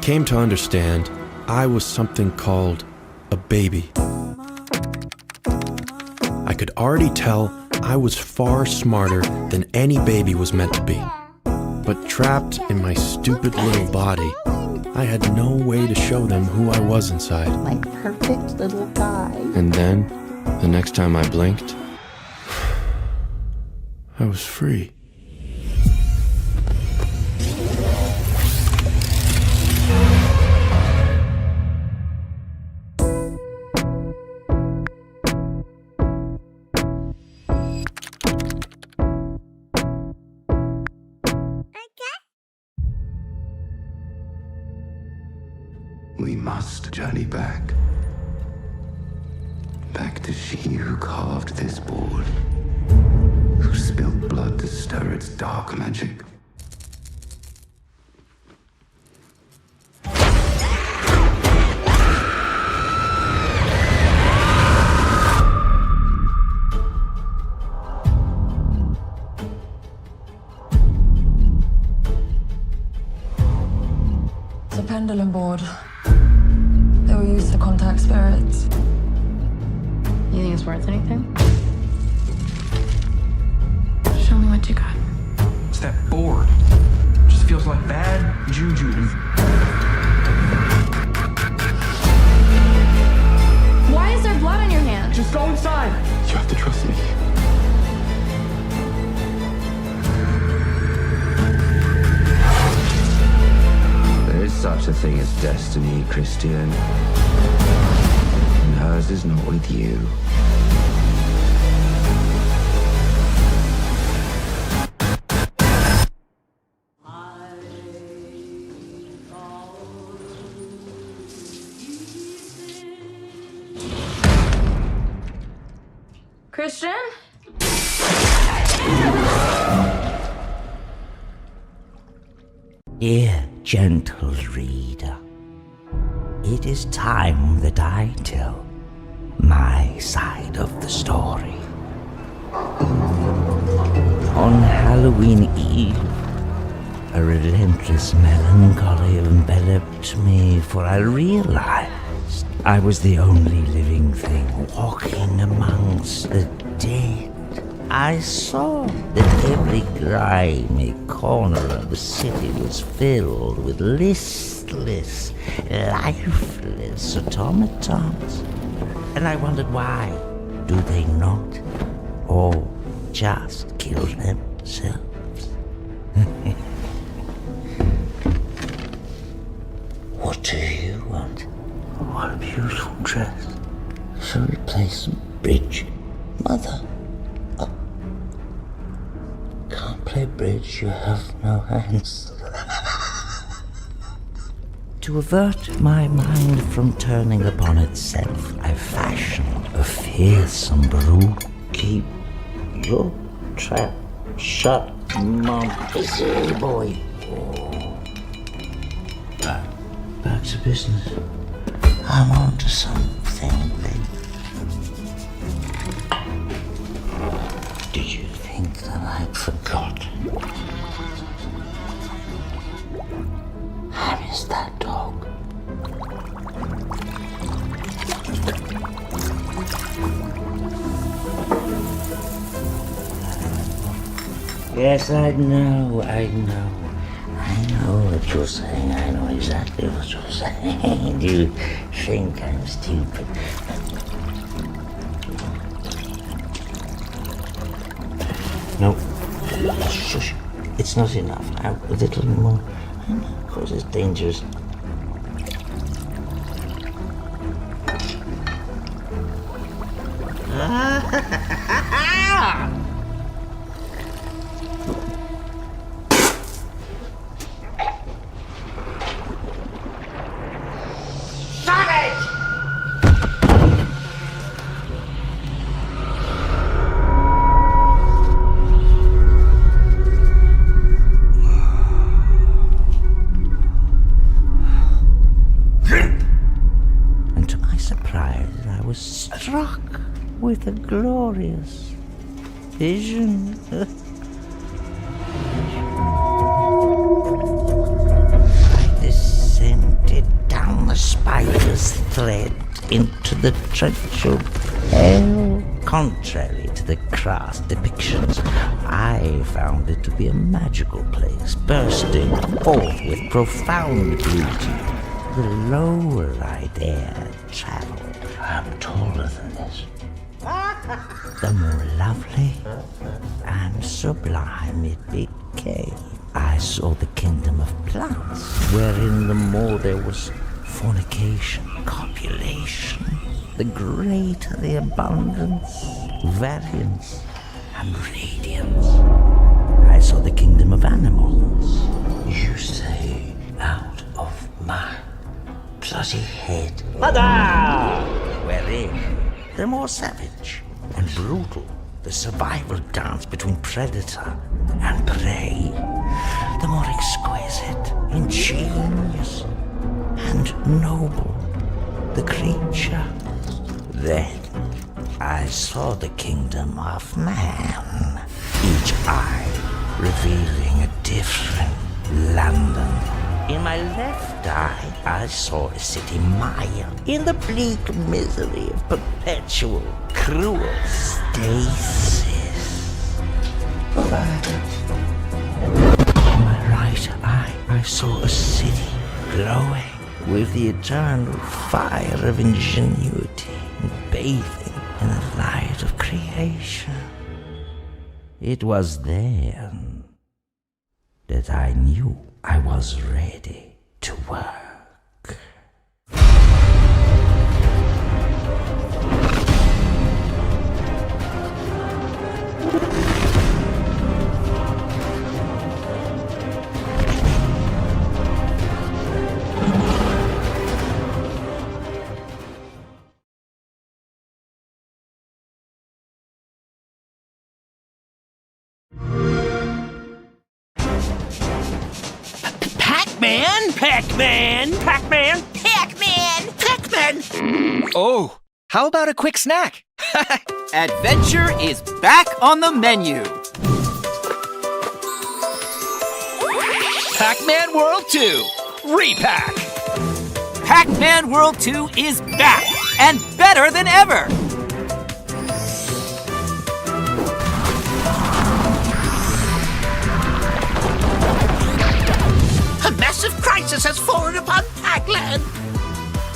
came to understand I was something called a baby. I could already tell I was far smarter than any baby was meant to be. But trapped in my stupid little body, I had no way to show them who I was inside. My perfect little guy. And then, the next time I blinked, I was free. We must journey back. Back to she who carved this board. Who spilled blood to stir its dark magic. It's a pendulum board. They were used to contact spirits. You think it's worth anything? Show me what you got. It's that board. Just feels like bad juju. Why is there blood on your hand? Just go inside. You have to trust me. There is such a thing as destiny, Christian. And hers is not with you. Christian? Dear gentle reader, it is time that I tell my side of the story. On Halloween Eve, a relentless melancholy enveloped me, for I realized I was the only living thing walking amongst the dead. I saw that every grimy corner of the city was filled with listless, lifeless automatons. And I wondered why do they not all just kill themselves? What do you want? What a beautiful dress. Shall we play some bridge? Mother. Can't play bridge, you have no hands. To avert my mind from turning upon itself, I fashioned a fearsome brew. Keep your trap shut, Mom. Easy, boy. Back to business. I'm on to something, babe. Did you think that I'd forgotten? I miss that dog. Yes, I know what you're saying. I know exactly what you're saying. You think I'm stupid. No. Shush. It's not enough. A little more. Of course, it's dangerous. Struck with a glorious vision. Like this scent spider's thread into the trench of hell. Contrary to the crass depictions, I found it to be a magical place, bursting forth with profound beauty. The lower I dared travel, I'm taller than this, the more lovely and sublime it became. I saw the kingdom of plants, wherein the more there was fornication, copulation, the greater the abundance, variance, and radiance. I saw the kingdom of animals. You say, out of my bloody head. Mother! Wherein the more savage and brutal the survival dance between predator and prey, the more exquisite, ingenious, and noble the creature. Then I saw the kingdom of man, each eye revealing a different London. In my left eye, I saw a city mired in the bleak misery of perpetual, cruel stasis. In my right eye, I saw a city glowing with the eternal fire of ingenuity and bathing in the light of creation. It was then that I knew I was ready to work. Pac-Man! Pac-Man! Pac-Man! Pac-Man! Pac-Man! Oh, how about a quick snack? Adventure is back on the menu! Pac-Man World 2 Repack! Pac-Man World 2 is back and better than ever! A massive crisis has fallen upon Pac-Land!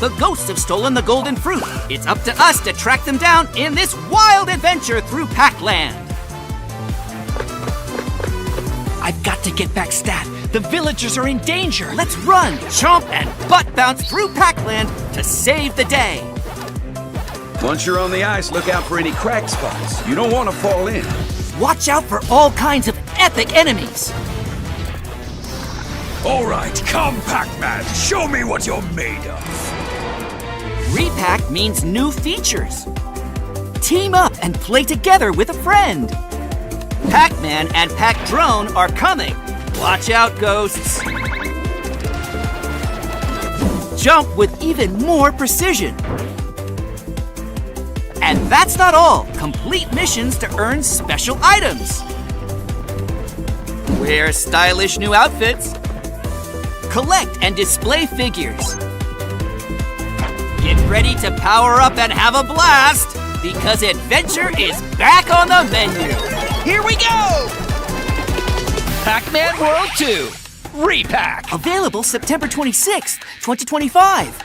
The ghosts have stolen the golden fruit. It's up to us to track them down in this wild adventure through Pac-Land. I've got to get back Stat. The villagers are in danger. Let's run, chomp, and butt bounce through Pac-Land to save the day. Once you're on the ice, look out for any crack spots. You don't want to fall in. Watch out for all kinds of epic enemies. All right, come, Pac-Man. Show me what you're made of. Repack means new features. Team up and play together with a friend. Pac-Man and Pac-Drone are coming. Watch out, ghosts. Jump with even more precision. And that's not all. Complete missions to earn special items. Wear stylish new outfits. Collect and display figures. Get ready to power up and have a blast, because adventure is back on the menu. Here we go! Pac-Man World 2 Repack. Available September 26th, 2025.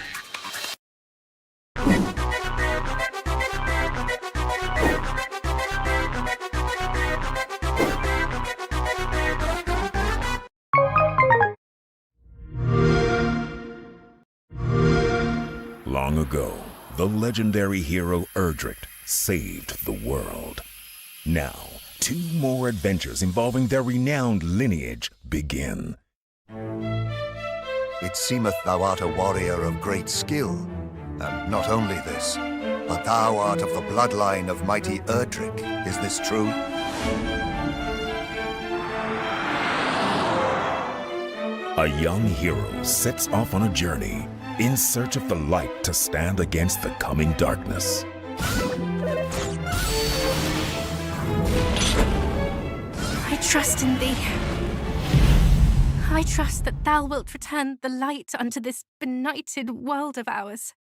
Long ago, the legendary hero Erdrick saved the world. Now, 2 more adventures involving their renowned lineage begin. It seemeth thou art a warrior of great skill, and not only this, but thou art of the bloodline of mighty Erdrick. Is this true? A young hero sets off on a journey in search of the light to stand against the coming darkness. I trust in thee. I trust that thou wilt return the light unto this benighted world of ours.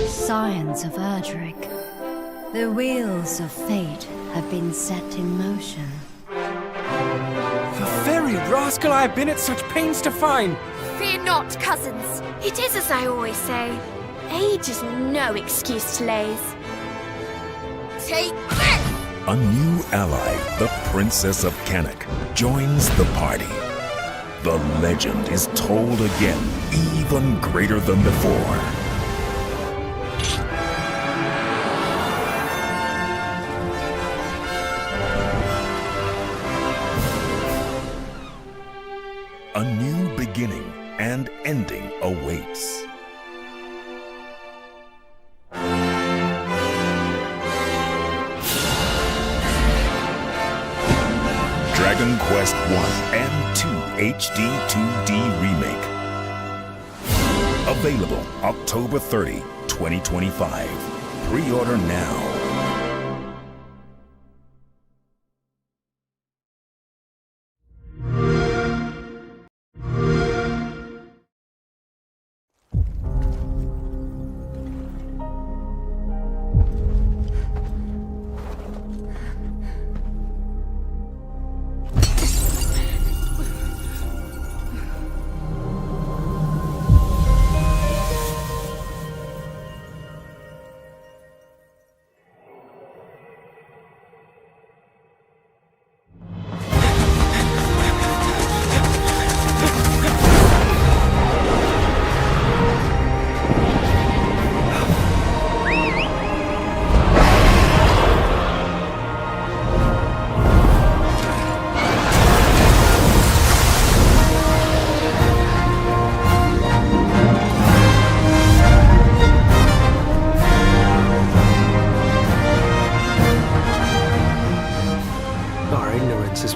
Scions of Erdrick, the wheels of fate have been set in motion. The very rascal I have been at such pains to find! Fear not, cousins. It is as I always say. Age is no excuse to laze. Take this! A new ally, the Princess of Canuck, joins the party. The legend is told again, even greater than before. A new beginning and ending awaits. Dragon Quest 1 and 2 HD 2D Remake. Available October 30, 2025. Pre-order now.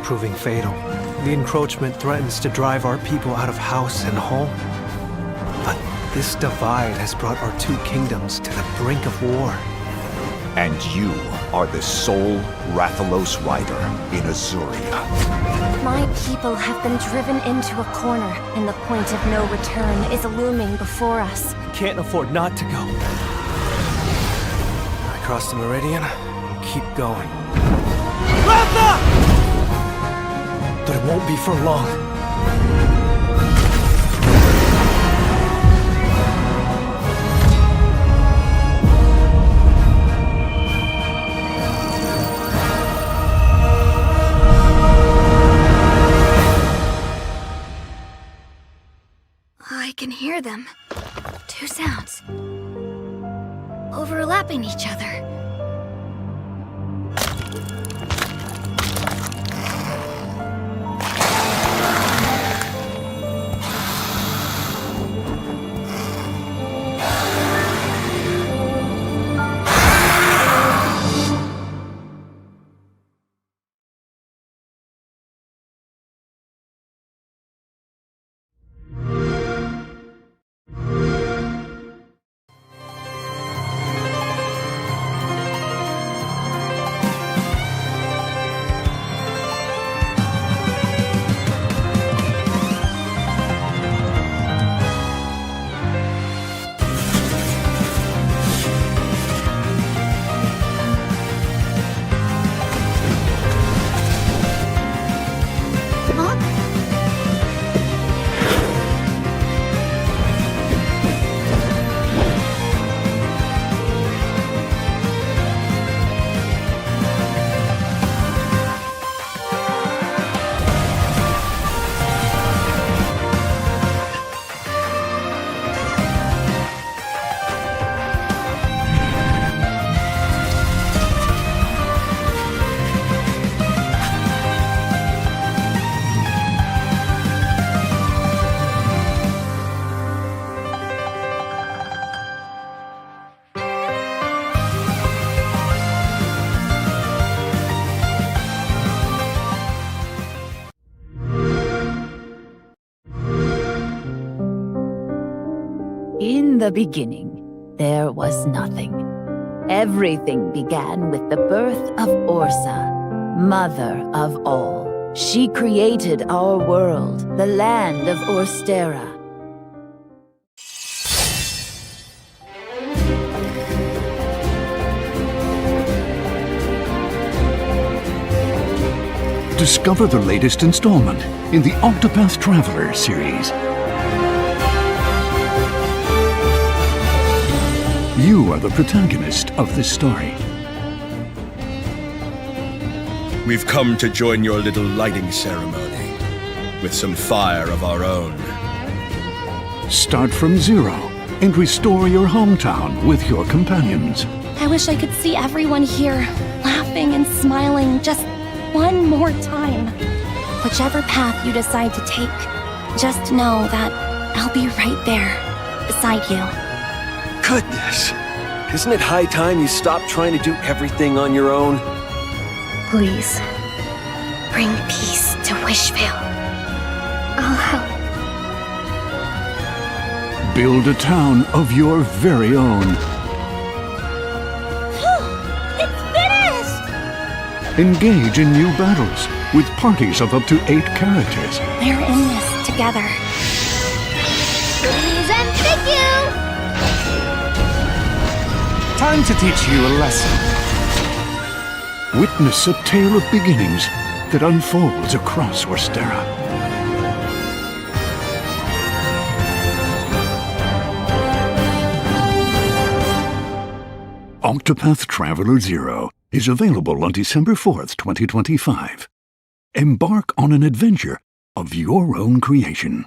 Proving fatal. The encroachment threatens to drive our people out of house and home. But this divide has brought our two kingdoms to the brink of war. And you are the sole Rathalos rider in Azuria. My people have been driven into a corner, and the point of no return is looming before us. Can't afford not to go. I cross the meridian, keep going. Ratha! But it won't be for long. I can hear them. Two sounds. Overlapping each other. In the beginning, there was nothing. Everything began with the birth of Orsa, mother of all. She created our world, the land of Orstera. Discover the latest installment in the Octopath Traveler series. You are the protagonist of this story. We've come to join your little lighting ceremony with some fire of our own. Start from zero and restore your hometown with your companions. I wish I could see everyone here, laughing and smiling just one more time. Whichever path you decide to take, just know that I'll be right there, beside you. Goodness! Isn't it high time you stop trying to do everything on your own? Please, bring peace to Wishvale. I'll help. Build a town of your very own. It's finished! Engage in new battles with parties of up to 8 characters. We're in this together. Please and thank you! Time to teach you a lesson. Witness a tale of beginnings that unfolds across Orstera. Octopath Traveler 0 is available on December 4th, 2025. Embark on an adventure of your own creation.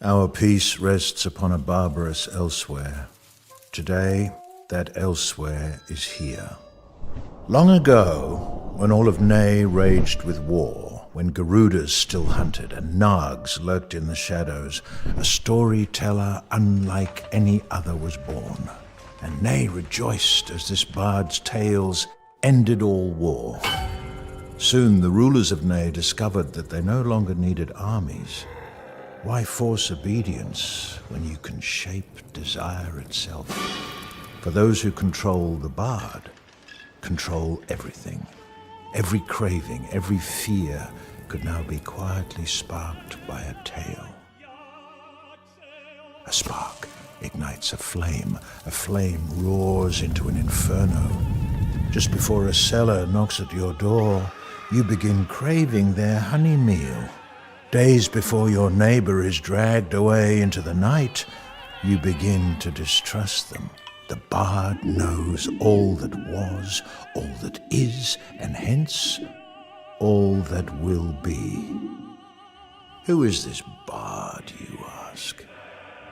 Our peace rests upon a barbarous elsewhere. Today, that elsewhere is here. Long ago, when all of Nay raged with war, when Garudas still hunted and Nags lurked in the shadows, a storyteller unlike any other was born. And Nay rejoiced as this bard's tales ended all war. Soon the rulers of Nay discovered that they no longer needed armies. Why force obedience when you can shape desire itself? For those who control the bard, control everything. Every craving, every fear could now be quietly sparked by a tale. A spark ignites a flame roars into an inferno. Just before a seller knocks at your door, you begin craving their honey meal. Days before your neighbor is dragged away into the night, you begin to distrust them. The bard knows all that was, all that is, and hence all that will be. Who is this bard, you ask?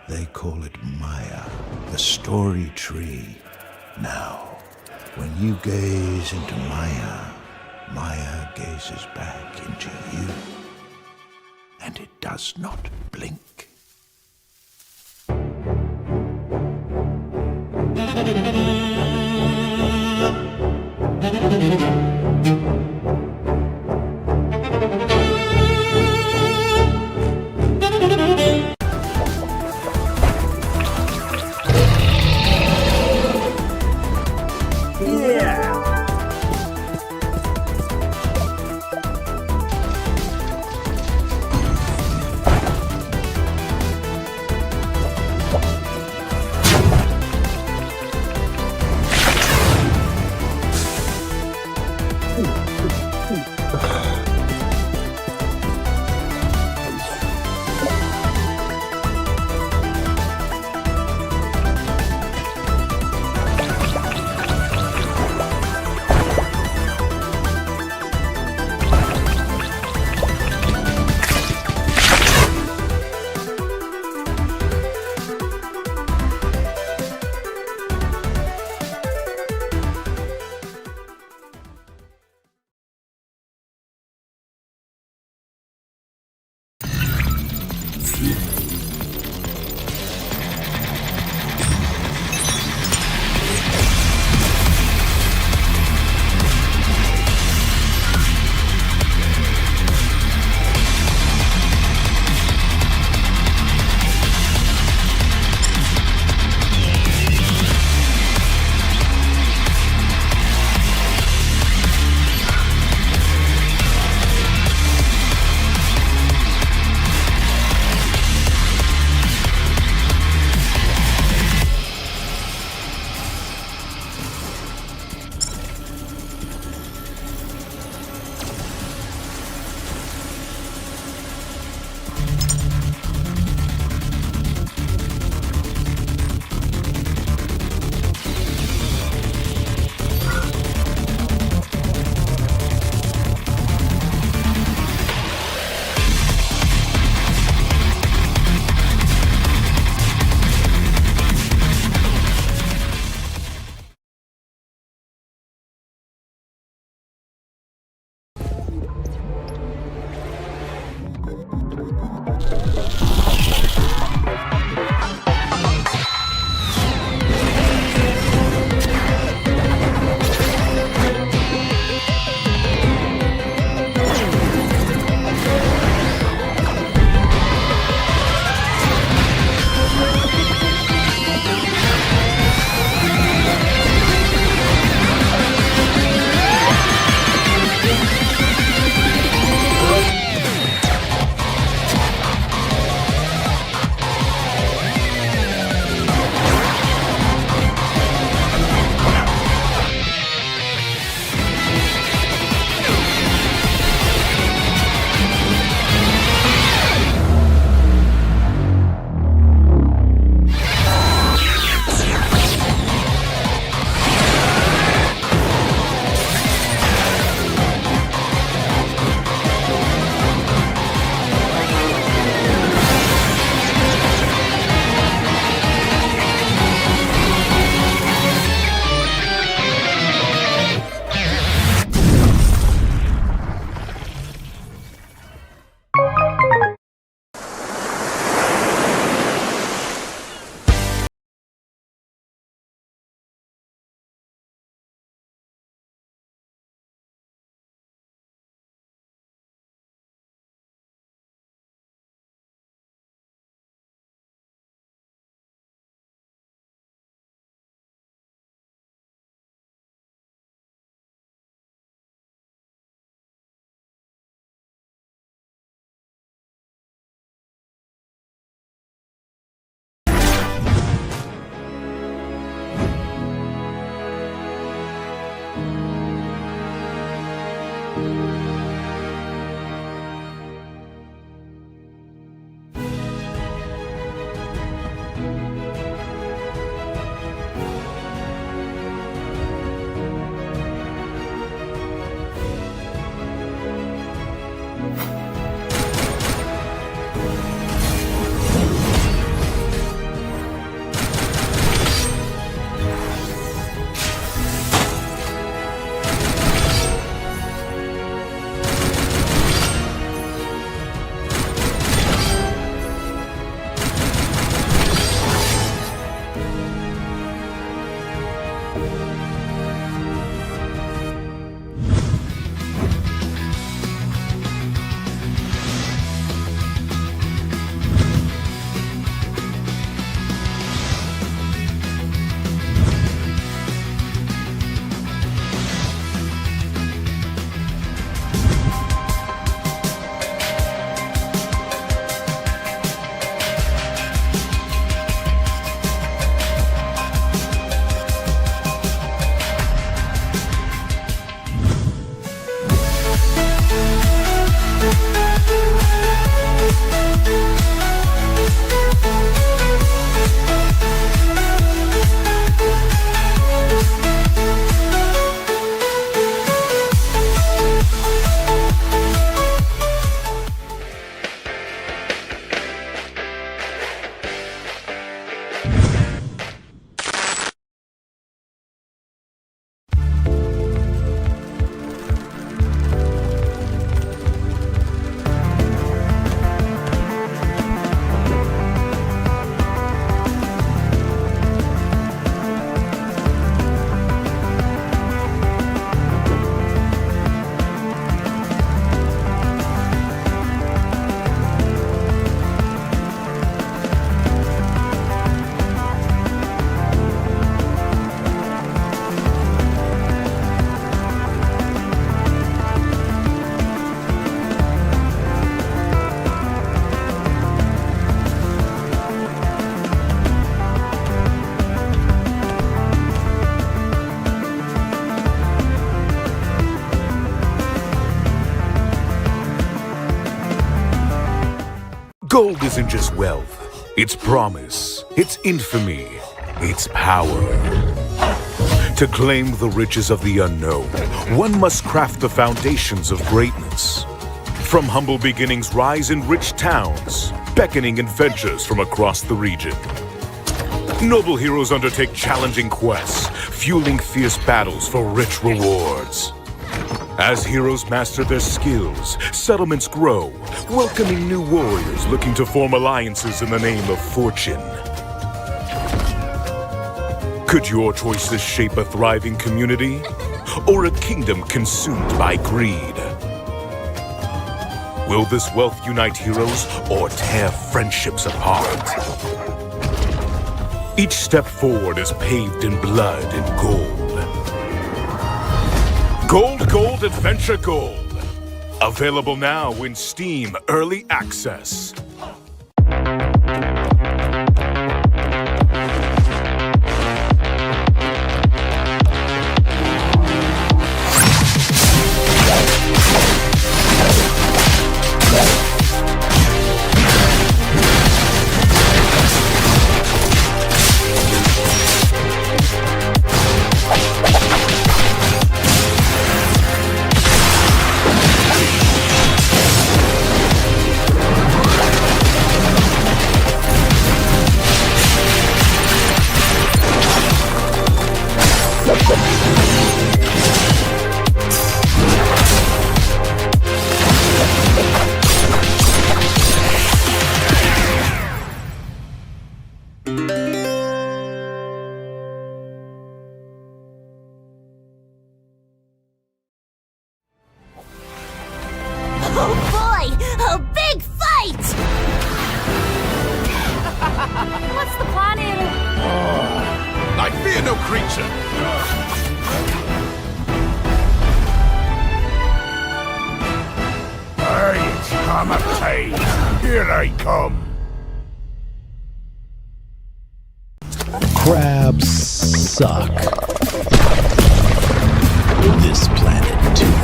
They call it Maya, the story tree. Now, when you gaze into Maya, Maya gazes back into you. And it does not blink. Gold isn't just wealth. It's promise. It's infamy. It's power. To claim the riches of the unknown, one must craft the foundations of greatness. From humble beginnings rise in rich towns, beckoning adventures from across the region. Noble heroes undertake challenging quests, fueling fierce battles for rich rewards. As heroes master their skills, settlements grow, welcoming new warriors looking to form alliances in the name of fortune. Could your choices shape a thriving community, or a kingdom consumed by greed? Will this wealth unite heroes, or tear friendships apart? Each step forward is paved in blood and gold. Gold, Gold, Adventure Gold. Available now in Steam Early Access. Oh boy! A big fight! What's the plan here? I fear no creature. Hey, it's come of time. Here I come. Crabs suck. This planet too.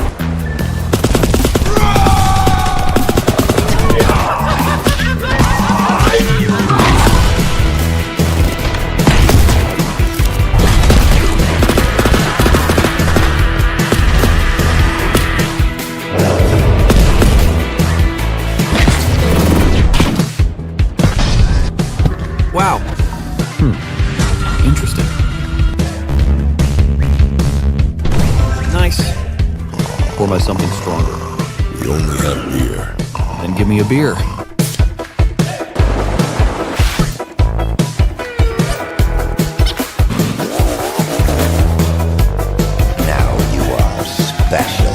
Wow. Interesting. Nice. Pour my something stronger. We only have beer. Then give me a beer. Now you are special.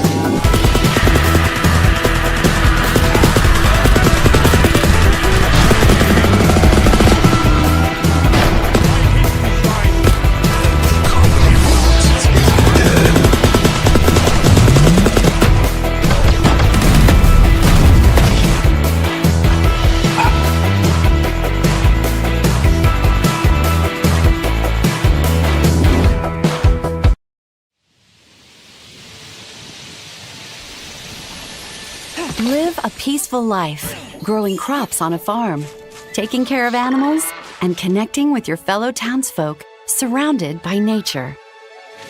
Live a peaceful life, growing crops on a farm, taking care of animals, and connecting with your fellow townsfolk, surrounded by nature.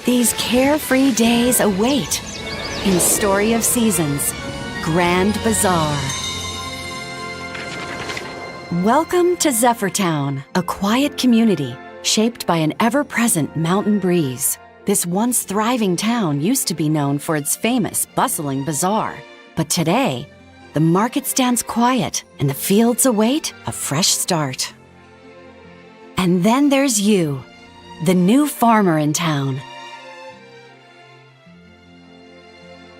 These carefree days await in Story of Seasons, Grand Bazaar. Welcome to Zephyrtown, a quiet community shaped by an ever-present mountain breeze. This once thriving town used to be known for its famous, bustling bazaar. But today, the market stands quiet and the fields await a fresh start. And then there's you, the new farmer in town.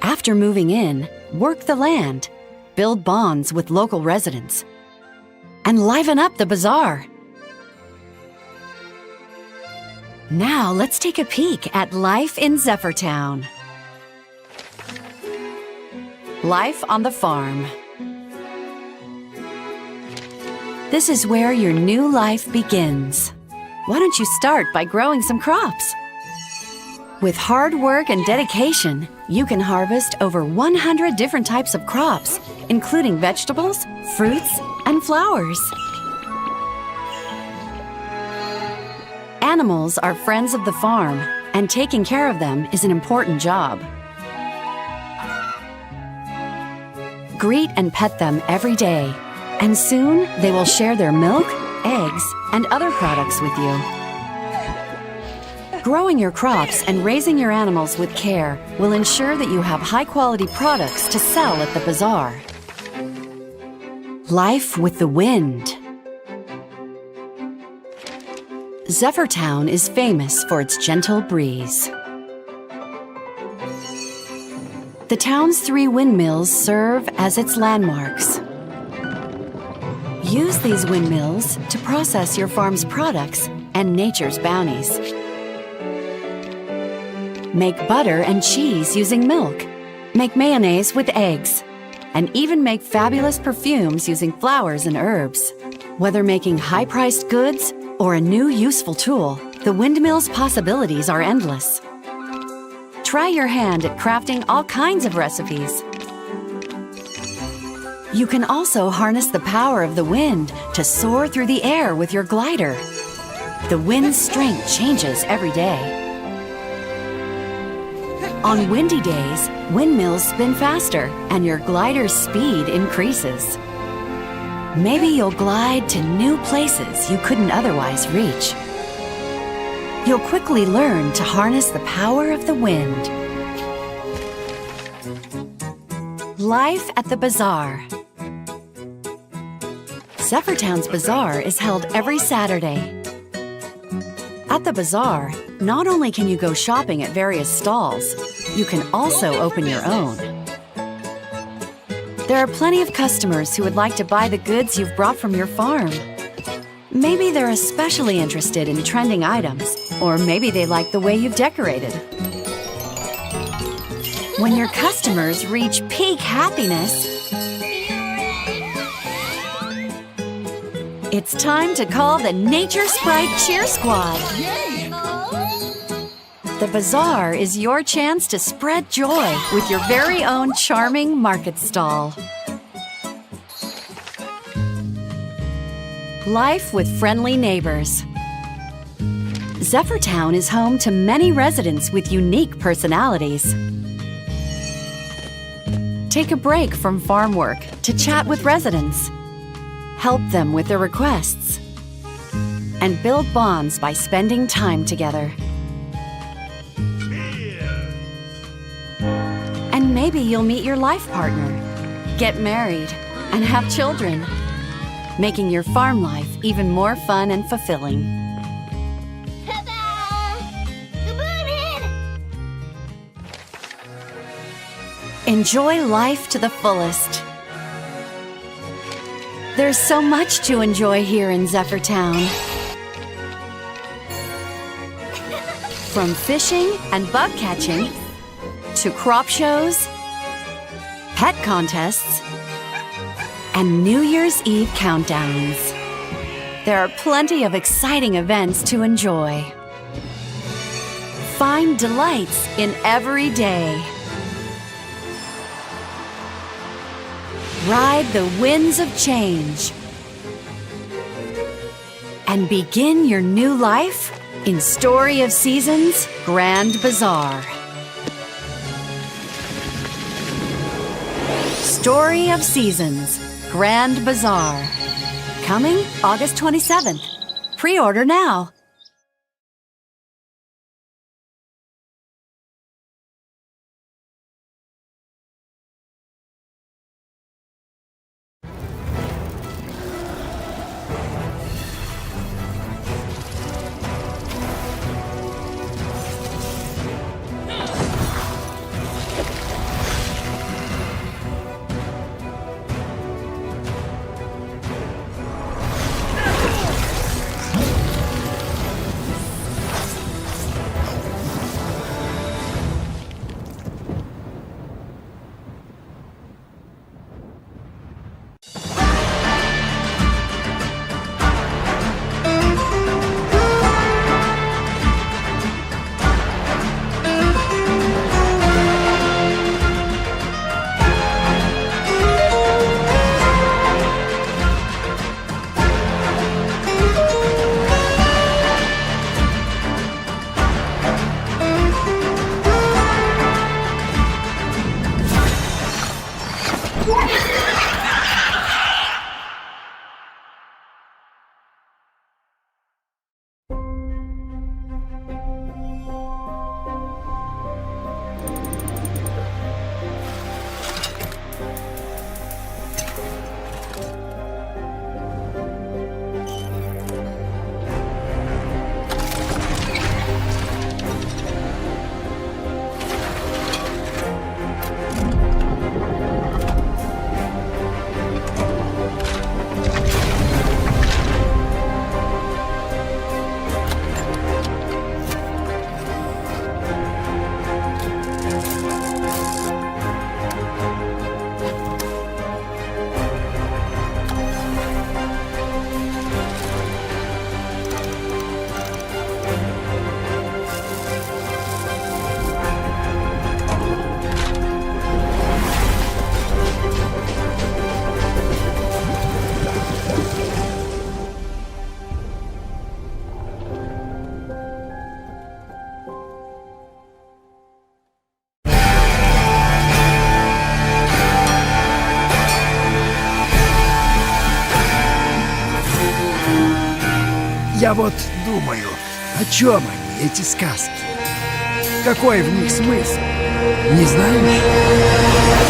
After moving in, work the land, build bonds with local residents, and liven up the bazaar. Now let's take a peek at life in Zephyrtown. Life on the farm. This is where your new life begins. Why don't you start by growing some crops? With hard work and dedication, you can harvest over 100 different types of crops, including vegetables, fruits, and and flowers. Animals are friends of the farm, and taking care of them is an important job. Greet and pet them every day, and soon they will share their milk, eggs, and other products with you. Growing your crops and raising your animals with care will ensure that you have high-quality products to sell at the bazaar. Life with the wind. Zephyrtown is famous for its gentle breeze. The town's 3 windmills serve as its landmarks. Use these windmills to process your farm's products and nature's bounties. Make butter and cheese using milk. Make mayonnaise with eggs. And even make fabulous perfumes using flowers and herbs. Whether making high-priced goods or a new useful tool, the windmill's possibilities are endless. Try your hand at crafting all kinds of recipes. You can also harness the power of the wind to soar through the air with your glider. The wind's strength changes every day. On windy days, windmills spin faster and your glider's speed increases. Maybe you'll glide to new places you couldn't otherwise reach. You'll quickly learn to harness the power of the wind. Life at the Bazaar. Zephyrtown's Bazaar is held every Saturday. At the bazaar, not only can you go shopping at various stalls, you can also open your own. There are plenty of customers who would like to buy the goods you've brought from your farm. Maybe they're especially interested in trending items, or maybe they like the way you've decorated. When your customers reach peak happiness, it's time to call the Nature Sprite Cheer Squad. The bazaar is your chance to spread joy with your very own charming market stall. Life with friendly neighbors. Zephyrtown is home to many residents with unique personalities. Take a break from farm work to chat with residents. Help them with their requests. And build bonds by spending time together. And maybe you'll meet your life partner, get married, and have children, making your farm life even more fun and fulfilling. Enjoy life to the fullest. There's so much to enjoy here in Zephyrtown. From fishing and bug catching, to crop shows, pet contests, and New Year's Eve countdowns. There are plenty of exciting events to enjoy. Find delights in every day. Ride the winds of change. And begin your new life in Story of Seasons Grand Bazaar. Story of Seasons Grand Bazaar. Coming August 27th. Pre-order now. Я вот думаю, о чем они, эти сказки? Какой в них смысл? Не знаешь?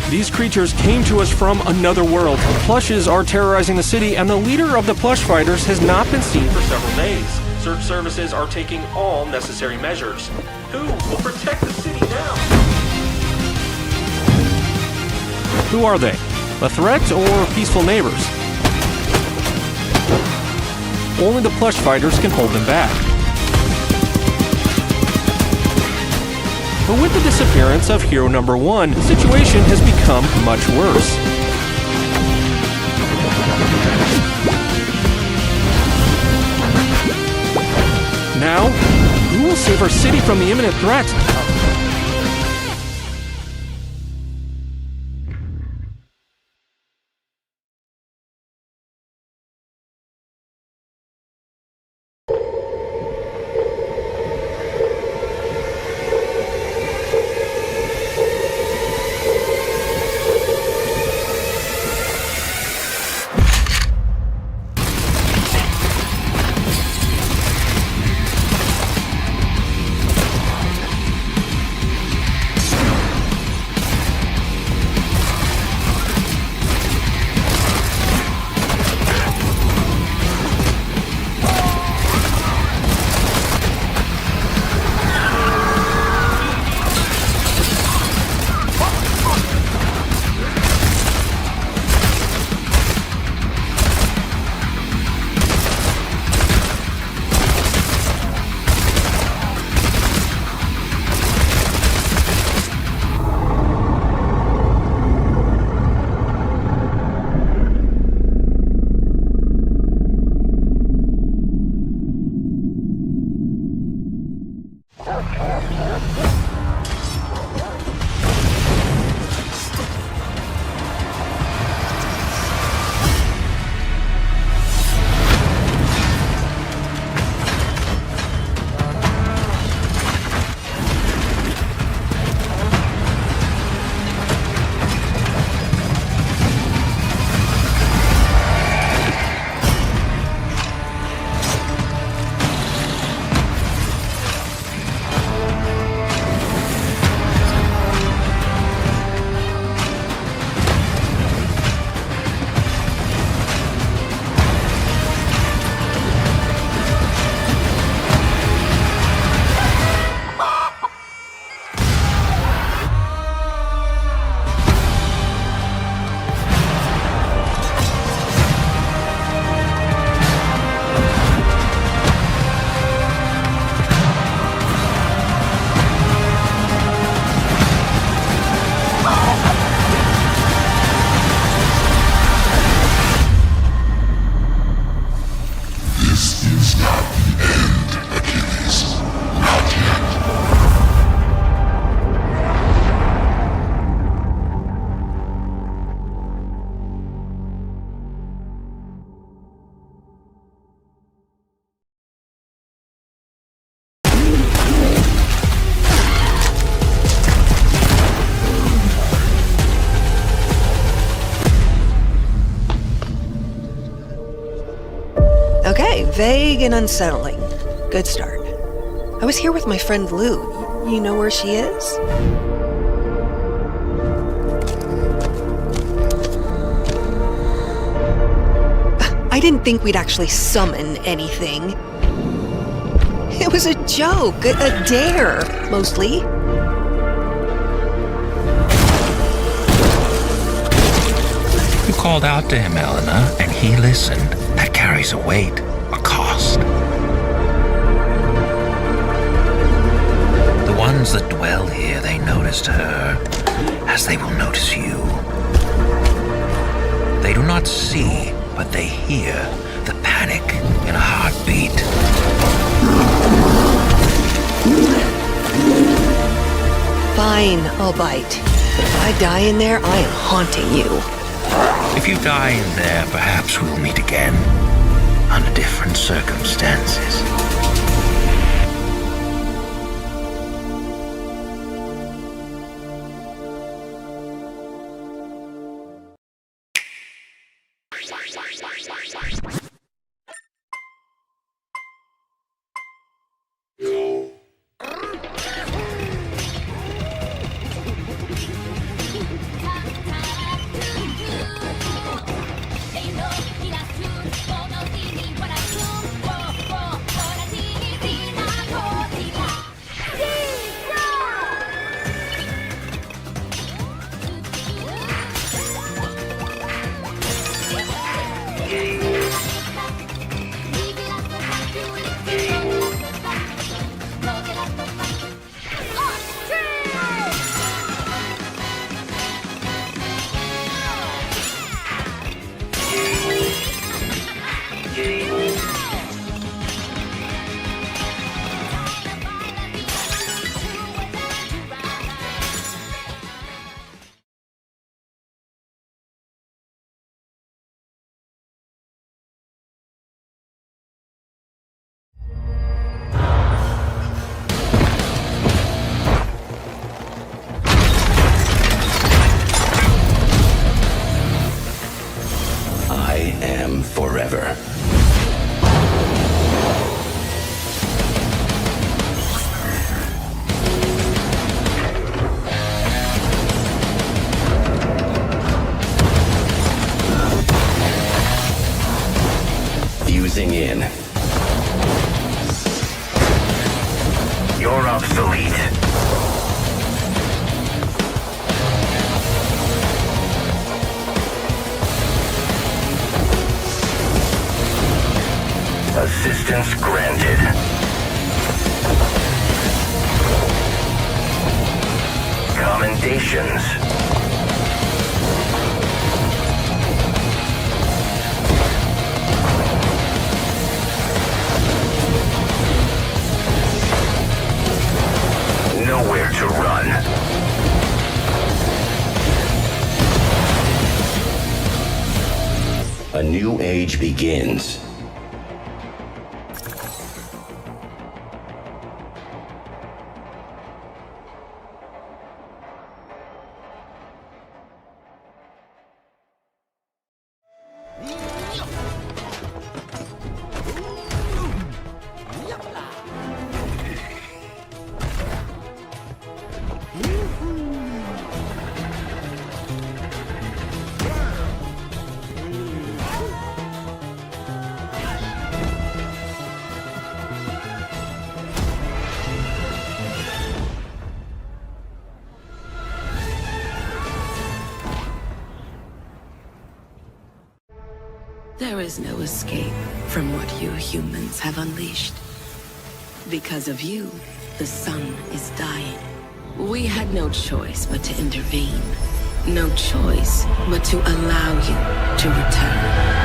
These creatures came to us from another world. Plushes are terrorizing the city, and the leader of the plush fighters has not been seen for several days. Search services are taking all necessary measures. Who will protect the city now? Who are they? A threat or peaceful neighbors? Only the plush fighters can hold them back. But with the disappearance of hero number 1, the situation has become much worse. Now, who will save our city from the imminent threat? Okay, vague and unsettling. Good start. I was here with my friend Lou. You know where she is? I didn't think we'd actually summon anything. It was a joke, a dare, mostly. You called out to him, Eleanor, and he listened. That carries a weight, a cost. The ones that dwell here, they noticed her, as they will notice you. They do not see, but they hear the panic in a heartbeat. Fine, I'll bite. But if I die in there, I am haunting you. If you die in there, perhaps we'll meet again, under different circumstances. in. You're obsolete. Assistance granted. Commendations. Nowhere to run. A new age begins. There is no escape from what you humans have unleashed. Because of you, the sun is dying. We had no choice but to intervene. No choice but to allow you to return.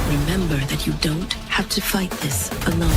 Remember that you don't have to fight this alone.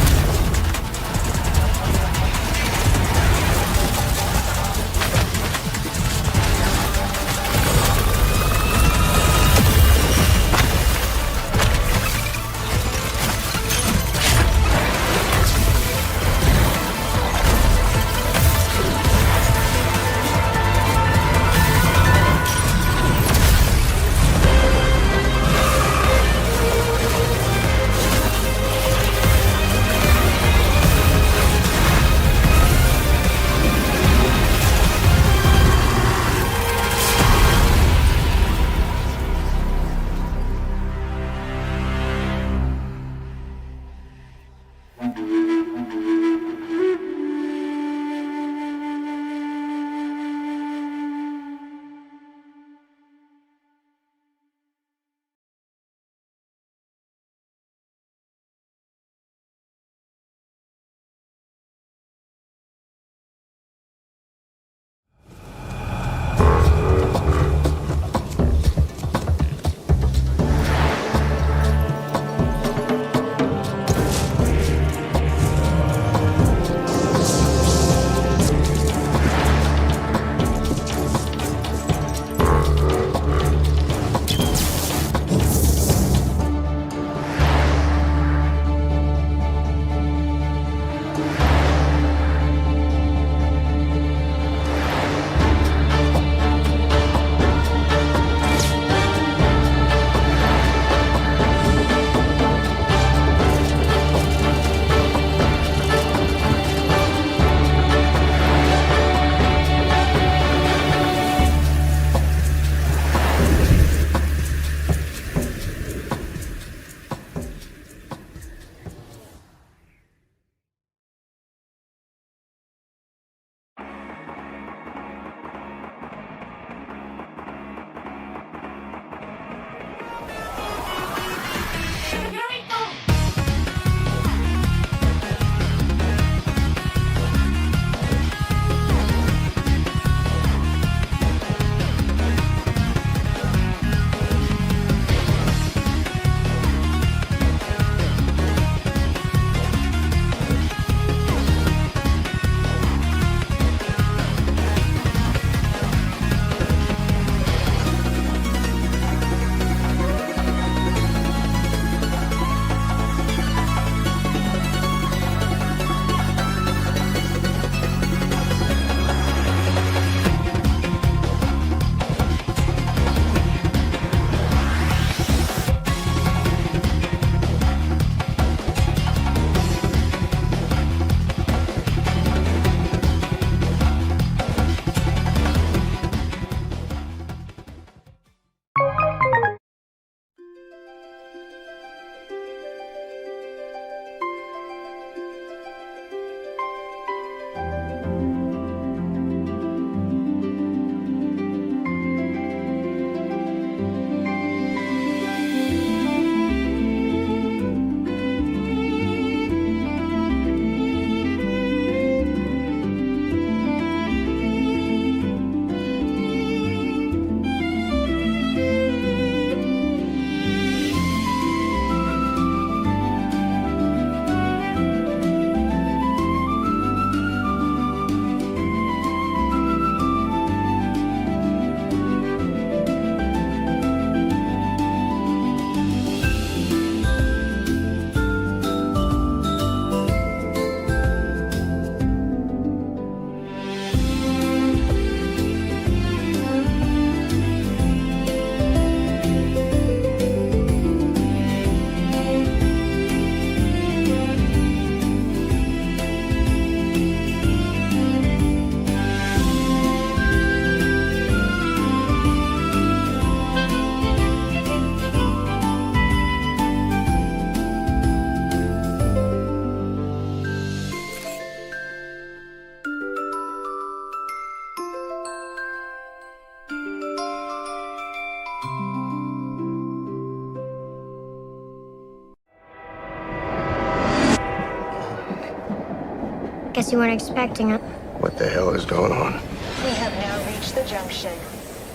Guess you weren't expecting it. What the hell is going on? We have now reached the junction.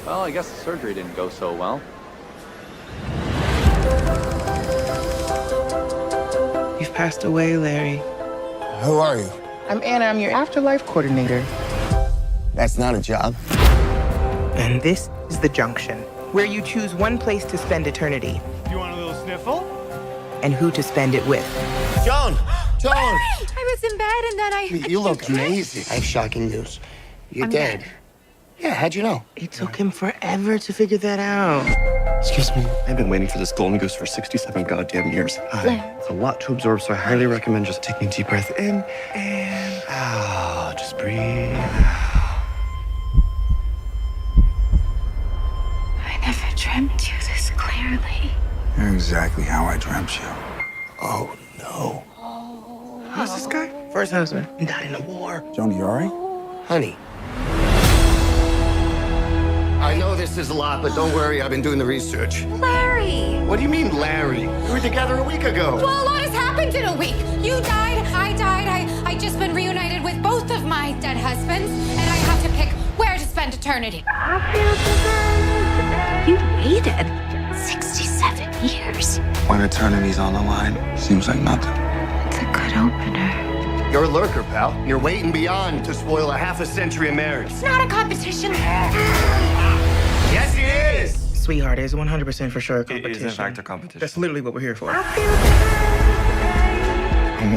Well, I guess the surgery didn't go so well. You've passed away, Larry. Who are you? I'm Anna. I'm your afterlife coordinator. That's not a job. And this is the junction, where you choose one place to spend eternity. You want a little sniffle? And who to spend it with. Joan! Joan! I was in bed and then I... You look amazing. I have shocking news. You're I'm dead. dead. Yeah, how'd you know? It took him forever to figure that out. Excuse me. I've been waiting for this golden goose for 67 goddamn years. It's a lot to absorb, so I highly recommend just taking a deep breath in and out. Just breathe. I never dreamt you this clearly. You're exactly how I dreamt you. Oh, no. Who's this guy? First husband. He died in the war. Joni, you all right? Honey. I know this is a lot, but don't worry. I've been doing the research. Larry! What do you mean, Larry? We were together a week ago. Well, a lot has happened in a week. You died, I died, I just been reunited with both of my dead husbands, and I have to pick where to spend eternity. You waited 67 years. When eternity's on the line, seems like nothing. It's a good opener. You're a lurker, pal. You're waiting beyond to spoil a half a century of marriage. It's not a competition. Yes, it is! Sweetheart, it's 100% for sure a competition. It is, in fact, a competition. That's literally what we're here for. I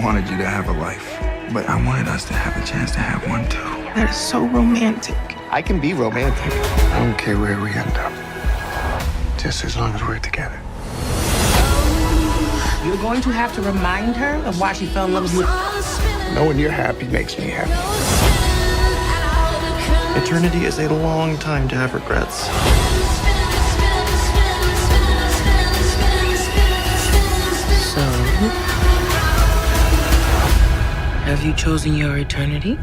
wanted you to have a life, but I wanted us to have a chance to have one too. That is so romantic. I can be romantic. I don't care where we end up, just as long as we're together. You're going to have to remind her of why she fell in love with you. Knowing you're happy makes me happy. Eternity is a long time to have regrets. So, have you chosen your eternity?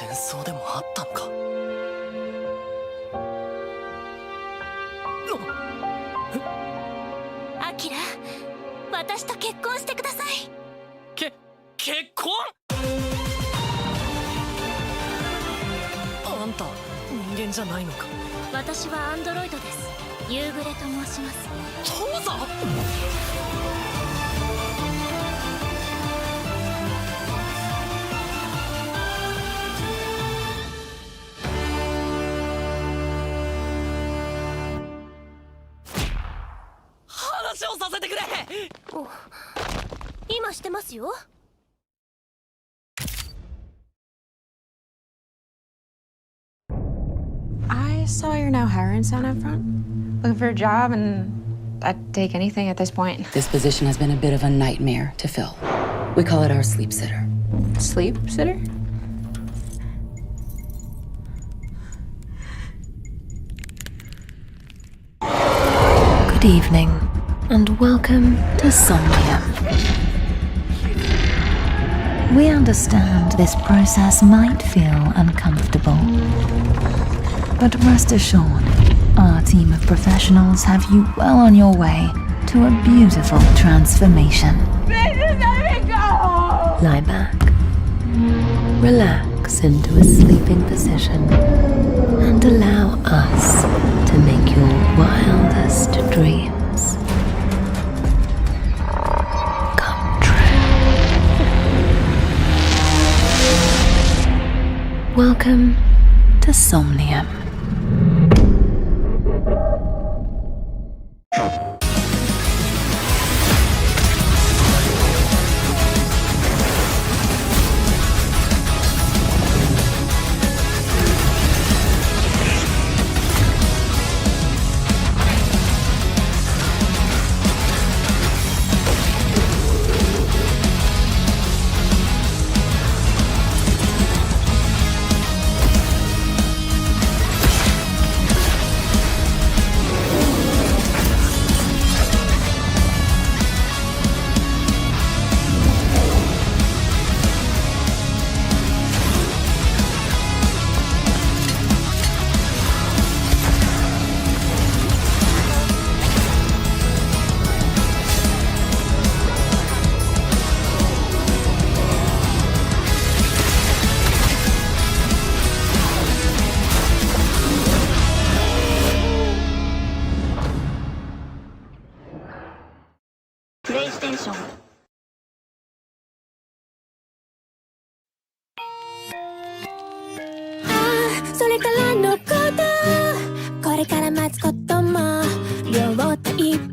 戦争でもあったのか。アキラ、私と結婚してください。結婚？あんた人間じゃないのか。私はアンドロイドです。夕暮れと申します。どうぞ。話をさせてくれ。今してますよ。I saw you're now hiring sound up front. Looking for a job, and I'd take anything at this point. This position has been a bit of a nightmare to fill. We call it our sleep sitter. Sleep sitter? Good evening, and welcome to Somnium. We understand this process might feel uncomfortable, but rest assured, our team of professionals have you well on your way to a beautiful transformation. Lie back, relax into a sleeping position, and allow us to make your wildest dreams come true. Welcome to Somnium. PlayStation。それからのこと、これから待つことも両手いっ